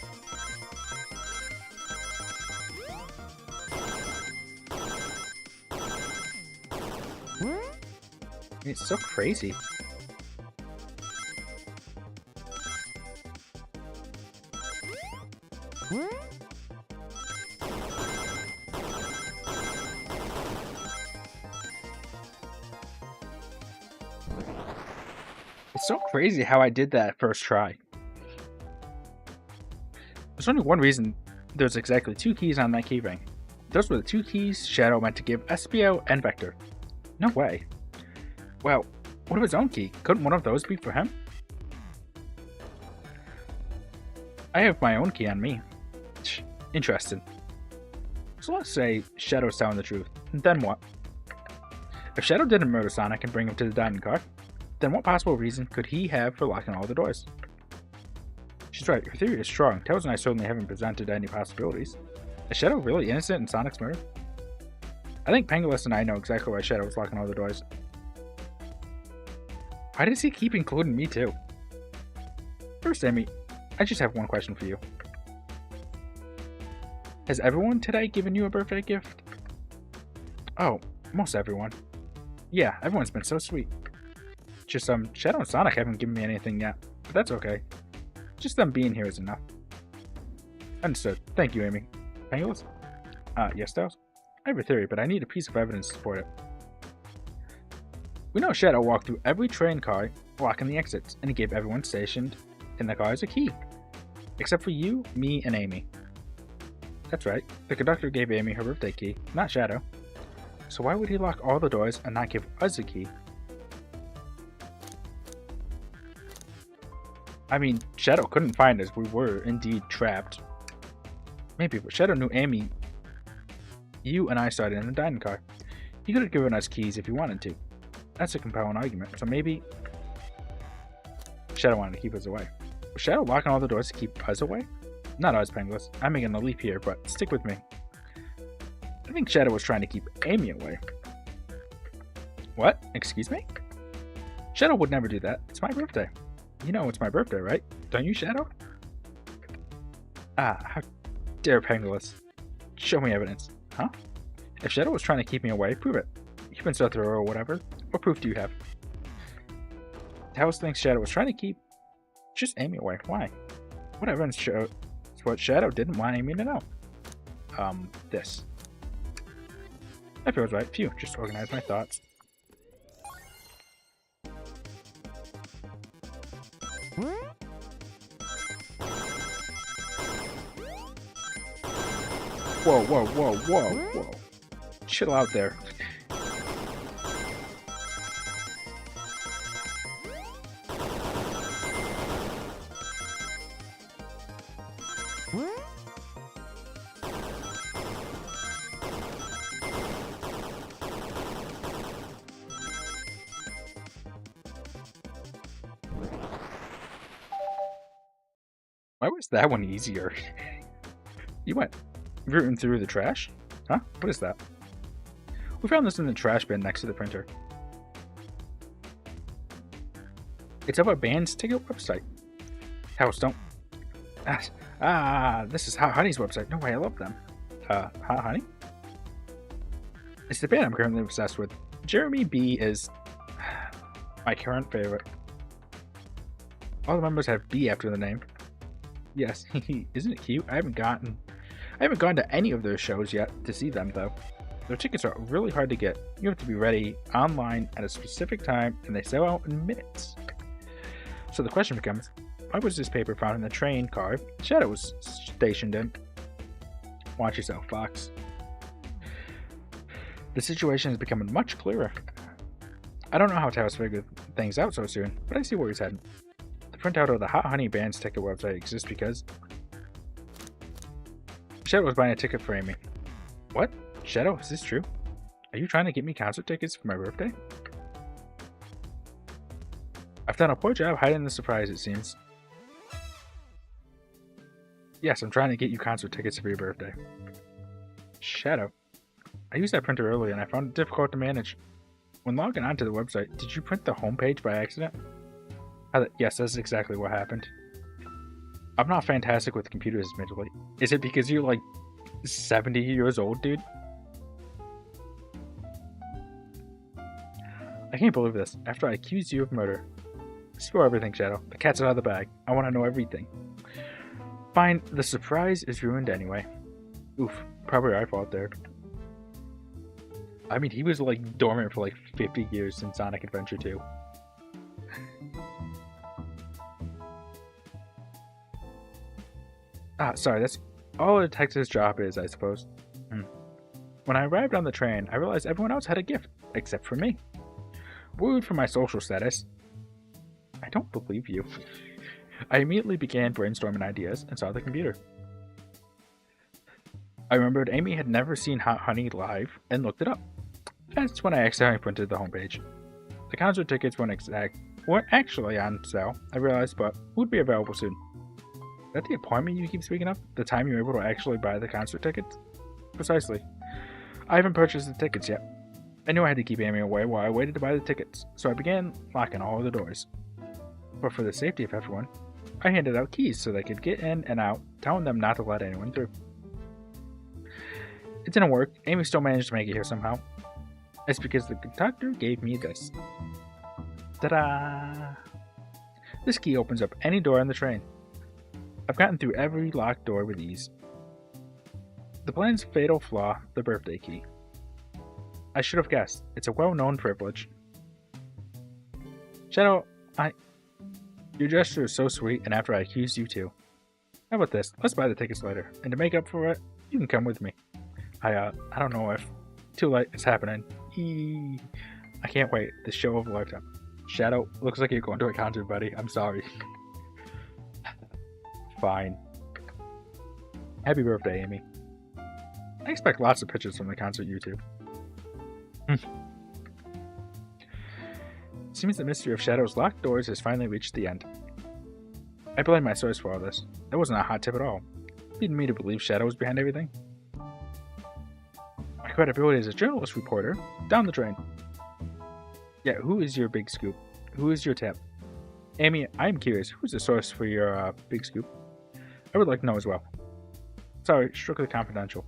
It's so crazy. It's so crazy how I did that first try. There's only one reason there's exactly 2 keys on that key ring. Those were the 2 keys Shadow meant to give Espio and Vector. No way. Well, what of his own key? Couldn't one of those be for him? I have my own key on me. Interesting. So let's say Shadow's telling the truth. Then what? If Shadow didn't murder Sonic and bring him to the dining car, then what possible reason could he have for locking all the doors? She's right, her theory is strong. Tails and I certainly haven't presented any possibilities. Is Shadow really innocent in Sonic's murder? I think Penguards and I know exactly why Shadow was locking all the doors. Why does he keep including me too? First, Amy, I just have one question for you. Has everyone today given you a birthday gift? Oh, most everyone. Yeah, everyone's been so sweet. Just Shadow and Sonic haven't given me anything yet, but that's okay. Just them being here is enough. Understood. Thank you, Amy. Penguards? Yes, Tails? I have a theory, but I need a piece of evidence to support it. We know Shadow walked through every train car, blocking the exits, and he gave everyone stationed in the cars a key. Except for you, me, and Amy. That's right. The conductor gave Amy her birthday key, not Shadow. So why would he lock all the doors and not give us a key? I mean, Shadow couldn't find us. We were indeed trapped. Maybe, but Shadow knew Amy. You and I started in the dining car. He could have given us keys if he wanted to. That's a compelling argument. So maybe Shadow wanted to keep us away. Was Shadow locking all the doors to keep us away? Not us, Penguards. I'm making a leap here, but stick with me. I think Shadow was trying to keep Amy away. What? Excuse me? Shadow would never do that. It's my birthday. You know it's my birthday, right? Don't you, Shadow? How dare Penguards. Show me evidence. Huh? If Shadow was trying to keep me away, prove it. You've been so thorough or whatever. What proof do you have? Tails thinks Shadow was trying to keep just Amy away. Why? What evidence shows what Shadow didn't want Amy to know? This. That feels right. Phew, just organize my thoughts. Whoa, whoa, whoa, whoa, whoa. Chill out there. Why was that one easier? You went rooting through the trash? Huh? What is that? We found this in the trash bin next to the printer. It's of a band's ticket website. House, don't... this is Hot Honey's website. No way, I love them. Hot Honey? It's the band I'm currently obsessed with. Jeremy B is my current favorite. All the members have B after the name. Yes, isn't it cute? I haven't gone to any of their shows yet to see them though. Their tickets are really hard to get. You have to be ready online at a specific time and they sell out in minutes. So the question becomes, why was this paper found in the train car Shadow was stationed in? Watch yourself, Fox. The situation is becoming much clearer. I don't know how Tails figured things out so soon, but I see where he's heading. The printout of the Hot Honey Band's ticket website exists because Shadow was buying a ticket for Amy. What? Shadow, is this true? Are you trying to get me concert tickets for my birthday? I've done a poor job hiding the surprise, it seems. Yes, I'm trying to get you concert tickets for your birthday. Shadow. I used that printer earlier and I found it difficult to manage. When logging onto the website, did you print the homepage by accident? Yes, that's exactly what happened. I'm not fantastic with computers, admittedly. Is it because you're like 70 years old, dude? I can't believe this. After I accused you of murder. Spill everything, Shadow. The cat's out of the bag. I want to know everything. Fine, the surprise is ruined anyway. Oof, probably our fault there. I mean, he was like dormant for like 50 years since Sonic Adventure 2. Sorry, that's all a detective's job is, I suppose. When I arrived on the train, I realized everyone else had a gift, except for me. Worried for my social status. I don't believe you. I immediately began brainstorming ideas and saw the computer. I remembered Amy had never seen Hot Honey live and looked it up. That's when I accidentally printed the homepage. The concert tickets weren't actually on sale, I realized, but would be available soon. Is that the appointment you keep speaking of? The time you're able to actually buy the concert tickets? Precisely. I haven't purchased the tickets yet. I knew I had to keep Amy away while I waited to buy the tickets, so I began locking all of the doors. But for the safety of everyone, I handed out keys so they could get in and out, telling them not to let anyone through. It didn't work. Amy still managed to make it here somehow. It's because the conductor gave me this. Ta-da! This key opens up any door on the train. I've gotten through every locked door with ease. The plan's fatal flaw, the birthday key. I should have guessed. It's a well-known privilege. Shadow, your gesture is so sweet, and after I accused you too. How about this? Let's buy the tickets later, and to make up for it, you can come with me. I don't know if too late is happening. I can't wait. The show of a lifetime. Shadow, looks like you're going to a concert, buddy. I'm sorry. Fine. Happy birthday, Amy. I expect lots of pictures from the concert YouTube. Seems the mystery of Shadow's locked doors has finally reached the end. I blame my source for all this. That wasn't a hot tip at all. Leading me to believe Shadow was behind everything. My credibility as a journalist reporter, down the drain. Yeah, who is your big scoop? Who is your tip? Amy, I'm curious, who's the source for your big scoop? I would like to know as well. Sorry, strictly confidential.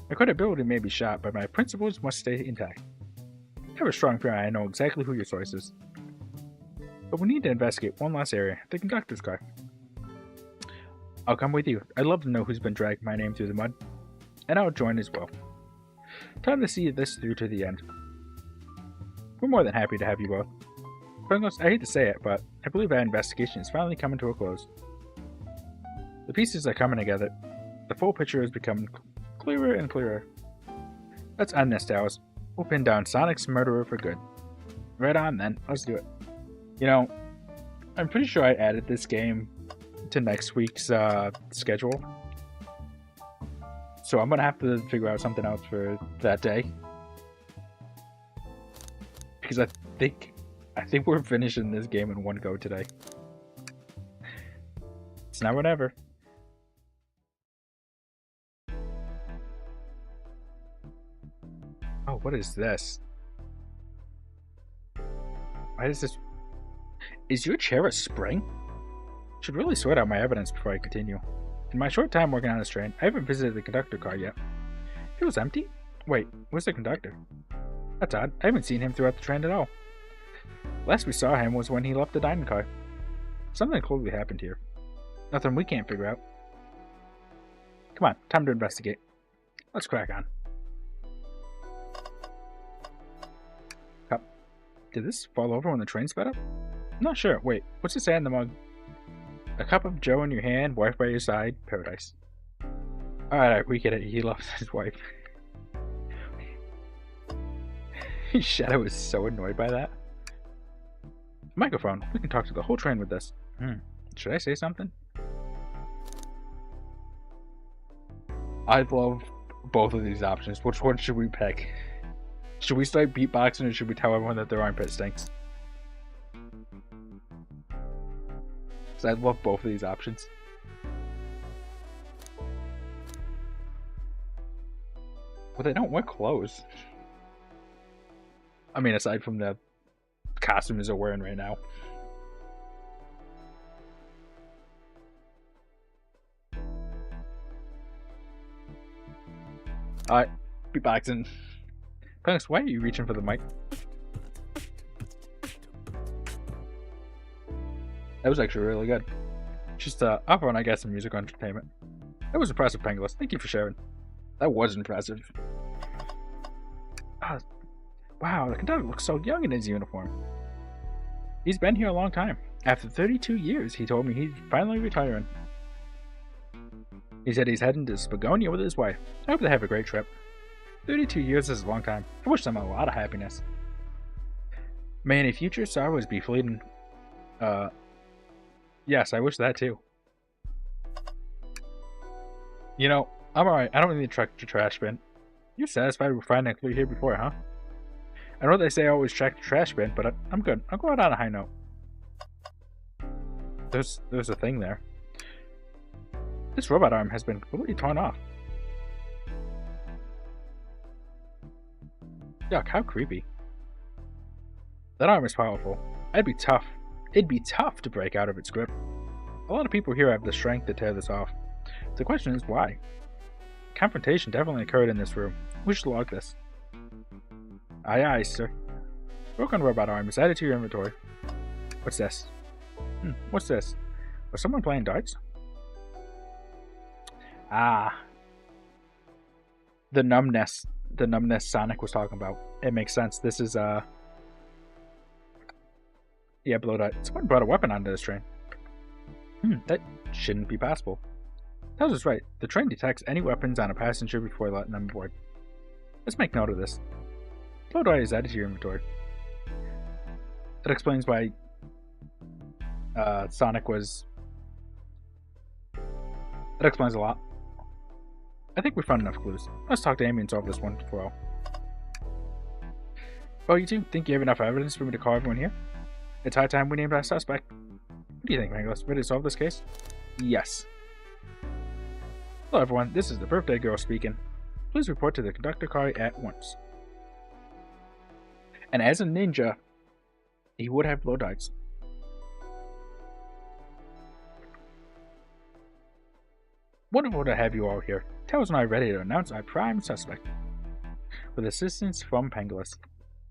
My credibility may be shot, but my principles must stay intact. I have a strong feeling I know exactly who your source is. But we need to investigate one last area, the conductor's car. I'll come with you. I'd love to know who's been dragging my name through the mud. And I'll join as well. Time to see this through to the end. We're more than happy to have you both. Penguards, I hate to say it, but I believe our investigation is finally coming to a close. The pieces are coming together. The full picture is becoming clearer and clearer. Let's end this, Dallas. We'll pin down Sonic's murderer for good. Right on then, let's do it. You know, I'm pretty sure I added this game to next week's schedule. So I'm gonna have to figure out something else for that day. Because I think we're finishing this game in one go today. It's now or never. Oh, what is this? Why is this? Is your chair a spring? Should really sort out my evidence before I continue. In my short time working on this train, I haven't visited the conductor car yet. It was empty? Wait, where's the conductor? That's odd. I haven't seen him throughout the train at all. Last we saw him was when he left the dining car. Something clearly happened here. Nothing we can't figure out. Come on, time to investigate. Let's crack on. Cup. Did this fall over when the train sped up? I'm not sure. Wait, what's it say in the mug? A cup of joe in your hand, wife by your side, paradise. Alright, we get it. He loves his wife. Shadow is so annoyed by that. Microphone. We can talk to the whole train with this. Should I say something? I love both of these options. Which one should we pick? Should we start beatboxing or should we tell everyone that their armpit stinks? Because I love both of these options. Well, they don't wear clothes. I mean, aside from the costumes they're wearing right now. Alright, beatboxing. Punks, why are you reaching for the mic? That was actually really good. Just up on, I guess, some musical entertainment. That was impressive, Penguards. Thank you for sharing. That was impressive. Wow, the conductor looks so young in his uniform. He's been here a long time. After 32 years, he told me he's finally retiring. He said he's heading to Spagonia with his wife. I hope they have a great trip. 32 years is a long time. I wish them a lot of happiness. May any future sorrows be fleeting. Yes, I wish that too. You know, I'm alright. I don't need to check the trash bin. You're satisfied with finding a clue here before, huh? I know they say I always check the trash bin, but I'm good. I'll go out on a high note. There's a thing there. This robot arm has been completely torn off. Yuck, how creepy. That arm is powerful. It'd be tough to break out of its grip. A lot of people here have the strength to tear this off. The question is why? Confrontation definitely occurred in this room. We should log this. Aye aye, sir. Broken robot arm is added to your inventory. What's this? What's this? Was someone playing darts? Ah. The numbness Sonic was talking about. It makes sense. This is, yeah, blow dart. Someone brought a weapon onto this train. That shouldn't be possible. Tells us right. The train detects any weapons on a passenger before letting them aboard. Let's make note of this. Blow dart is added to your inventory. That explains why Sonic was... That explains a lot. I think we found enough clues. Let's talk to Amy and solve this one for all. Oh, you two think you have enough evidence for me to call everyone here? It's high time we named our suspect. What do you think, Mangless? Ready to solve this case? Yes. Hello everyone, this is the birthday girl speaking. Please report to the conductor car at once. And as a ninja, he would have blow darts. Wonderful to have you all here. Tails and I are ready to announce our prime suspect. With assistance from Penguards.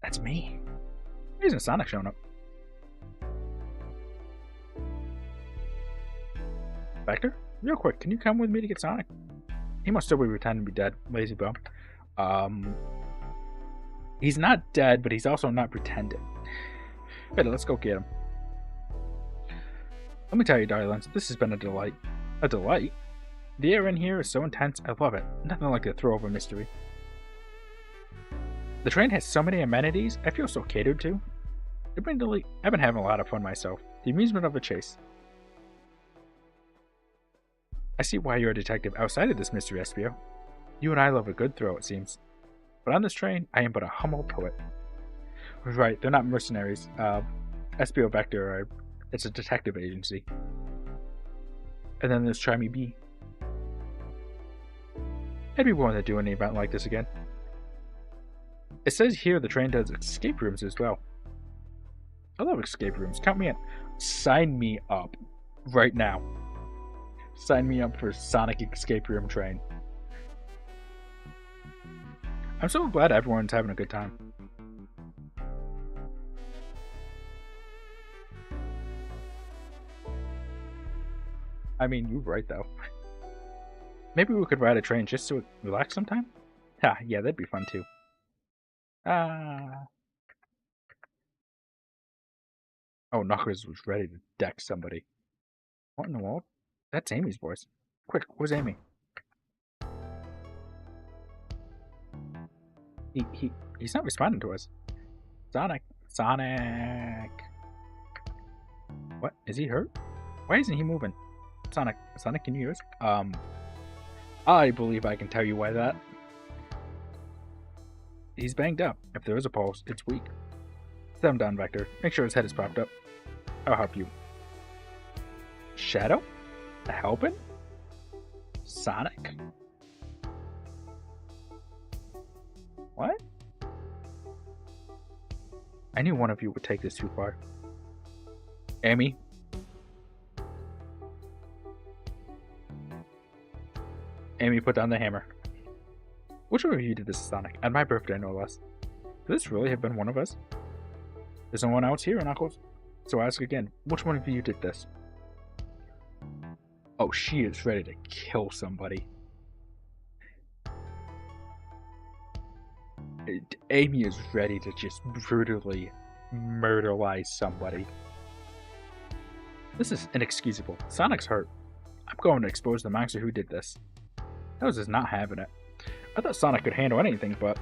That's me. Why isn't Sonic showing up? Vector? Real quick, can you come with me to get Sonic? He must still be pretending to be dead. Lazy bum. He's not dead, but he's also not pretending. Wait, let's go get him. Let me tell you, darlings, this has been a delight. A delight? The air in here is so intense, I love it. Nothing like the thrill of a mystery. The train has so many amenities, I feel so catered to. I've been having a lot of fun myself. The amusement of the chase. I see why you're a detective outside of this mystery, Espio. You and I love a good thrill, it seems. But on this train, I am but a humble poet. Right, they're not mercenaries. Espio Vector, it's a detective agency. And then there's Try Me B. I'd be willing to do an event like this again. It says here the train does escape rooms as well. I love escape rooms. Count me in. Sign me up. Right now. Sign me up for Sonic Escape Room Train. I'm so glad everyone's having a good time. I mean, you're right though. Maybe we could ride a train just to relax sometime? Yeah, that'd be fun too. Oh, Knuckles was ready to deck somebody. What in the world? That's Amy's voice. Quick, where's Amy? He's not responding to us. Sonic. What? Is he hurt? Why isn't he moving? Sonic, can you hear us? I believe I can tell you why that. He's banged up. If there is a pulse, it's weak. Set him down, Vector. Make sure his head is propped up. I'll help you. Shadow? Helping? Sonic? What? I knew one of you would take this too far. Amy? Amy, put down the hammer. Which one of you did this, Sonic? On my birthday, no less. Could this really have been one of us? There's no one else here, Knuckles. So I ask again, which one of you did this? Oh, she is ready to kill somebody. Amy is ready to just brutally murderize somebody. This is inexcusable. Sonic's hurt. I'm going to expose the monster who did this. Tails is not having it. I thought Sonic could handle anything, but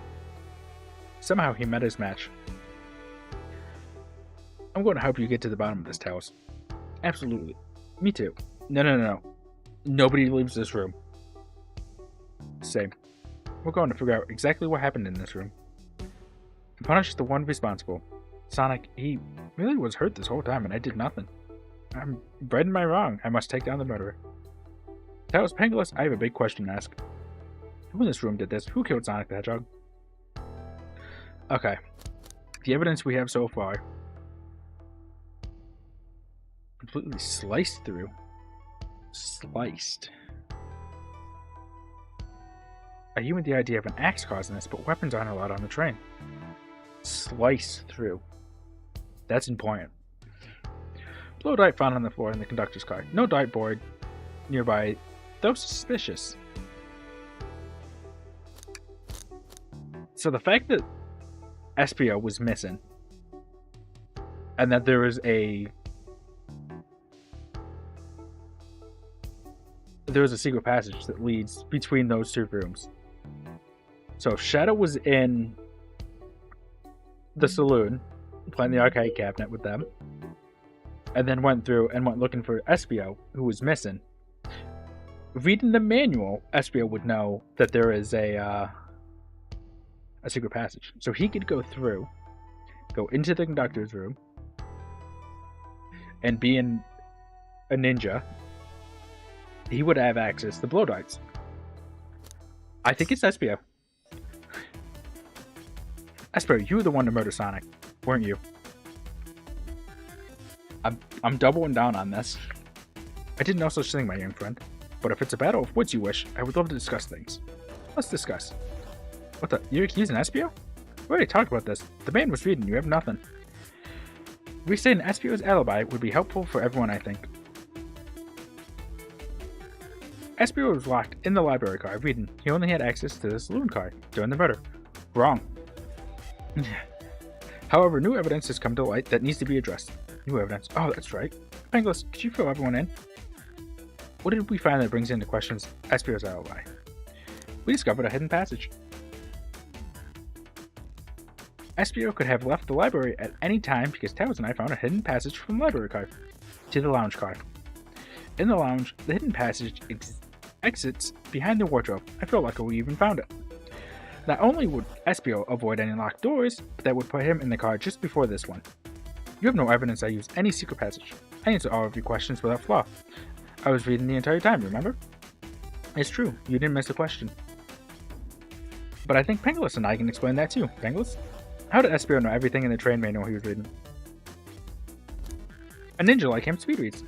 somehow he met his match. I'm going to help you get to the bottom of this, Tails. Absolutely. Me too. No. Nobody leaves this room. Same. We're going to figure out exactly what happened in this room. And punish the one responsible. Sonic, he really was hurt this whole time and I did nothing. I'm right in my wrong. I must take down the murderer. Tails, Penguards, I have a big question to ask. Who in this room did this? Who killed Sonic the Hedgehog? Okay. The evidence we have so far. Completely sliced through. Sliced. I human the idea of an axe causing this, but weapons aren't allowed on the train. Slice through. That's important. Blow dart found on the floor in the conductor's car. No dartboard nearby, though suspicious. So the fact that Espio was missing, and that there was a secret passage that leads between those two rooms. So Shadow was in the saloon, playing the arcade cabinet with them, and then went through and went looking for Espio, who was missing. Reading the manual, Espio would know that there is a secret passage. So he could go through, go into the conductor's room, and being a ninja, he would have access to blow darts. I think it's Espio. Espio, you were the one to murder Sonic, weren't you? I'm doubling down on this. I did no such thing, my young friend. But if it's a battle of wits you wish, I would love to discuss things. Let's discuss. What the? You're accusing Espio? We already talked about this. The man was reading. You have nothing. Restating Espio's alibi would be helpful for everyone, I think. Espio was locked in the library car reading. He only had access to the saloon car during the murder. Wrong. However, new evidence has come to light that needs to be addressed. New evidence. Oh, that's right. Penguards, could you fill everyone in? What did we find that brings into questions Espio's alibi? We discovered a hidden passage. Espio could have left the library at any time because Tails and I found a hidden passage from the library car to the lounge car. In the lounge, the hidden passage exits behind the wardrobe. I feel like we even found it. Not only would Espio avoid any locked doors, but that would put him in the car just before this one. You have no evidence I used any secret passage. I answered all of your questions without flaw. I was reading the entire time, remember? It's true, you didn't miss a question. But I think Penguards and I can explain that too. Penguards? How did Espio know everything in the train manual he was reading? A ninja like him speed reads.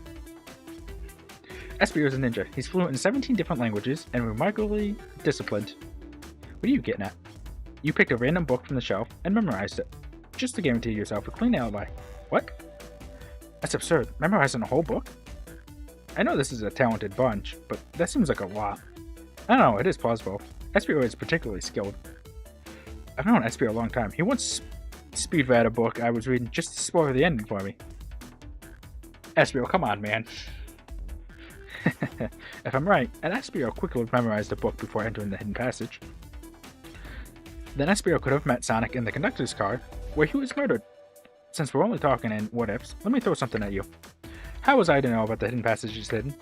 Espio is a ninja. He's fluent in 17 different languages and remarkably disciplined. What are you getting at? You picked a random book from the shelf and memorized it, just to guarantee yourself a clean alibi. What? That's absurd. Memorizing a whole book? I know this is a talented bunch, but that seems like a lot. I don't know, it is plausible. Espio is particularly skilled. I've known Espio a long time. He once speed read a book I was reading just to spoil the ending for me. Espio, come on, man. If I'm right, and Espio quickly memorized the book before entering the hidden passage, then Espio could have met Sonic in the conductor's car, where he was murdered. Since we're only talking in what-ifs, let me throw something at you. How was I to know about the hidden passage is hidden?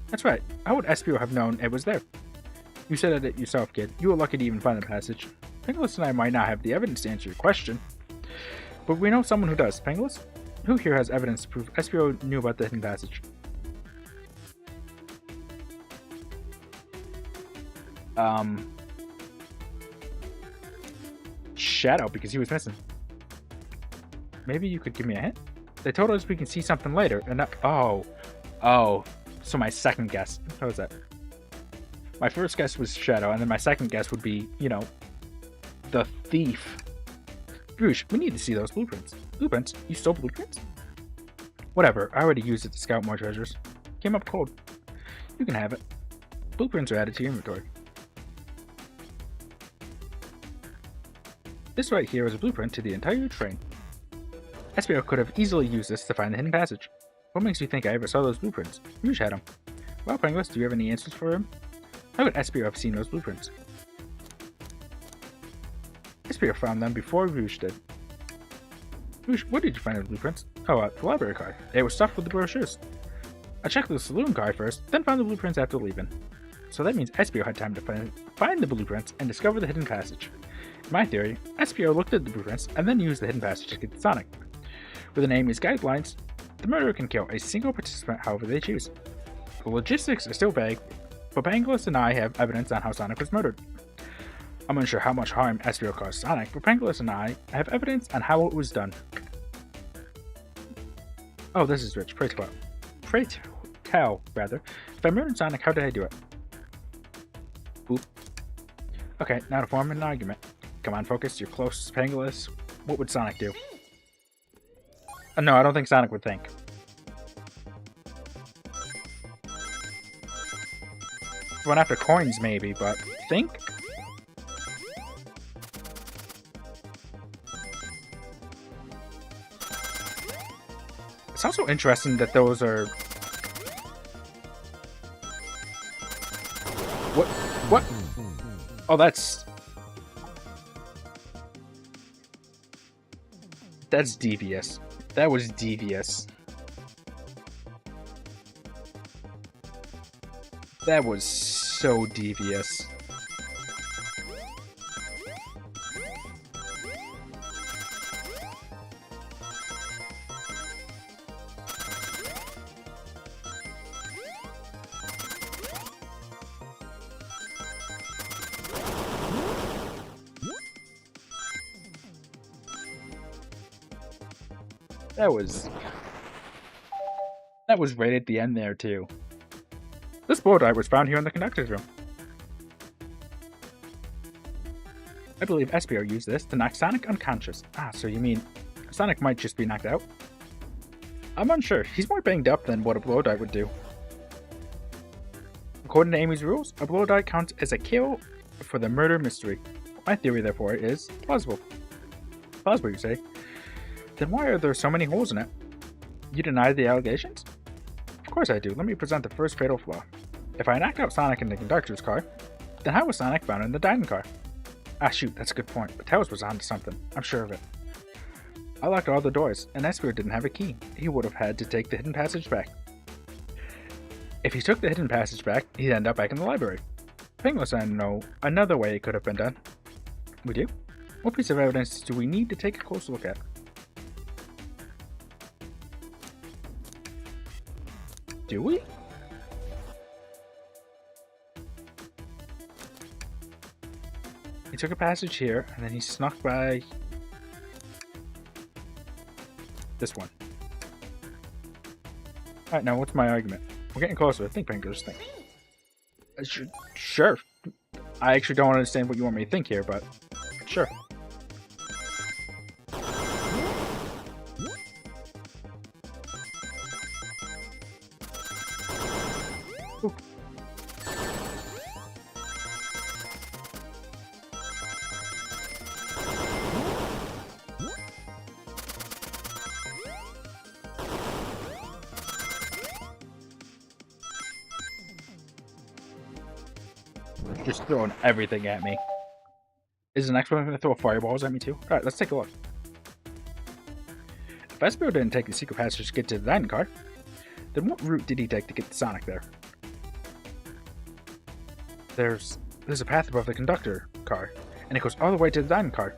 That's right. How would Espio have known it was there? You said it yourself, kid. You were lucky to even find the passage. Penguards and I might not have the evidence to answer your question, but we know someone who does. Penguards? Who here has evidence to prove Espio knew about the hidden passage? Shadow, because he was missing. Maybe you could give me a hint? They told us we can see something later, and that— Oh. So my second guess. How was that? My first guess was Shadow, and then my second guess would be, the thief. Bruce, we need to see those blueprints. Blueprints? You stole blueprints? Whatever, I already used it to scout more treasures. Came up cold. You can have it. Blueprints are added to your inventory. This right here is a blueprint to the entire train. Espio could have easily used this to find the hidden passage. What makes you think I ever saw those blueprints? Rouge had them. Well, Penguins, do you have any answers for him? How could Espio have seen those blueprints? Espio found them before Rouge did. Rouge, where did you find the blueprints? Oh, the library card. It was stuffed with the brochures. I checked the saloon card first, then found the blueprints after leaving. So that means Espio had time to find the blueprints and discover the hidden passage. In my theory, Espio looked at the blueprints and then used the hidden passage to get to Sonic. With the name as guidelines, the murderer can kill a single participant however they choose. The logistics are still vague, but Pangolus and I have evidence on how Sonic was murdered. I'm unsure how much harm Espio caused Sonic, but Pangolus and I have evidence on how it was done. Oh, this is rich. Pray tell, rather. If I murdered Sonic, how did I do it? Boop. Okay, now to form an argument. Come on, focus. You're close, Pangolus. What would Sonic do? No, I don't think Sonic would think. Went after coins, maybe, but think? It's also interesting that those are... What? Oh, that's devious. That was devious. That was so devious. That was right at the end there, too. This blow dart was found here in the conductor's room. I believe Espio used this to knock Sonic unconscious. Ah, so you mean Sonic might just be knocked out? I'm unsure. He's more banged up than what a blow dart would do. According to Amy's rules, a blow dart counts as a kill for the murder mystery. My theory, therefore, is plausible. Plausible, you say? Then why are there so many holes in it? You deny the allegations? Of course I do. Let me present the first fatal flaw. If I knocked out Sonic in the conductor's car, then how was Sonic found in the dining car? Ah shoot, that's a good point, but Tails was onto something. I'm sure of it. I locked all the doors, and Espio didn't have a key. He would have had to take the hidden passage back. If he took the hidden passage back, he'd end up back in the library. Pingos and I know another way it could have been done. Would you? What piece of evidence do we need to take a close look at? Do we? He took a passage here, and then he snuck by this one. Alright, now what's my argument? We're getting closer. Think, Pangolus, think. Sure. I actually don't understand what you want me to think here, but sure. Ooh. Just throwing everything at me. Is the next one going to throw fireballs at me too? Alright, let's take a look. If Espio didn't take the secret passage to get to the dining car, then what route did he take to get to Sonic there? There's a path above the conductor car, and it goes all the way to the dining car.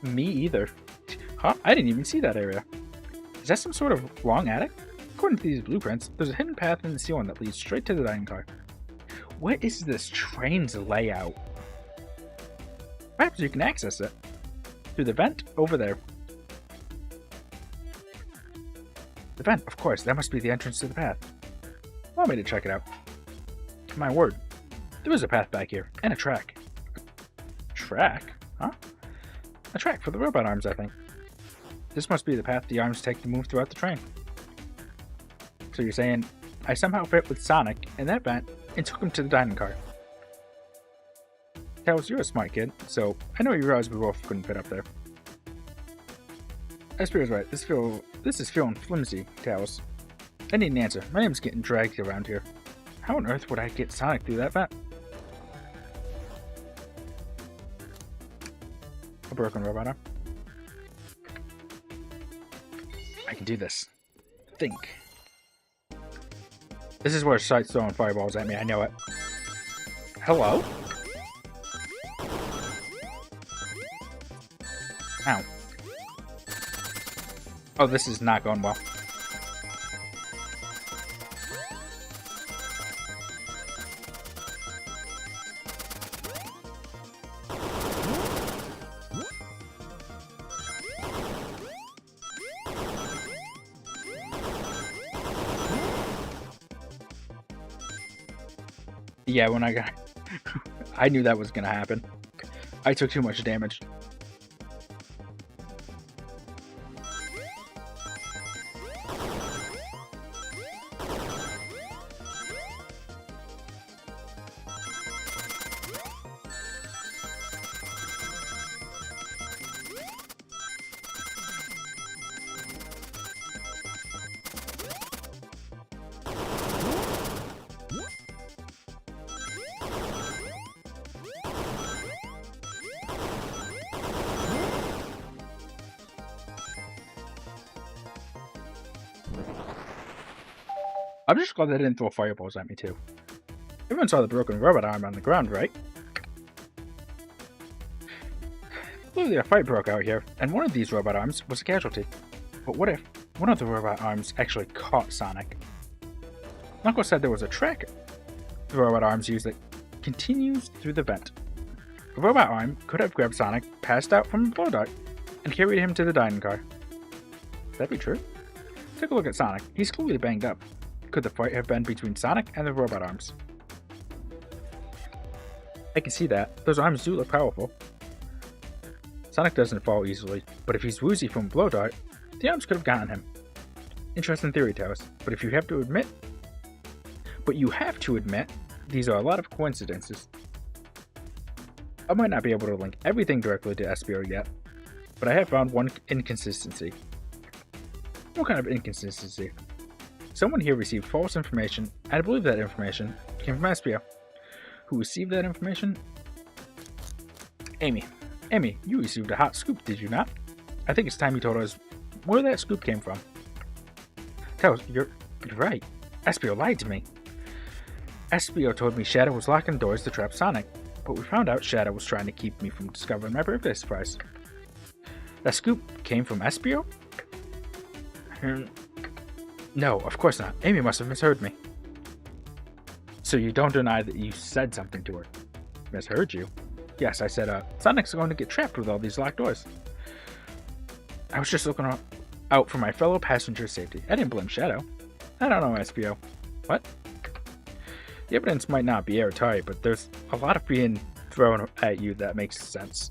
Me either. Huh? I didn't even see that area. Is that some sort of long attic? According to these blueprints, there's a hidden path in the ceiling that leads straight to the dining car. What is this train's layout? Perhaps you can access it through the vent over there. The vent, of course, that must be the entrance to the path. Allow me to check it out. My word, there is a path back here, and a track. Track? Huh? A track for the robot arms, I think. This must be the path the arms take to move throughout the train. So you're saying I somehow fit with Sonic in that vent and took him to the dining car. Tails, you're a smart kid, so I know you realize we both couldn't fit up there. Espio's right. This is feeling flimsy, Tails. I need an answer. My name's getting dragged around here. How on earth would I get Sonic through that vent? A broken robot arm. I can do this. Think. This is where Sight's throwing fireballs at me. I know it. Hello? Ow. Oh, this is not going well. Yeah, when I got... I knew that was gonna happen. I took too much damage. I'm just glad they didn't throw fireballs at me, too. Everyone saw the broken robot arm on the ground, right? Clearly a fight broke out here, and one of these robot arms was a casualty. But what if one of the robot arms actually caught Sonic? Knuckles said there was a tracker the robot arms use that continues through the vent. The robot arm could have grabbed Sonic, passed out from a blow dart, and carried him to the dining car. Could that be true? Take a look at Sonic. He's clearly banged up. Could the fight have been between Sonic and the robot arms? I can see that. Those arms do look powerful. Sonic doesn't fall easily, but if he's woozy from a blow dart, the arms could have gotten him. Interesting theory, Tails, but you have to admit, these are a lot of coincidences. I might not be able to link everything directly to Espio yet, but I have found one inconsistency. What kind of inconsistency? Someone here received false information, and I believe that information came from Espio. Who received that information? Amy. Amy, you received a hot scoop, did you not? I think it's time you told us where that scoop came from. Tails, you're right. Espio lied to me. Espio told me Shadow was locking doors to trap Sonic, but we found out Shadow was trying to keep me from discovering my birthday surprise. That scoop came from Espio? No, of course not. Amy must have misheard me. So you don't deny that you said something to her? Misheard you? Yes, I said, Sonic's going to get trapped with all these locked doors. I was just looking out for my fellow passenger's safety. I didn't blame Shadow. I don't know, SPO. What? The evidence might not be airtight, but there's a lot of being thrown at you that makes sense.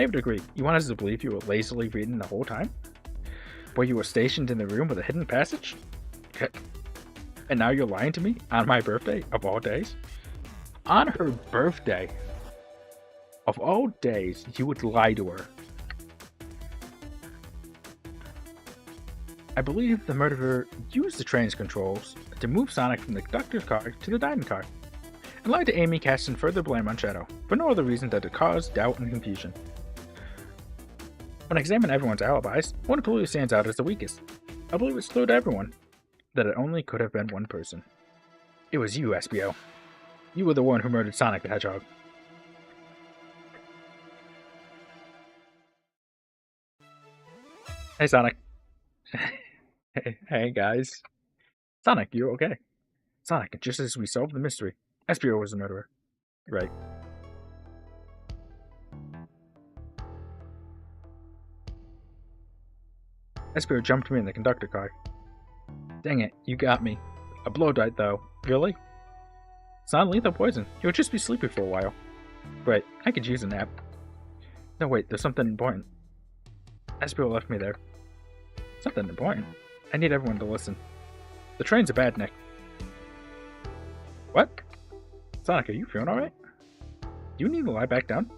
I would agree. You want us to believe you were lazily reading the whole time? Were you were stationed in the room with a hidden passage? And now you're lying to me? On my birthday? Of all days? On her birthday? Of all days, you would lie to her. I believe the murderer used the train's controls to move Sonic from the conductor's car to the dining car, and lied to Amy, casting further blame on Shadow, for no other reason than to cause doubt and confusion. When I examine everyone's alibis, one clearly stands out as the weakest. I believe it's clear to everyone that it only could have been one person. It was you, SBO. You were the one who murdered Sonic the Hedgehog. Hey, Sonic. Hey, guys. Sonic, you okay? Sonic, just as we solved the mystery, Espio was the murderer. Right. Espio jumped me in the conductor car. Dang it, you got me. A blow dart, though. Really? It's not lethal poison. You'll just be sleepy for a while. Right, I could use a nap. No, wait, there's something important. Espio left me there. Something important? I need everyone to listen. The train's a bad Nick. What? Sonic, are you feeling alright? Do you need to lie back down?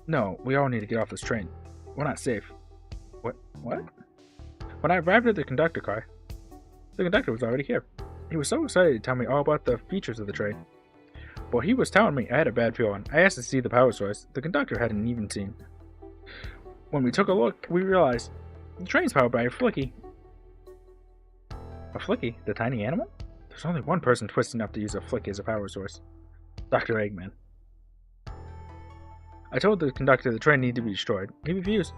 No, we all need to get off this train. We're not safe. What? When I arrived at the conductor car, the conductor was already here. He was so excited to tell me all about the features of the train. But he was telling me I had a bad feeling. I asked to see the power source. The conductor hadn't even seen. When we took a look, we realized the train's powered by a flicky. A flicky? The tiny animal? There's only one person twisted enough to use a flicky as a power source. Dr. Eggman. I told the conductor the train needed to be destroyed. He refused.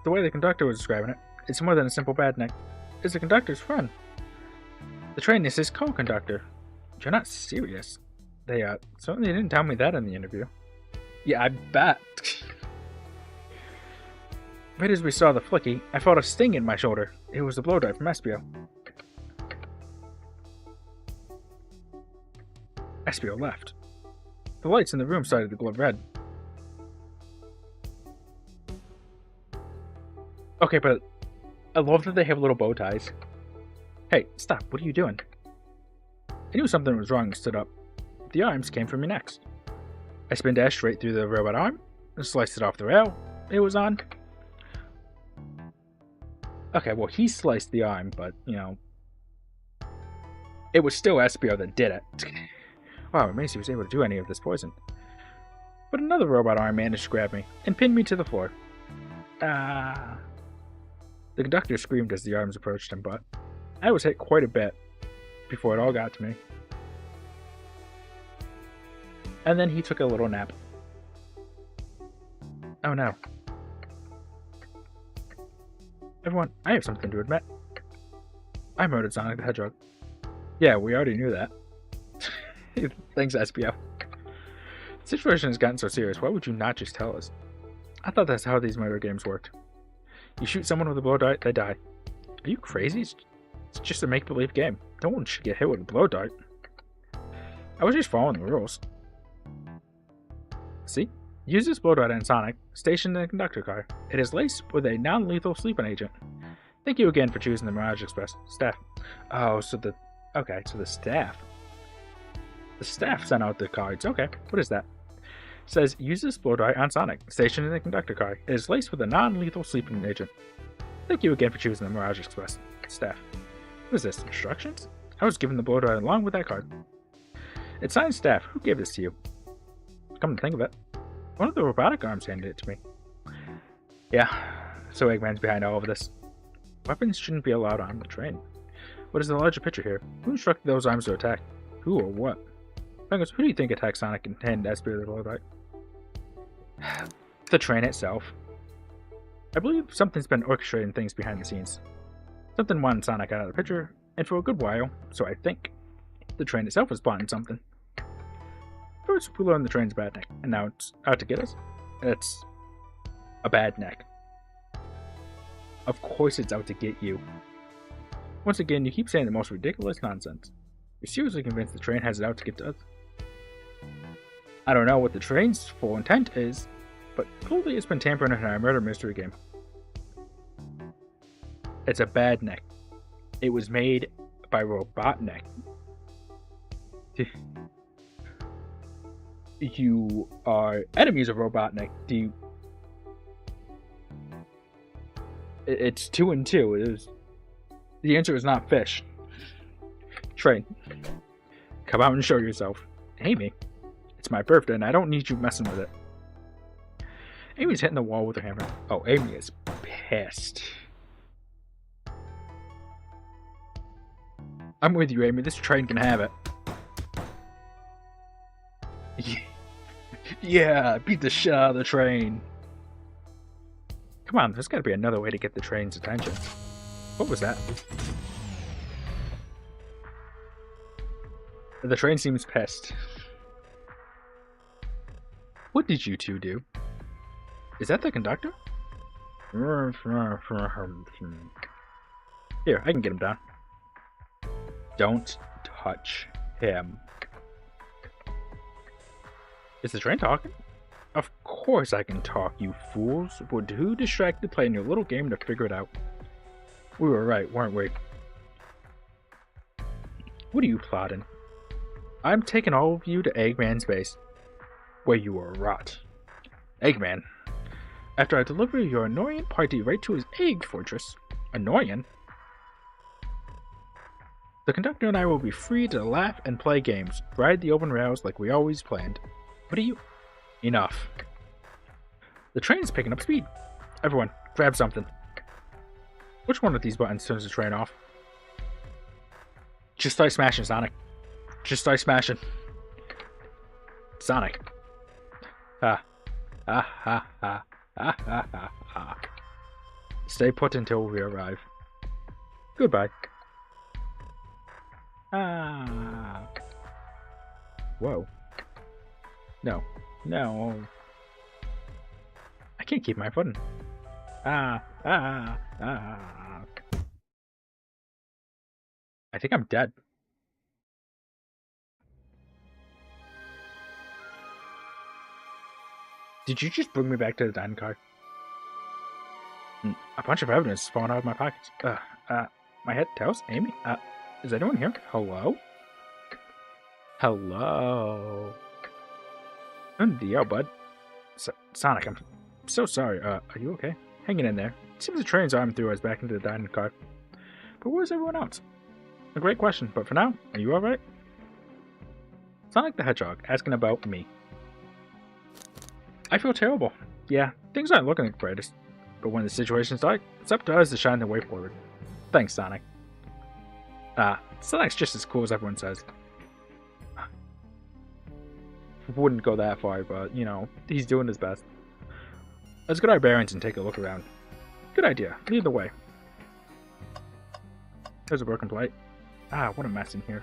The way the conductor was describing it, it's more than a simple bad neck. It's the conductor's friend. The train is his co-conductor. You're not serious. They certainly didn't tell me that in the interview. Yeah, I bet. Right as we saw the flicky, I felt a sting in my shoulder. It was the blow dart from Espio. Espio left. The lights in the room started to glow red. Okay, but I love that they have little bow ties. Hey, stop, what are you doing? I knew something was wrong and stood up. The arms came from me next. I spin dashed straight through the robot arm and sliced it off the rail it was on. Okay, well, he sliced the arm, but, you know, it was still Espio that did it. Wow, it means he was able to do any of this poison. But another robot arm managed to grab me and pin me to the floor. Ah. The conductor screamed as the arms approached him, but I was hit quite a bit before it all got to me. And then he took a little nap. Oh no. Everyone, I have something to admit. I murdered Sonic the Hedgehog. Yeah, we already knew that. Thanks, Espio. The situation has gotten so serious, why would you not just tell us? I thought that's how these murder games worked. You shoot someone with a blow dart, they die. Are you crazy? It's just a make-believe game. No one should get hit with a blow dart. I was just following the rules. See? Use this blow dart on Sonic, stationed in the conductor car. It is laced with a non-lethal sleeping agent. Thank you again for choosing the Mirage Express staff. Oh, so the staff. The staff sent out the cards. Okay, what is that? It says, use this blow dart on Sonic, stationed in the conductor car. It is laced with a non-lethal sleeping agent. Thank you again for choosing the Mirage Express staff. What is this, instructions? I was given the blow dart along with that card. It's signed staff. Who gave this to you? Come to think of it, one of the robotic arms handed it to me. Yeah, so Eggman's behind all of this. Weapons shouldn't be allowed on the train. What is the larger picture here? Who instructed those arms to attack? Who or what? Penguards, who do you think attacked Sonic and handed Espio the blow dart? The train itself. I believe something's been orchestrating things behind the scenes. Something wanted Sonic out of the picture, and for a good while, so I think. The train itself was plotting something. First, we learned the train's bad neck, and now it's out to get us. It's a bad neck. Of course it's out to get you. Once again, you keep saying the most ridiculous nonsense. You're seriously convinced the train has it out to get to us? I don't know what the train's full intent is, but clearly it's been tampering in our murder mystery game. It's a bad neck. It was made by Robotnik. You are enemies of Robotnik. Do you... It's 2 and 2. It is... The answer is not fish. Train. Come out and show yourself. Amy, it's my birthday and I don't need you messing with it. Amy's hitting the wall with her hammer. Oh, Amy is pissed. I'm with you, Amy. This train can have it. Yeah, beat the shit out of the train. Come on, there's gotta be another way to get the train's attention. What was that? The train seems pissed. What did you two do? Is that the conductor? Here, I can get him down. Don't touch him. Is the train talking? Of course I can talk, you fools. We're too distracted playing your little game to figure it out. We were right, weren't we? What are you plotting? I'm taking all of you to Eggman's base, where you will rot. Eggman, after I deliver your annoying party right to his egg fortress. Annoying? The conductor and I will be free to laugh and play games, ride the open rails like we always planned. What are you? Enough. The train's picking up speed. Everyone, grab something. Which one of these buttons turns the train off? Just start smashing, Sonic. Just start smashing. Sonic. Ha. Ha ha ha. Ha ha ha ha. Stay put until we arrive. Goodbye. Ah. Whoa. No. No. I can't keep my footing. Ah. Ah. Ah. I think I'm dead. Did you just bring me back to the dining car? A bunch of evidence is falling out of my pockets. My head tells Amy. Is anyone here? Hello? Hello? I'm the bud. Sonic, I'm so sorry. Are you okay? Hanging in there. It seems the train's arm threw us back into the dining car. But where's everyone else? A great question, but for now, are you alright? Sonic the Hedgehog, asking about me. I feel terrible. Yeah, things aren't looking the greatest. But when the situation's dark, it's up to us to shine the way forward. Thanks, Sonic. Sonic's just as cool as everyone says. Wouldn't go that far, but, you know, he's doing his best. Let's get our bearings and take a look around. Good idea. Lead the way. There's a broken plate. What a mess in here.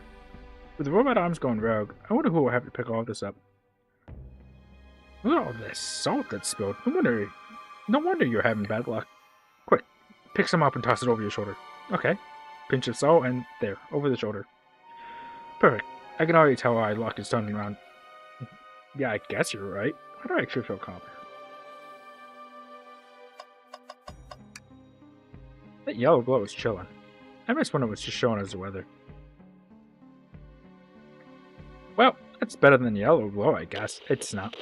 With the robot arms going rogue, I wonder who will have to pick all this up. Look at all this salt that's spilled. No wonder you're having bad luck. Quick, pick some up and toss it over your shoulder. Okay. Pinch of salt and there, over the shoulder. Perfect. I can already tell our luck is turning around. Yeah, I guess you're right. Why do I actually feel calmer? That yellow glow is chilling. I miss when it was just showing us the weather. Well, that's better than yellow glow, I guess. It's not.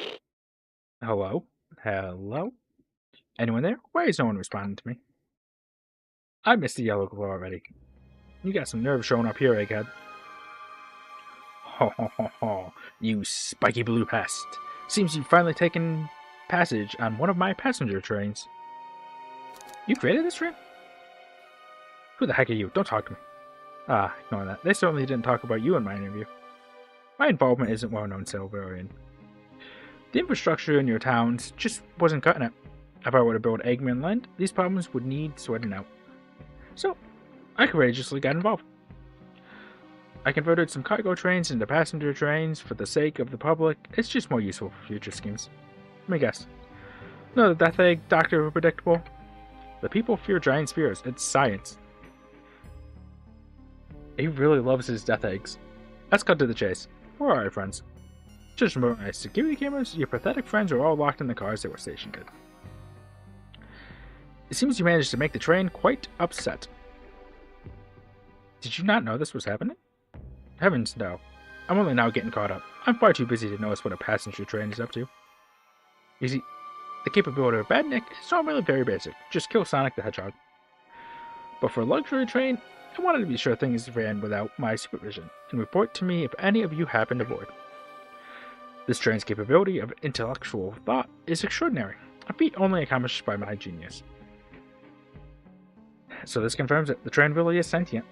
Hello? Hello? Anyone there? Why is no one responding to me? I missed the yellow glow already. You got some nerve showing up here, Egghead. Ho ho ho ho, you spiky blue pest. Seems you've finally taken passage on one of my passenger trains. You created this train? Who the heck are you? Don't talk to me. Ignore that. They certainly didn't talk about you in my interview. My involvement isn't well known, Silverian. The infrastructure in your towns just wasn't cutting it. If I were to build Eggman Land, these problems would need sorting out. So, I courageously got involved. I converted some cargo trains into passenger trains for the sake of the public. It's just more useful for future schemes. Let me guess. No, the Death Egg Doctor were predictable. The people fear giant spears. It's science. He really loves his Death Eggs. Let's cut to the chase. Where are our friends? Just remember my security cameras, your pathetic friends are all locked in the cars they were stationed in. It seems you managed to make the train quite upset. Did you not know this was happening? Heavens, no. I'm only now getting caught up. I'm far too busy to notice what a passenger train is up to. You see, the capability of Badnik is normally very basic. Just kill Sonic the Hedgehog. But for a luxury train, I wanted to be sure things ran without my supervision, and report to me if any of you happened aboard. This train's capability of intellectual thought is extraordinary, a feat only accomplished by my genius. So this confirms that the train really is sentient.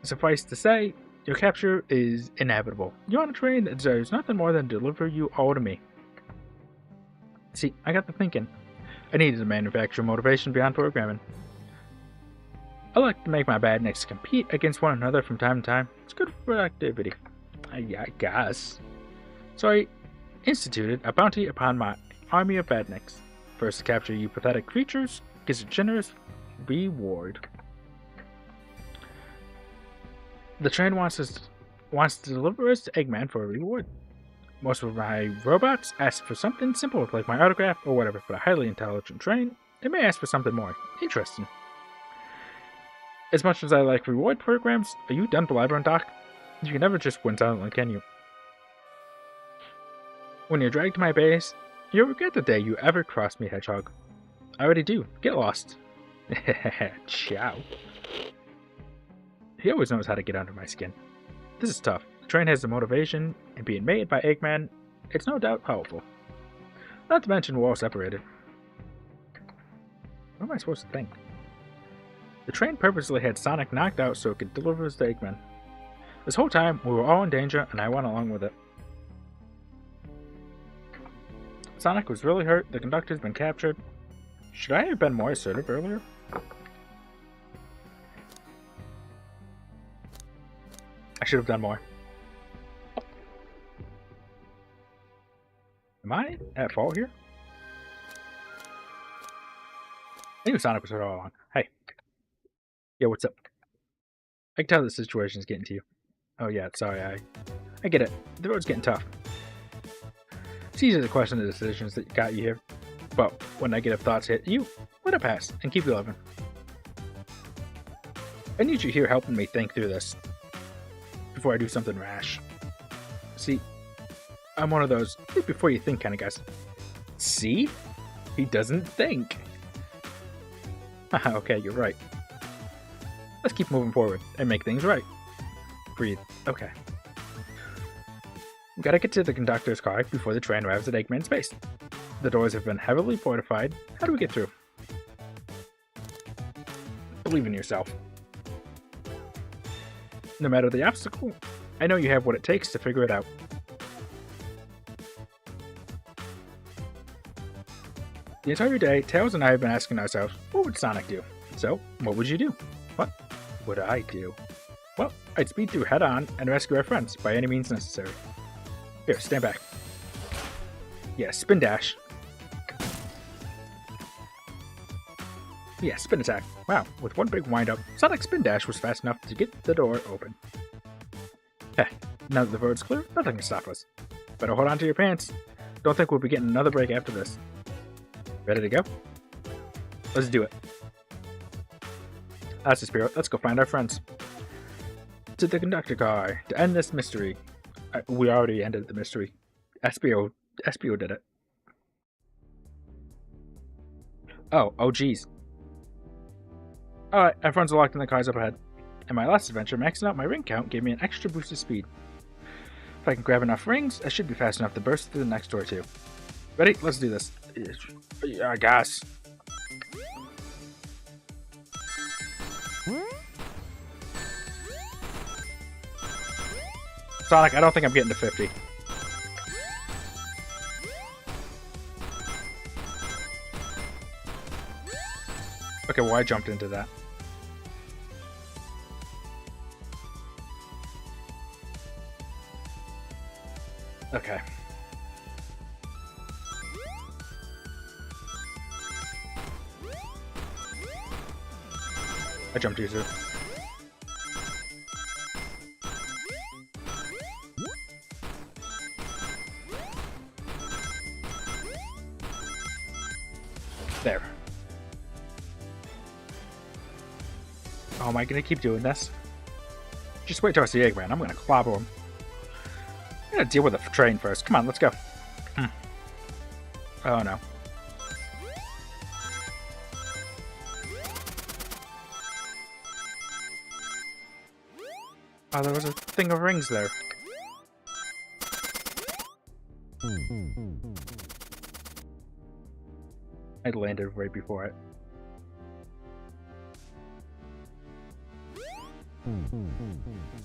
Suffice to say, your capture is inevitable. You're on a train that deserves nothing more than to deliver you all to me. See, I got to thinking. I needed to manufacture motivation beyond programming. I like to make my badniks compete against one another from time to time. It's good for activity. I guess. So I instituted a bounty upon my army of badniks. First to capture you pathetic creatures gets a generous reward. The train wants to deliver us to Eggman for a reward. Most of my robots ask for something simple like my autograph or whatever, but a highly intelligent train, they may ask for something more interesting. As much as I like reward programs, are you done blabbering, Doc? You can never just win silently, can you? When you're dragged to my base, you'll regret the day you ever crossed me, Hedgehog. I already do. Get lost. Ciao. He always knows how to get under my skin. This is tough. The train has the motivation, and being made by Eggman, it's no doubt powerful. Not to mention we're all separated. What am I supposed to think? The train purposely had Sonic knocked out so it could deliver us to Eggman. This whole time, we were all in danger, and I went along with it. Sonic was really hurt, the conductor's been captured. Should I have been more assertive earlier? I should have done more. Am I at fault here? I knew Sonic was hurt all along. Hey. Yeah, what's up? I can tell the situation's getting to you. Oh yeah, sorry, I get it. The road's getting tough. It's easy to question the decisions that got you here, but when negative thoughts hit you, let it pass and keep living. I need you here helping me think through this before I do something rash. See, I'm one of those think before you think kind of guys. See? He doesn't think. Haha, okay, you're right. Let's keep moving forward and make things right. Breathe. Okay. We gotta get to the conductor's car before the train arrives at Eggman's base. The doors have been heavily fortified. How do we get through? Believe in yourself. No matter the obstacle, I know you have what it takes to figure it out. The entire day, Tails and I have been asking ourselves, what would Sonic do? So, what would you do? What would I do? Well, I'd speed through head-on and rescue our friends by any means necessary. Here, stand back. Yeah, spin dash. Yeah, spin attack. Wow, with one big wind-up, Sonic's spin dash was fast enough to get the door open. Heh, now that the road's clear, nothing can stop us. Better hold on to your pants. Don't think we'll be getting another break after this. Ready to go? Let's do it. That's the spirit. Let's go find our friends. To the conductor car to end this mystery. We already ended the mystery. SBO did it. Oh geez. Alright, our friends are locked in the cars up ahead. In my last adventure, maxing out my ring count gave me an extra boost of speed. If I can grab enough rings, I should be fast enough to burst through the next door too. Ready? Let's do this. I guess. Sonic, I don't think I'm getting to 50. Okay, well I jumped into that. Okay. I jumped too soon. There. Oh, am I gonna keep doing this? Just wait till I see Eggman. I'm gonna clobber him. I'm gonna deal with the train first. Come on, let's go. Oh no. Oh, there was a thing of rings there. I landed right before it.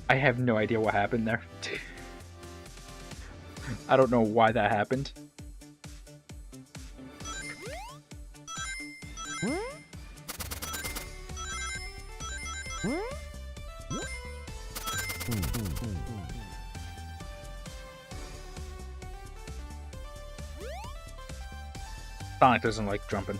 I have no idea what happened there. I don't know why that happened. Sonic doesn't like jumping.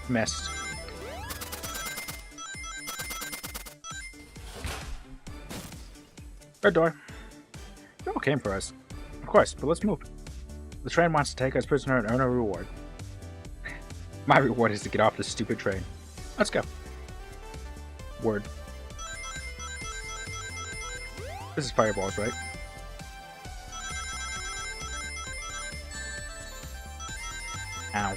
Missed. Red door. You all came for us. Of course, but let's move. The train wants to take us prisoner and earn a reward. My reward is to get off this stupid train. Let's go. Word. This is fireballs, right? Ow.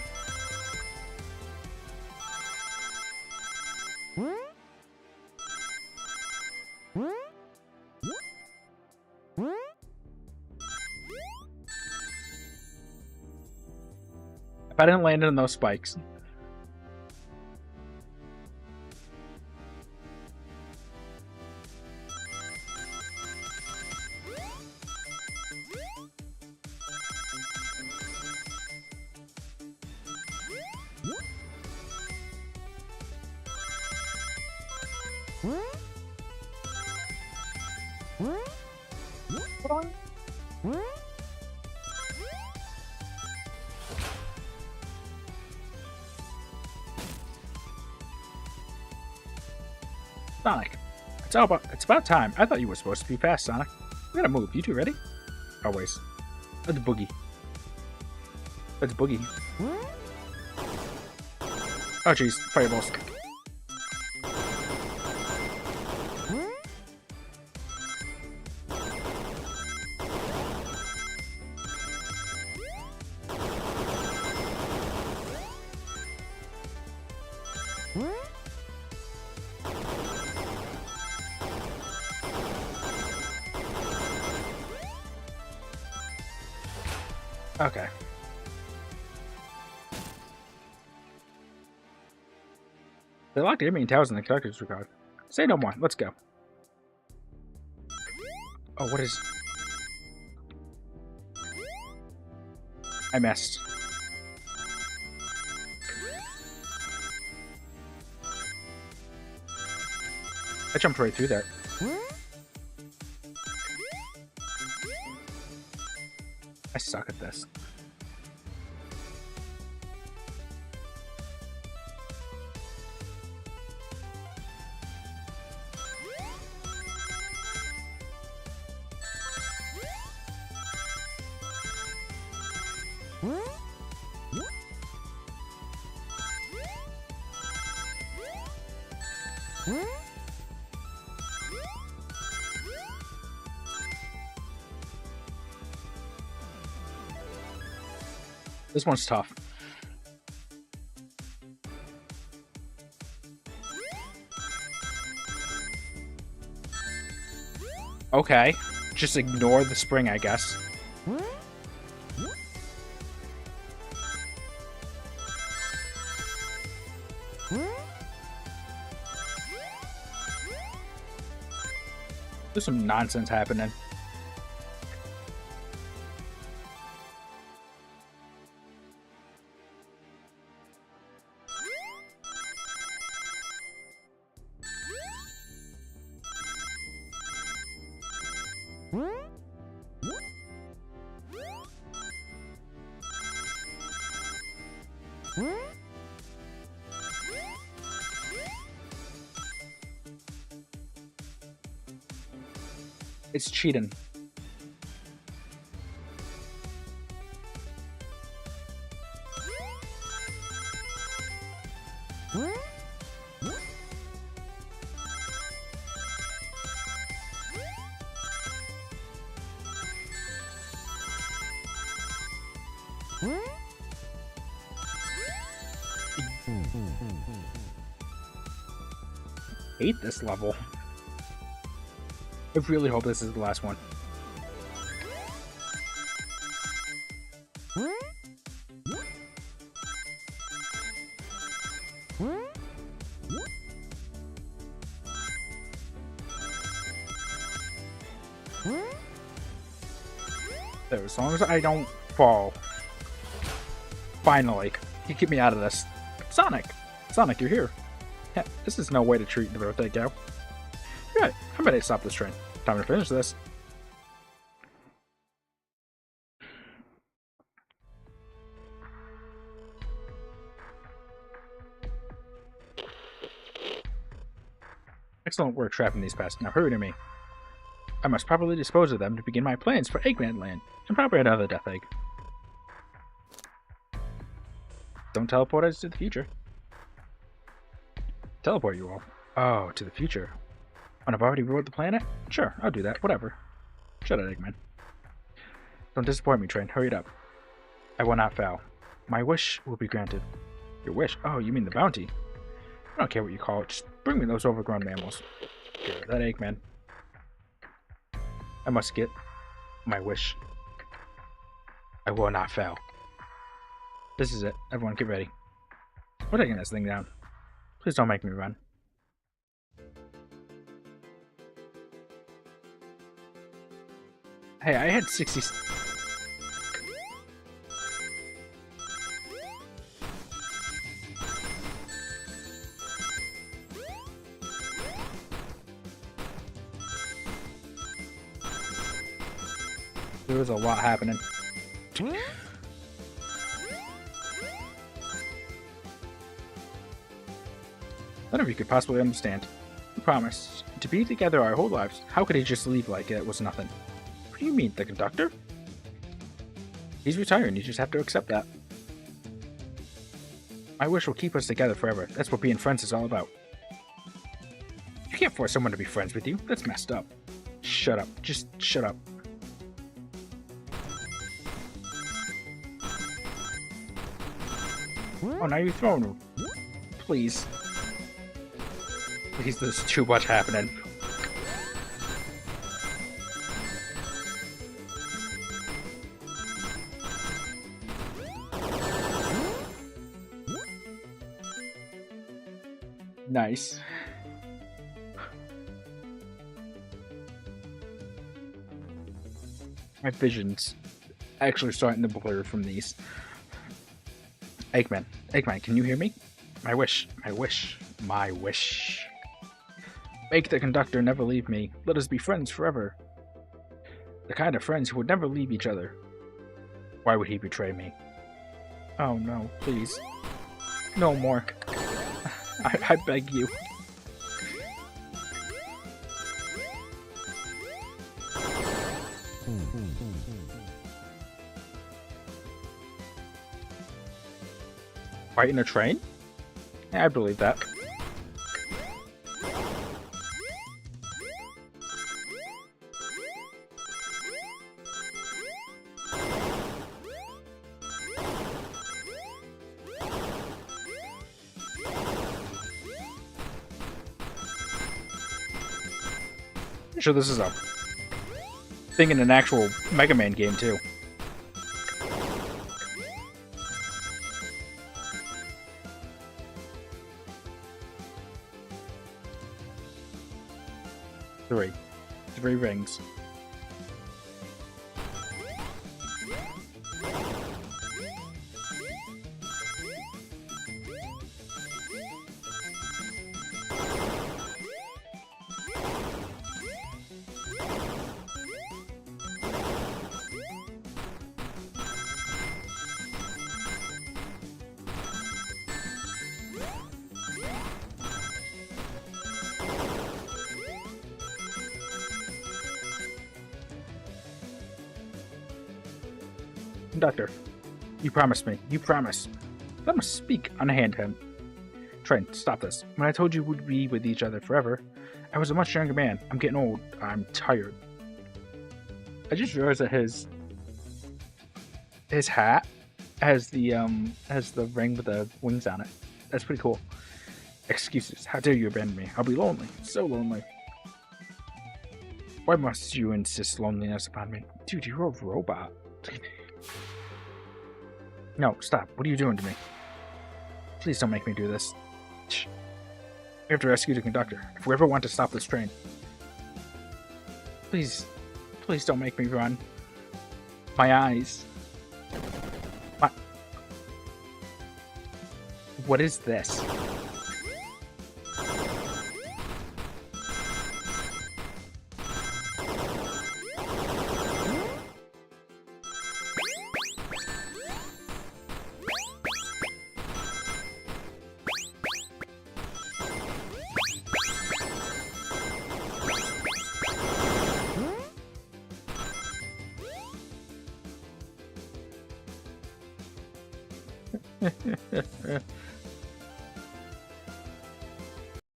If I didn't land on those spikes. Sonic, it's about time. I thought you were supposed to be fast, Sonic. We gotta move. You two ready? Always. Let's boogie. Let's boogie. Oh jeez, fireballs. Okay. They locked Eggman towers in the collector's record. Say no more. Let's go. Oh, what is... I missed. I jumped right through that. I suck at this. This one's tough. Okay. Just ignore the spring, I guess. There's some nonsense happening. It's cheating. Hate this level. I really hope this is the last one. There, as long as I don't fall. Finally. You keep me out of this. Sonic! Sonic, you're here. Yeah, this is no way to treat the birthday gal. Right, I'm ready to stop this train. Time to finish this. Excellent work trapping these pests. Now hurry to me. I must properly dispose of them to begin my plans for Eggman Land, and probably another Death Egg. Don't teleport us to the future. Teleport you all. Oh, to the future. And I've already ruled the planet? Sure, I'll do that. Whatever. Shut up, Eggman. Don't disappoint me, Train. Hurry it up. I will not fail. My wish will be granted. Your wish? Oh, you mean the bounty? I don't care what you call it. Just bring me those overgrown mammals. Here, that Eggman. I must get my wish. I will not fail. This is it. Everyone get ready. We're taking this thing down. Please don't make me run. Hey, I had 60... There was a lot happening. None of you could possibly understand. We promised to be together our whole lives. How could he just leave like it was nothing? What do you mean, the conductor? He's retiring, you just have to accept that. My wish will keep us together forever. That's what being friends is all about. You can't force someone to be friends with you. That's messed up. Shut up. Just shut up. Oh, now you're throwing him. Please. Please, there's too much happening. Nice. My vision's actually starting to blur from these. Eggman, can you hear me? My wish. Make the conductor never leave me. Let us be friends forever. The kind of friends who would never leave each other. Why would he betray me? Oh no, please. No more. I beg you. Fight in a train? Yeah, I believe that. I'm sure this is a thing in an actual Mega Man game too. Three rings. Conductor, you promised me. You promised. Let us speak. Unhand him. Train, stop this. When I told you we'd be with each other forever, I was a much younger man. I'm getting old. I'm tired. I just realized that his hat has the ring with the wings on it. That's pretty cool. Excuses. How dare you abandon me? I'll be lonely. So lonely. Why must you insist loneliness upon me? Dude, you're a robot. No, stop. What are you doing to me? Please don't make me do this. Shh. We have to rescue the conductor. If we ever want to stop this train. Please don't make me run. My eyes. What is this?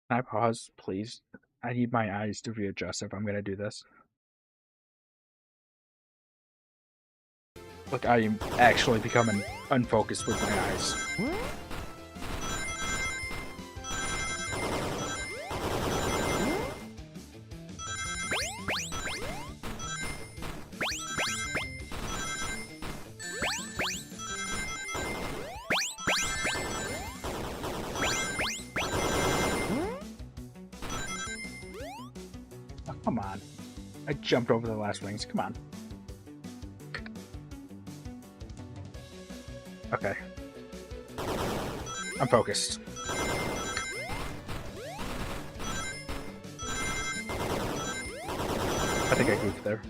Can I pause, please? I need my eyes to readjust if I'm gonna do this. Look, I am actually becoming unfocused with my eyes. Oh, come on. I jumped over the last rings. Come on. Okay. I'm focused. I think I goofed there.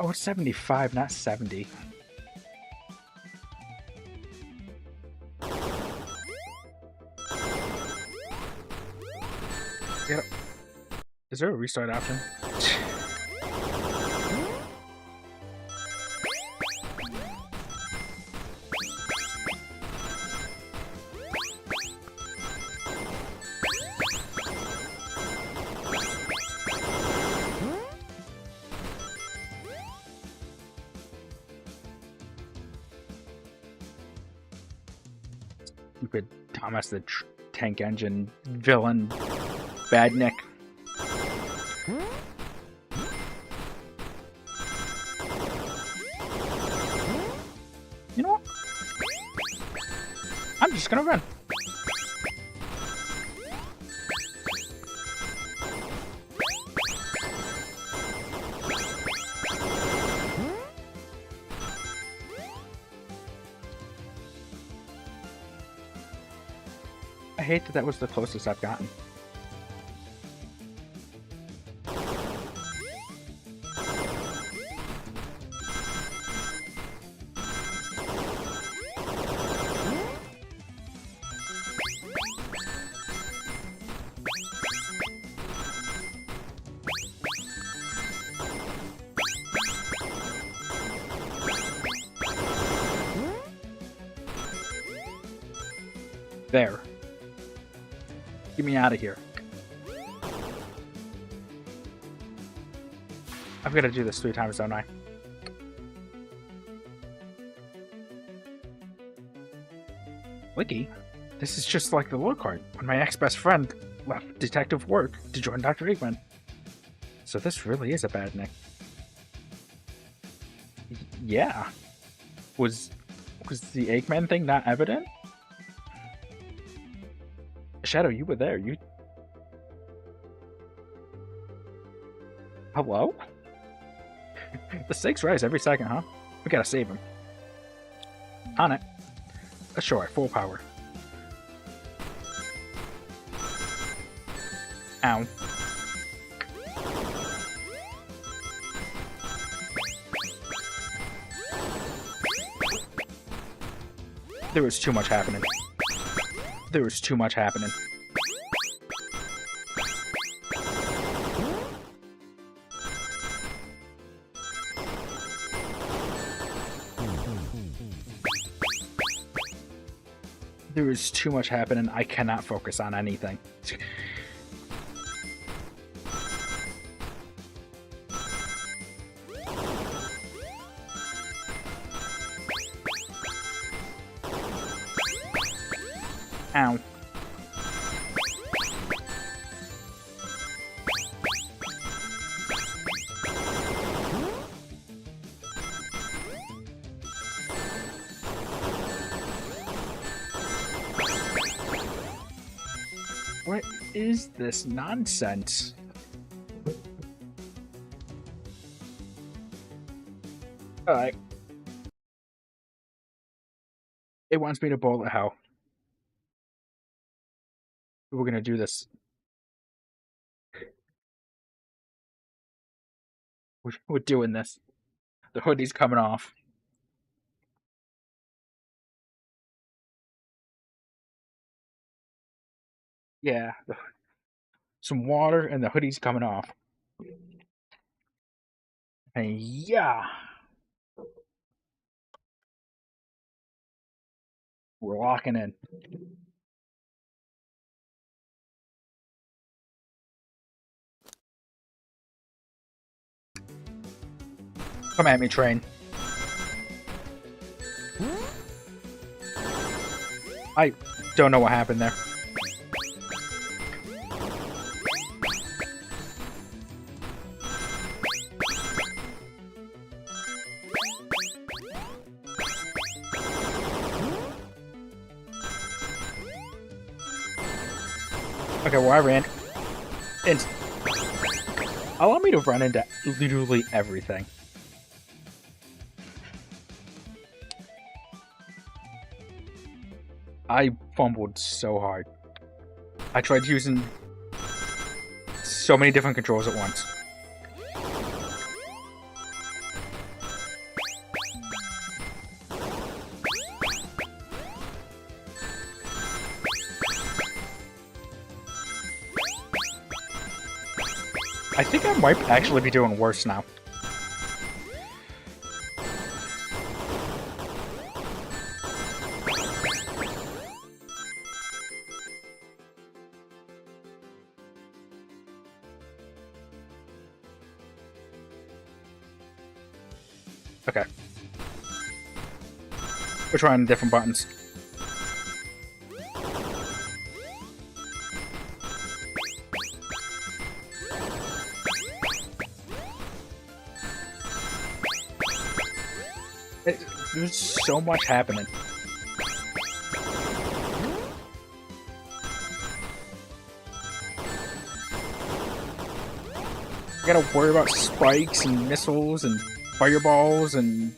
Oh, it's 75, not 70. Yeah. Is there a restart option? Stupid Thomas the Tank Engine villain, Badnik. You know what? I'm just gonna run. I hate that that was the closest I've gotten. There. Get me out of here. I've got to do this 3 times, don't I? Wiki? This is just like the lore card when my ex-best friend left detective work to join Dr. Eggman. So this really is a bad nick. Yeah. Was the Eggman thing not evident? Shadow, you were there. You... Hello? The stakes rise every second, huh? We gotta save him. On it. Ashore, full power. Ow. There was too much happening. There was too much happening. There is too much happening. I cannot focus on anything. Ow. What is this nonsense? Alright. It wants me to bowl it how? We're gonna do this. We're doing this. The hoodie's coming off. Yeah, some water and the hoodie's coming off. And yeah, we're locking in. Come at me, train. I don't know what happened there. Okay, well, I ran. And allow me to run into literally everything. I fumbled so hard. I tried using so many different controls at once. I think I might actually be doing worse now. Okay. We're trying different buttons. There's so much happening. I gotta worry about spikes and missiles and fireballs and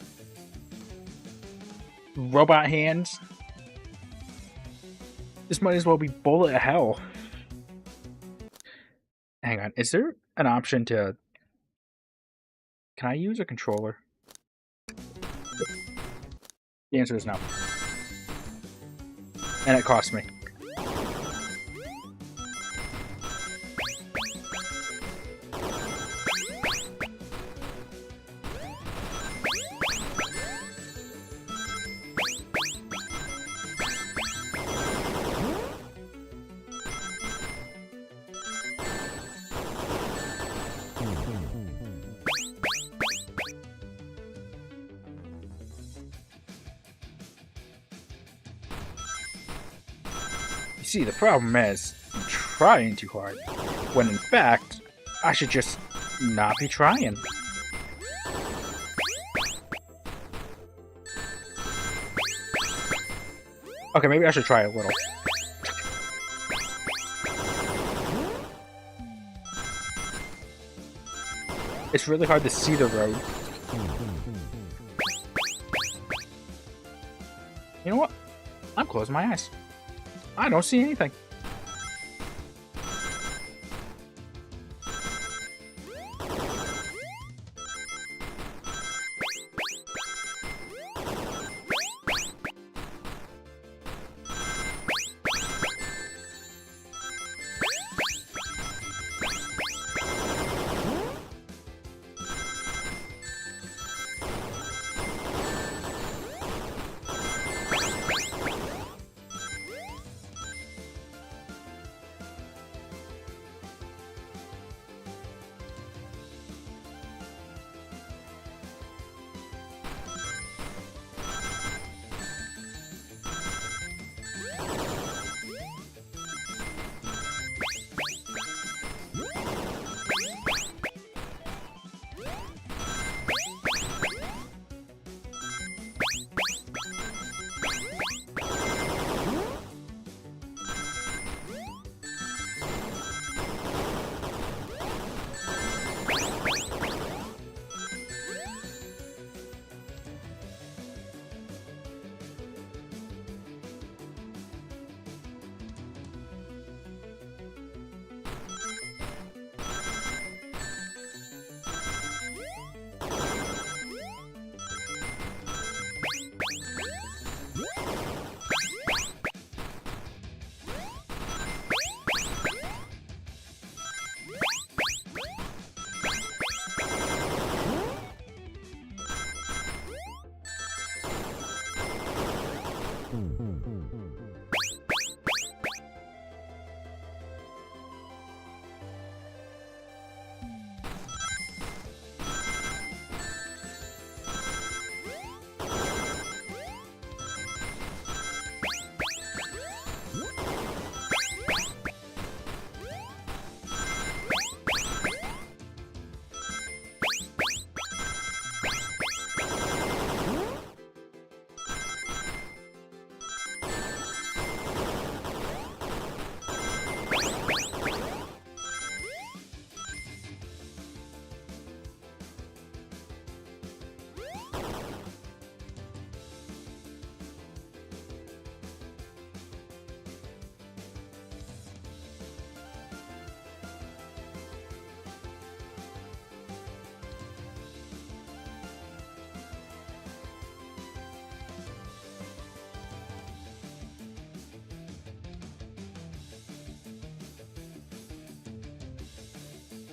robot hands. This might as well be bullet hell. Hang on, is there an option to... Can I use a controller? The answer is no. And it cost me. You see, the problem is, I'm trying too hard, when in fact, I should just not be trying. Okay, maybe I should try a little. It's really hard to see the road. You know what? I'm closing my eyes. I don't see anything.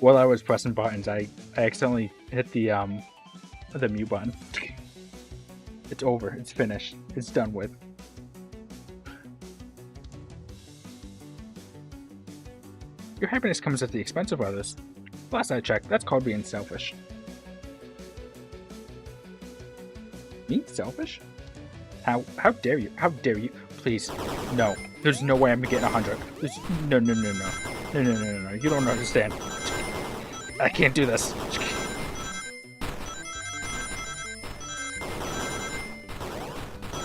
While I was pressing buttons, I accidentally hit the mute button. It's over. It's finished. It's done with. Your happiness comes at the expense of others. Last I checked, that's called being selfish. Me? Selfish? How dare you? How dare you? Please. No. There's no way I'm getting 100. No. No. You don't understand. I can't do this.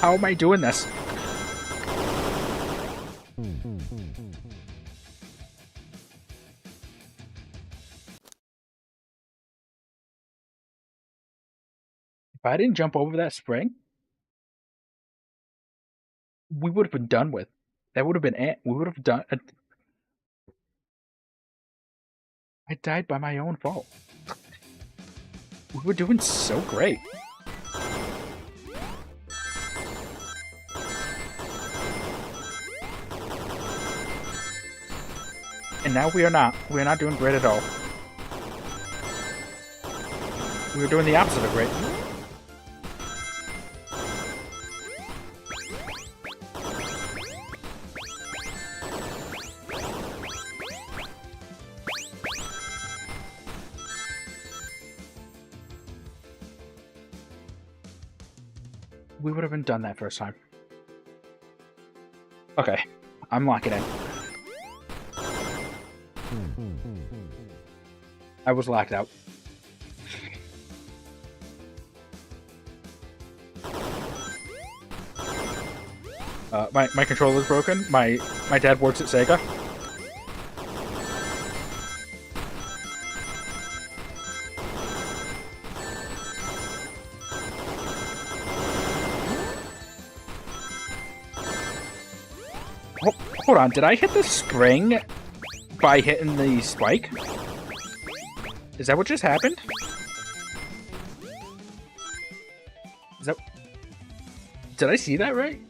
How am I doing this? If I didn't jump over that spring, we would have been done with. That would have been it. We would have done. I died by my own fault. We were doing so great. And now we are not. We are not doing great at all. We were doing the opposite of great. We would have been done that first time. Okay, I'm locking in. I was locked out. My controller's broken. My dad works at Sega. Hold on, did I hit the spring by hitting the spike? Is that what just happened? Is that... Did I see that right?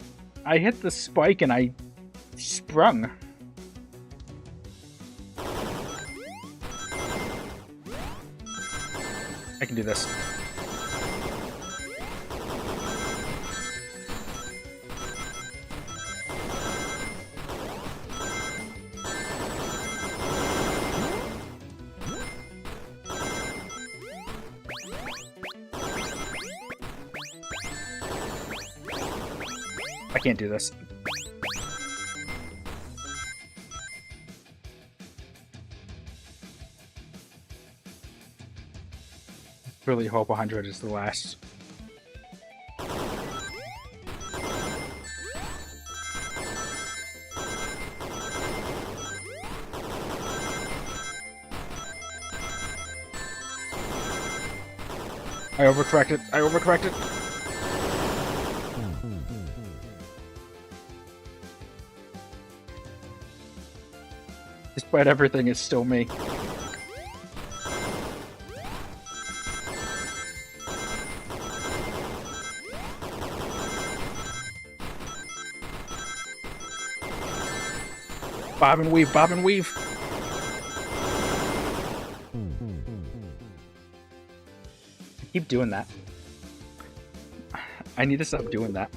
I hit the spike and I sprung. I can do this. I can't do this. Really hope 100 is the last. I overcorrected. I overcorrected. Despite everything, it's still me. Bob and weave, bob and weave. I keep doing that. I need to stop doing that.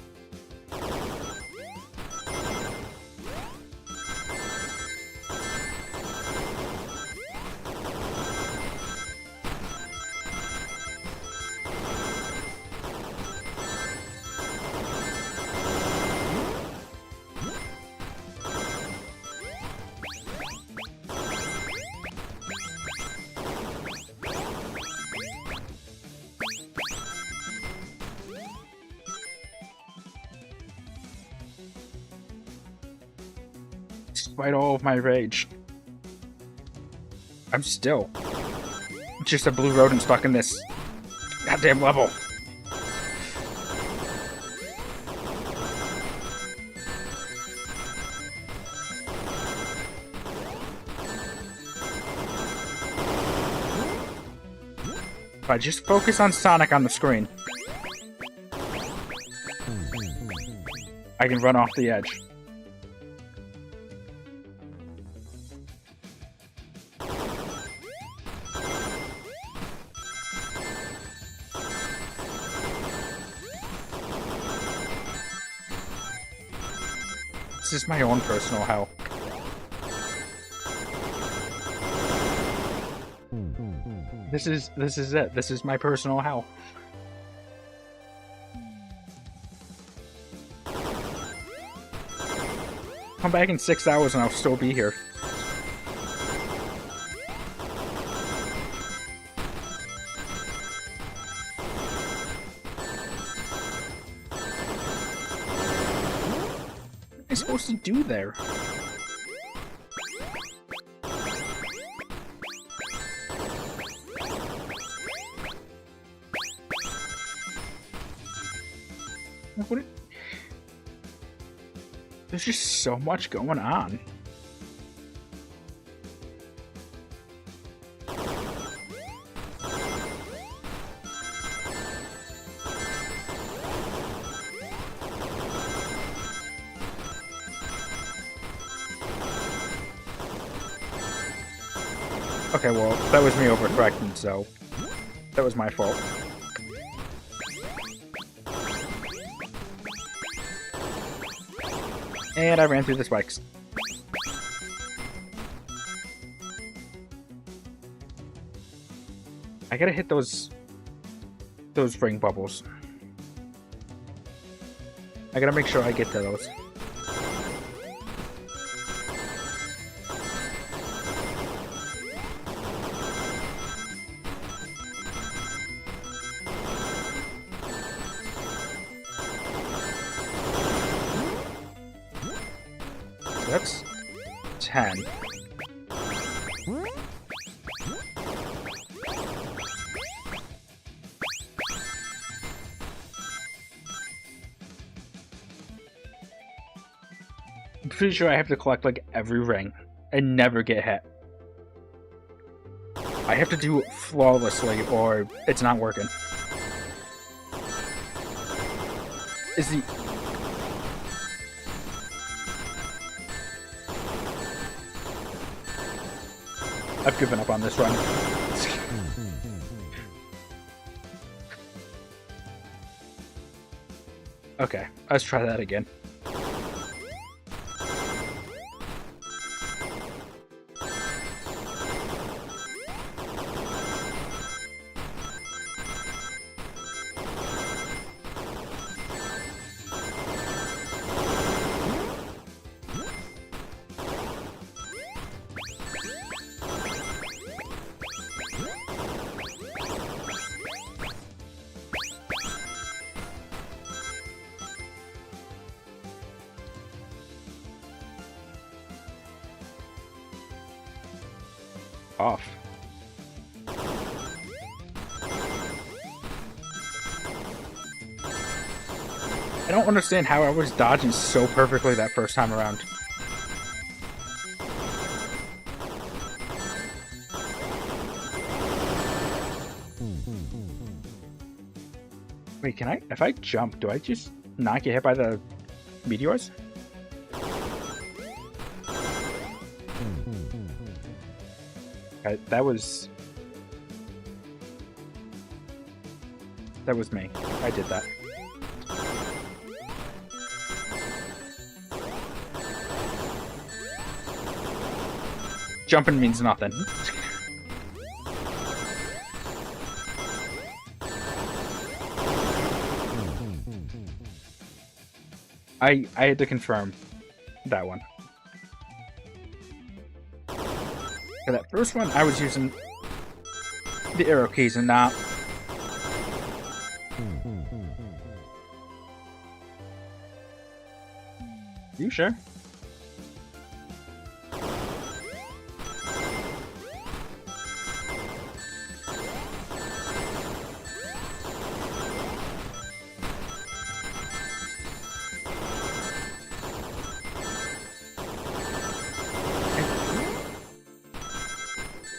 Despite all of my rage, I'm still just a blue rodent stuck in this goddamn level. If I just focus on Sonic on the screen, I can run off the edge. This is my own personal hell. This is it. This is my personal hell. Come back in 6 hours and I'll still be here. What am I supposed to do there? What? There's just so much going on. Okay, well, that was me overcorrecting, so that was my fault. And I ran through the spikes. I gotta hit those ring bubbles. I gotta make sure I get to those. That's 10. I'm pretty sure I have to collect like every ring and never get hit. I have to do it flawlessly or it's not working. Is the... I've given up on this run. Okay, let's try that again. Off. I don't understand how I was dodging so perfectly that first time around. Wait, can I? If I jump, do I just not get hit by the meteors? That was me. I did that. Jumping means nothing. I had to confirm that one. For that first one, I was using the arrow keys and not... You sure?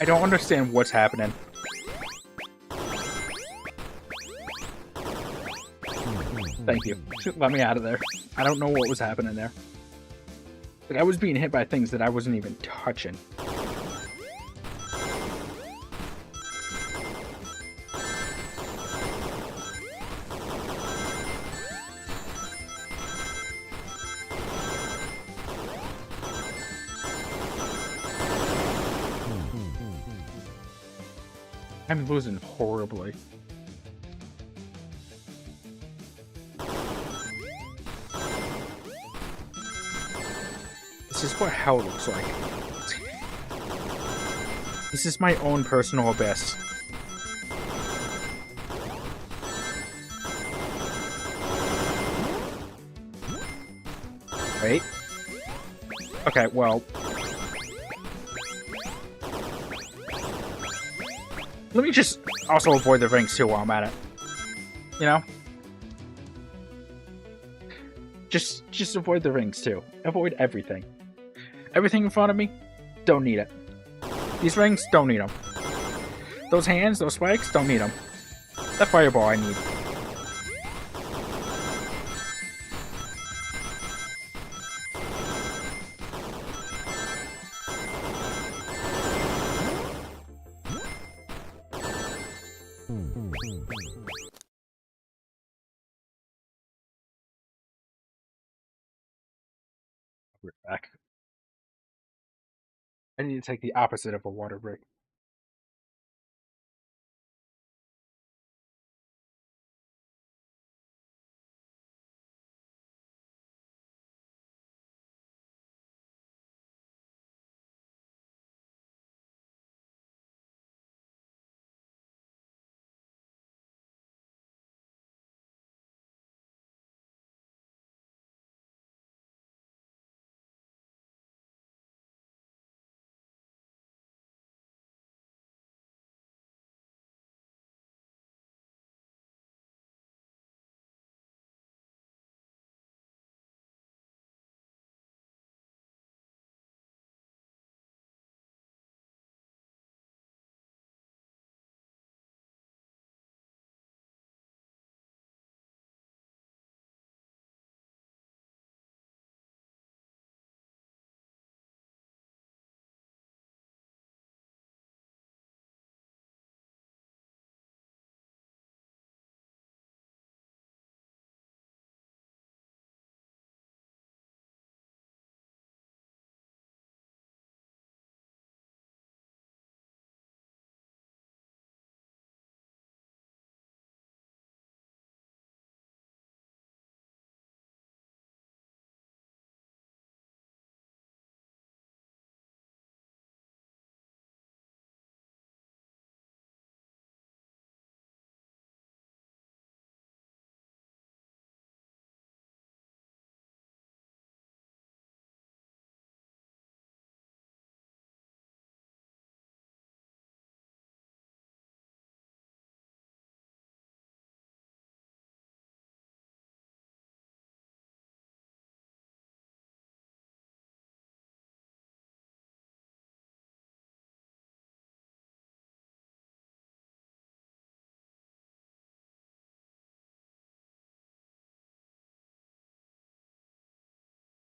I don't understand what's happening. Thank you. Let me out of there. I don't know what was happening there. Like, I was being hit by things that I wasn't even touching. I'm losing horribly. This is what hell looks like. This is my own personal abyss. Wait. Okay, well. Let me just also avoid the rings too while I'm at it. You know? Just avoid the rings too. Avoid everything. Everything in front of me, don't need it. These rings, don't need them. Those hands, those spikes, don't need them. That fireball I need. We're back. I need to take the opposite of a water break.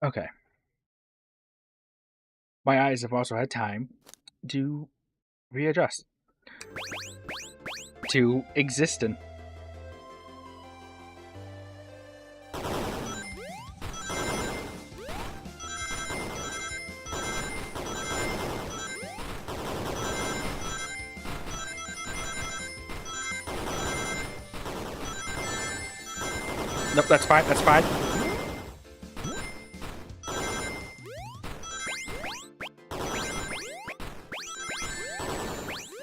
Okay. My eyes have also had time to readjust to existing. Nope, that's fine, that's fine.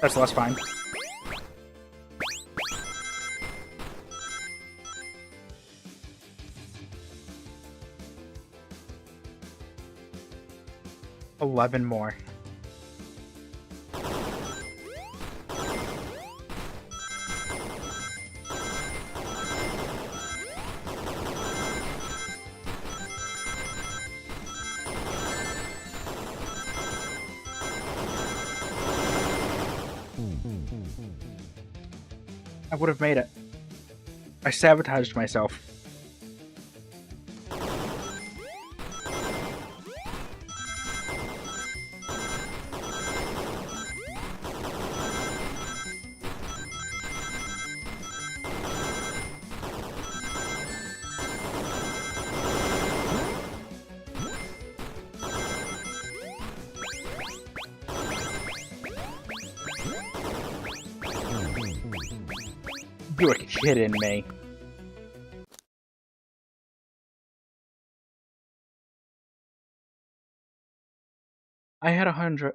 That's less fine. $11 more. I would have made it. I sabotaged myself. You're kidding me. I had 100.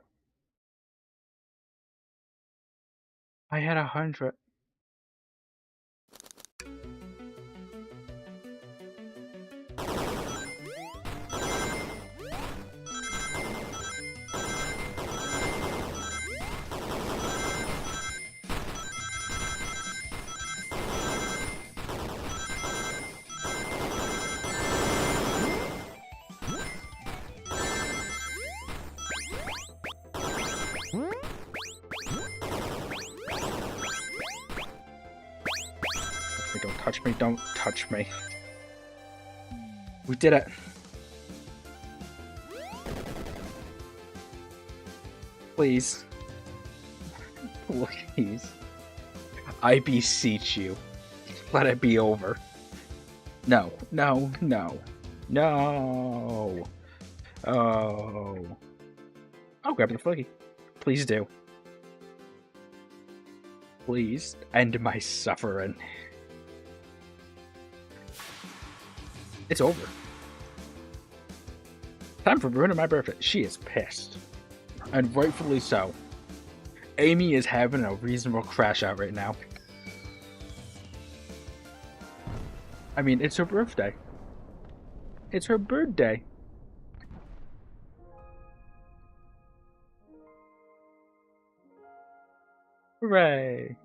I had 100. Don't touch me, don't touch me. We did it. Please. Please. I beseech you. Let it be over. No, no, no. No. Oh. I'll grab the foogie. Please do. Please end my suffering. It's over. Time for ruining my birthday. She is pissed. And rightfully so. Amy is having a reasonable crash out right now. I mean, it's her birthday. It's her birthday. Hooray.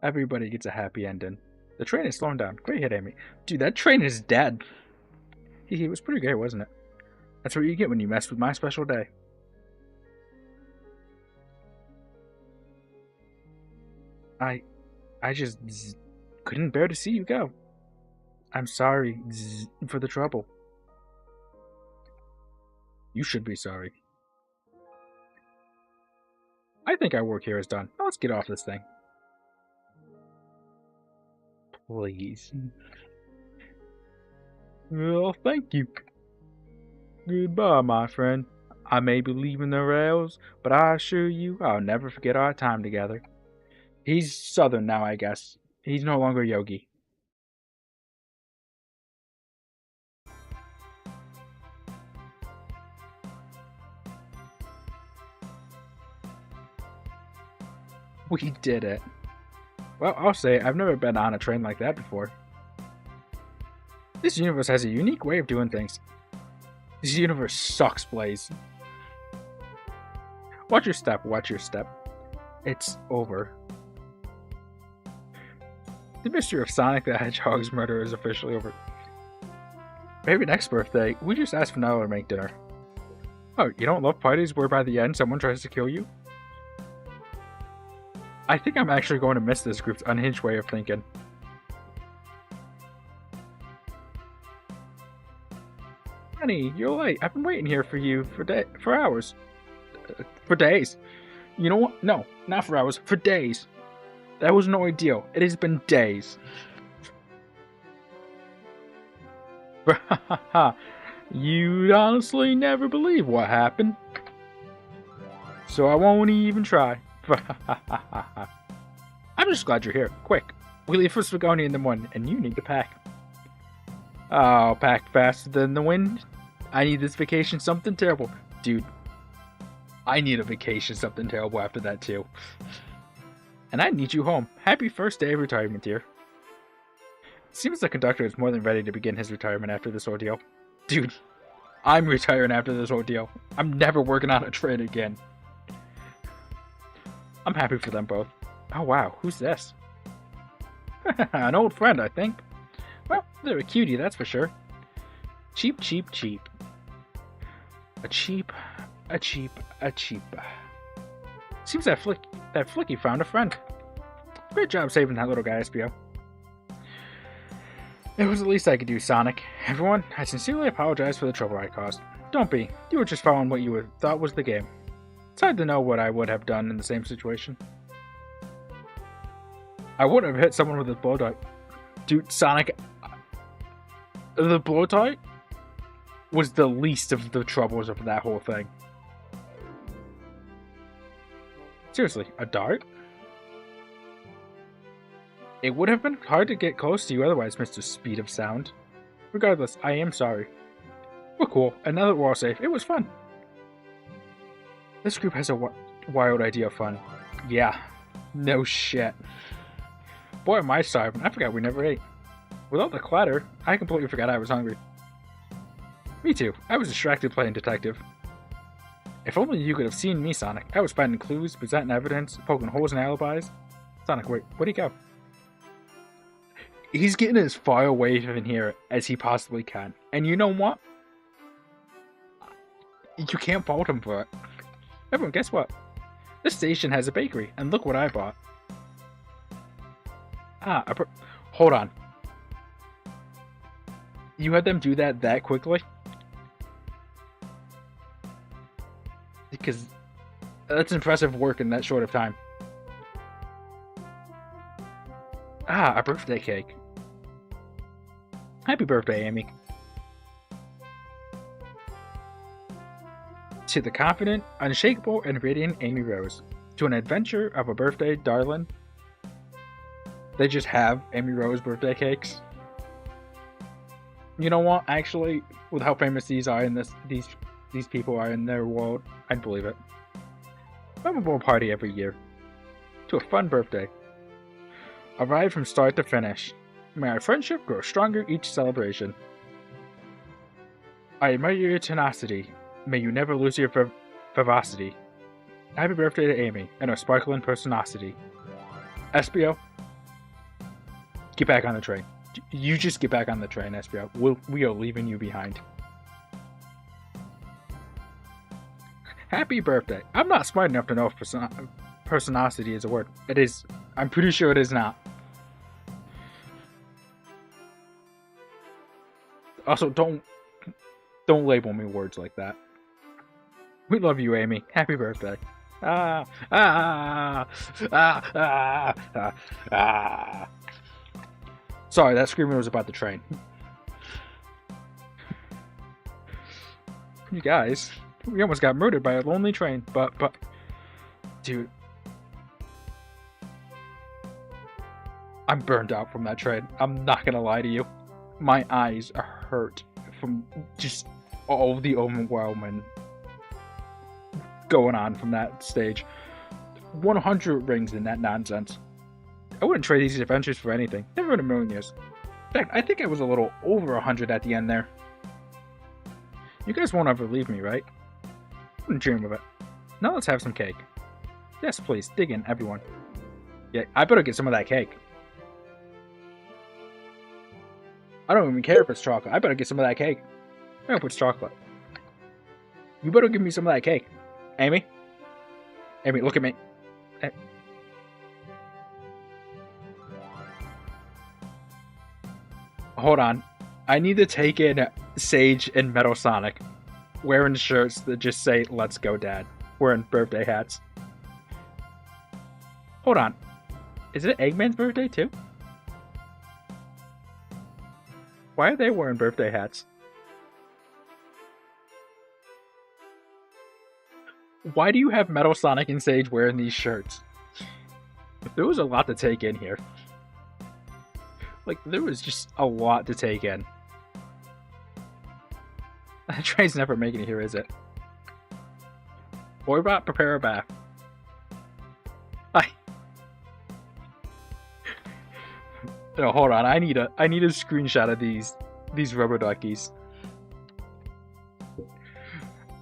Everybody gets a happy ending. The train is slowing down. Great hit, Amy. Dude, that train is dead. It was pretty great, wasn't it? That's what you get when you mess with my special day. I just couldn't bear to see you go. I'm sorry for the trouble. You should be sorry. I think our work here is done. Now let's get off this thing. Please. Well, thank you. Goodbye, my friend. I may be leaving the rails, but I assure you I'll never forget our time together. He's Southern now, I guess. He's no longer Yogi. We did it. Well, I'll say I've never been on a train like that before. This universe has a unique way of doing things. This universe sucks, Blaze. Watch your step, watch your step. It's over. The mystery of Sonic the Hedgehog's murder is officially over. Maybe next birthday, we just ask Vanilla to make dinner. Oh, you don't love parties where by the end someone tries to kill you? I think I'm actually going to miss this group's unhinged way of thinking. Honey, you're late. I've been waiting here for you for hours. For days. You know what? No, not for hours. For days. That was no ideal. It has been days. You'd honestly never believe what happened. So I won't even try. I'm just glad you're here. Quick. We leave for Spagoni in the morning, and you need to pack. I'll pack faster than the wind. I need this vacation something terrible. Dude, I need a vacation something terrible after that too. And I need you home. Happy first day of retirement, dear. It seems the conductor is more than ready to begin his retirement after this ordeal. Dude, I'm retiring after this ordeal. I'm never working on a train again. I'm happy for them both. Oh wow, who's this? An old friend, I think. Well, they're a cutie, that's for sure. Cheap, cheap, cheap. A cheap. Seems that Flicky found a friend. Great job saving that little guy, SBO. It was the least I could do, Sonic. Everyone, I sincerely apologize for the trouble I caused. Don't be. You were just following what you thought was the game. It's hard to know what I would have done in the same situation. I wouldn't have hit someone with a blow dart. Dude, Sonic... The blow dart was the least of the troubles of that whole thing. Seriously, a dart? It would have been hard to get close to you otherwise, Mr. Speed of Sound. Regardless, I am sorry. We're cool, and now that we're all safe, it was fun. This group has a wild idea of fun. Yeah, no shit. Boy, am I starving. I forgot we never ate. With all the clatter, I completely forgot I was hungry. Me too. I was distracted playing detective. If only you could have seen me, Sonic. I was finding clues, presenting evidence, poking holes in alibis. Sonic, wait, where'd he go? He's getting as far away from here as he possibly can. And you know what? You can't fault him for it. Everyone, guess what? This station has a bakery, and look what I bought. Hold on. You had them do that quickly? Because that's impressive work in that short of time. A birthday cake. Happy birthday, Amy. To the confident, unshakable, and radiant Amy Rose. To an adventure of a birthday, darling. They just have Amy Rose birthday cakes. You know what? Actually, with how famous these are in these people are in their world, I'd believe it. Memorable party every year. To a fun birthday. A ride from start to finish. May our friendship grow stronger each celebration. I admire your tenacity. May you never lose your vivacity. Happy birthday to Amy and her sparkling personosity. SBO, get back on the train. You just get back on the train, SBO. We are leaving you behind. Happy birthday. I'm not smart enough to know if personosity is a word. It is. I'm pretty sure it is not. Also, don't label me words like that. We love you, Amy. Happy birthday. Sorry, that screaming was about the train. You guys, we almost got murdered by a lonely train, but, dude. I'm burned out from that train. I'm not gonna lie to you. My eyes are hurt from just all the overwhelming going on from that stage. 100 rings in that nonsense. I wouldn't trade these adventures for anything. Never in a million years. In fact, I think I was a little over 100 at the end there. You guys won't ever leave me, right? Wouldn't dream of it. Now let's have some cake. Yes, please. Dig in, everyone. Yeah, I better get some of that cake. I don't even care if it's chocolate. I better get some of that cake. I hope it's chocolate. You better give me some of that cake. Amy? Amy, look at me. Hey. Hold on. I need to take in Sage and Metal Sonic wearing shirts that just say, "Let's go, Dad." Wearing birthday hats. Hold on. Is it Eggman's birthday too? Why are they wearing birthday hats? Why do you have Metal Sonic and Sage wearing these shirts? There was a lot to take in here. Like, there was just a lot to take in. That train's never making it here, is it? Boybot, prepare a bath. No, hold on. I need a screenshot of these rubber duckies.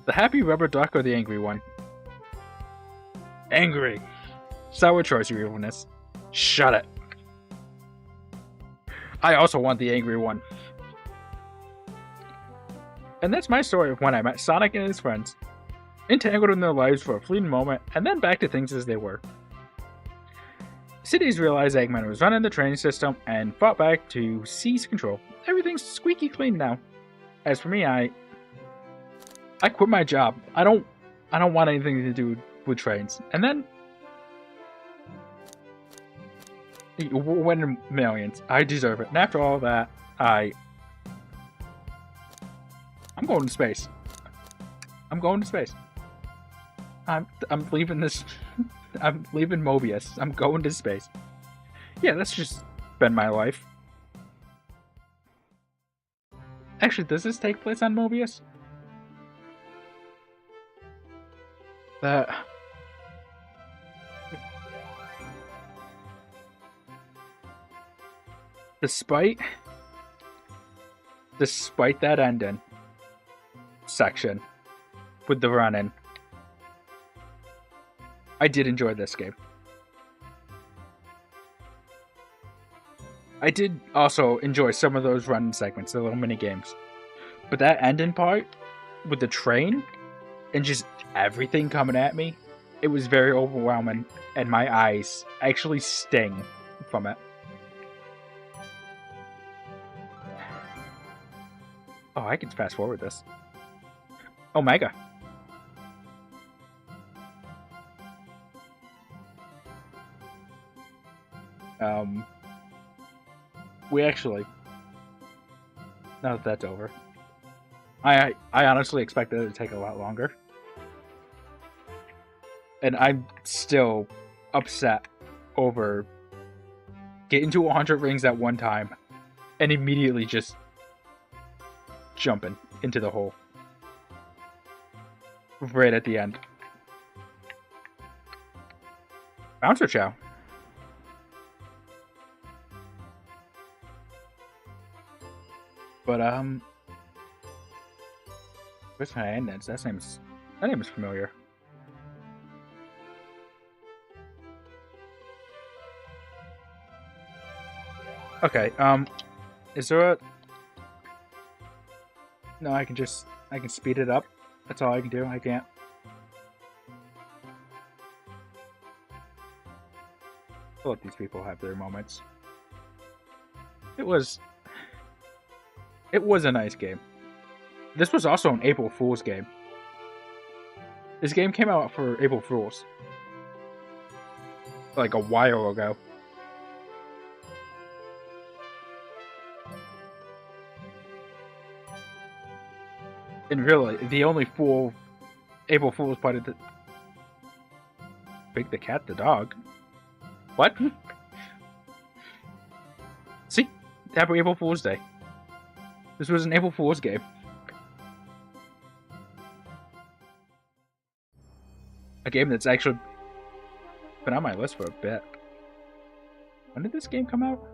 The happy rubber duck or the angry one? Angry. Sour choice, your evilness. Shut it. I also want the angry one. And that's my story of when I met Sonic and his friends. entangled in their lives for a fleeting moment, and then back to things as they were. Cities realized Eggman was running the train system and fought back to seize control. Everything's squeaky clean now. As for me, I quit my job. I don't want anything to do with trains. And then winning millions. I deserve it. And after all that, I'm going to space. I'm going to space. I'm leaving this. I'm leaving Mobius. I'm going to space. Yeah, that's just been my life. Actually, does this take place on Mobius? Despite that ending section with the run-in, I did enjoy this game. I did also enjoy some of those run segments, the little mini games. But that ending part with the train and just everything coming at me, it was very overwhelming, and my eyes actually sting from it. Oh, I can fast forward this. Omega. We actually, now that that's over, I honestly expected it to take a lot longer. And I'm still upset over getting to 100 rings at one time and immediately just jumping into the hole right at the end. Bouncer Chow. But where's my Hyannis? That name is familiar. Okay, is there a... No, I can speed it up. That's all I can do. I can't. I'll let these people have their moments. It was a nice game. This was also an April Fool's game. This game came out for April Fools. Like a while ago. And really, the only April Fool's part of the... Big the cat, the dog. What? See? Happy April Fool's Day. This was an April Fool's game. A game that's actually been on my list for a bit. When did this game come out?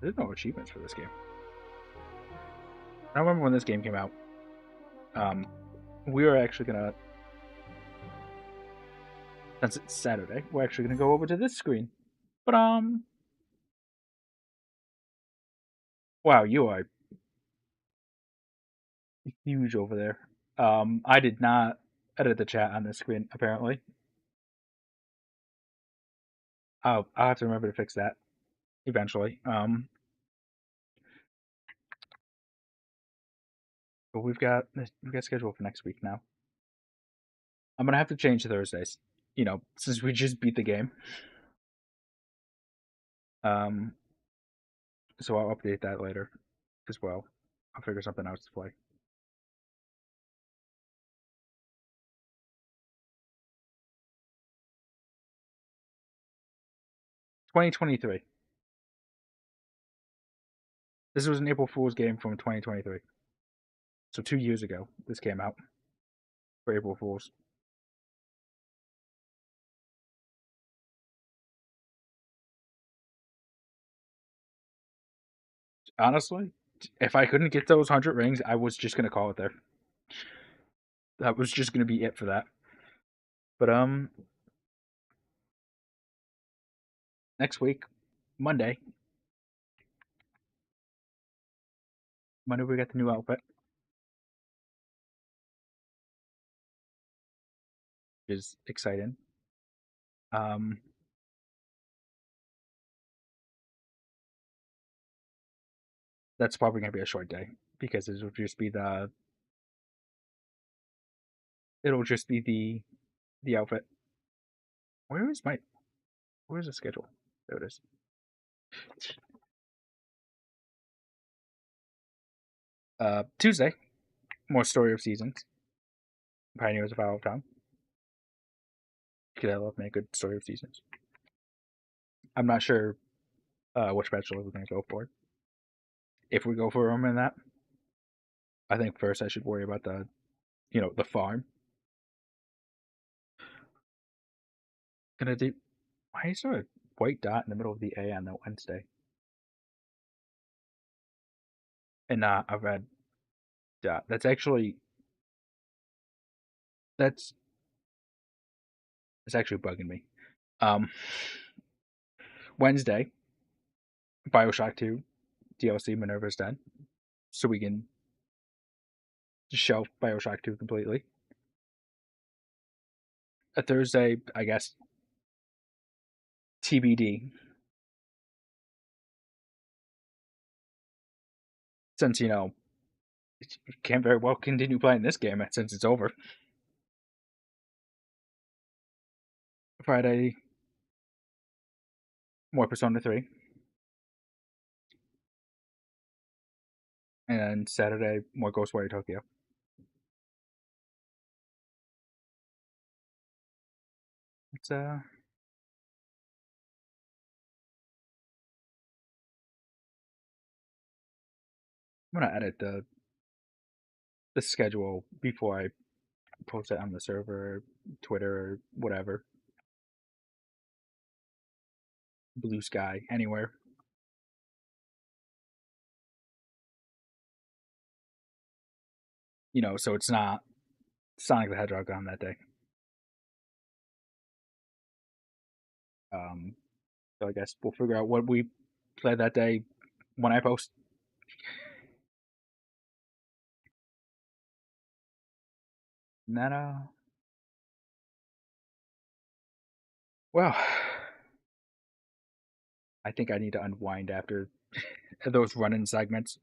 There's no achievements for this game. I don't remember when this game came out. We are actually gonna... Since it's Saturday, we're actually gonna go over to this screen. But, wow, you are huge over there. I did not edit the chat on this screen, apparently. I'll have to remember to fix that eventually. But we've got scheduled for next week now. I'm gonna have to change Thursdays. You know, since we just beat the game. So I'll update that later as well. I'll figure something out to play. 2023. This was an April Fool's game from 2023. So 2 years ago, this came out for April Fools. Honestly, if I couldn't get those 100 rings, I was just gonna call it there. That was just gonna be it for that. But next week, Monday, When do we get the new outfit? Which is exciting. Um, that's probably gonna be a short day because it'll just be the outfit. Where is my where's the schedule? There it is. Tuesday, more story of seasons. Pioneers of Our Town. Because I love me a good story of seasons. I'm not sure which bachelor we're gonna go for. If we go for a room in that, I think first I should worry about the farm. Gonna do. Why is there a white dot in the middle of the A on that Wednesday? And not a red dot. That's it's actually bugging me. Um, Wednesday, Bioshock 2, DLC Minerva's Den, so we can shelf Bioshock 2 completely. A Thursday, I guess, TBD. Since you can't very well continue playing this game since it's over. Friday, more Persona 3, and Saturday, more Ghostwire Tokyo. It's I'm gonna edit the schedule before I post it on the server, Twitter, or whatever, Blue Sky, anywhere. So it's not Sonic the Hedgehog on that day. Um, so I guess we'll figure out what we play that day when I post. And then, well, I think I need to unwind after those run-in segments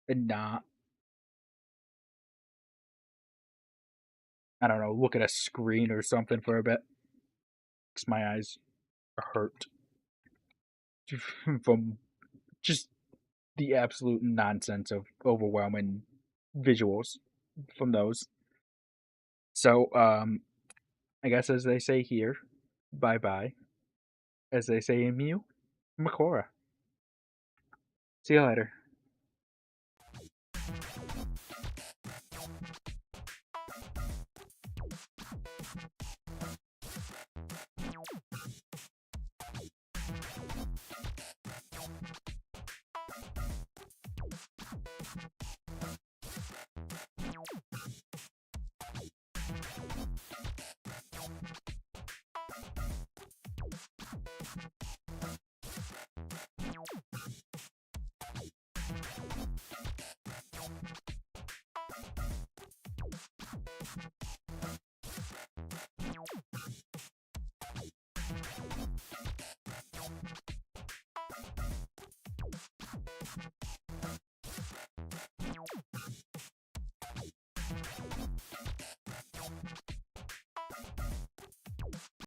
and not, I don't know, look at a screen or something for a bit because my eyes are hurt from just the absolute nonsense of overwhelming visuals from those. So, I guess as they say here, bye bye. As they say in Mew, Makora. See you later.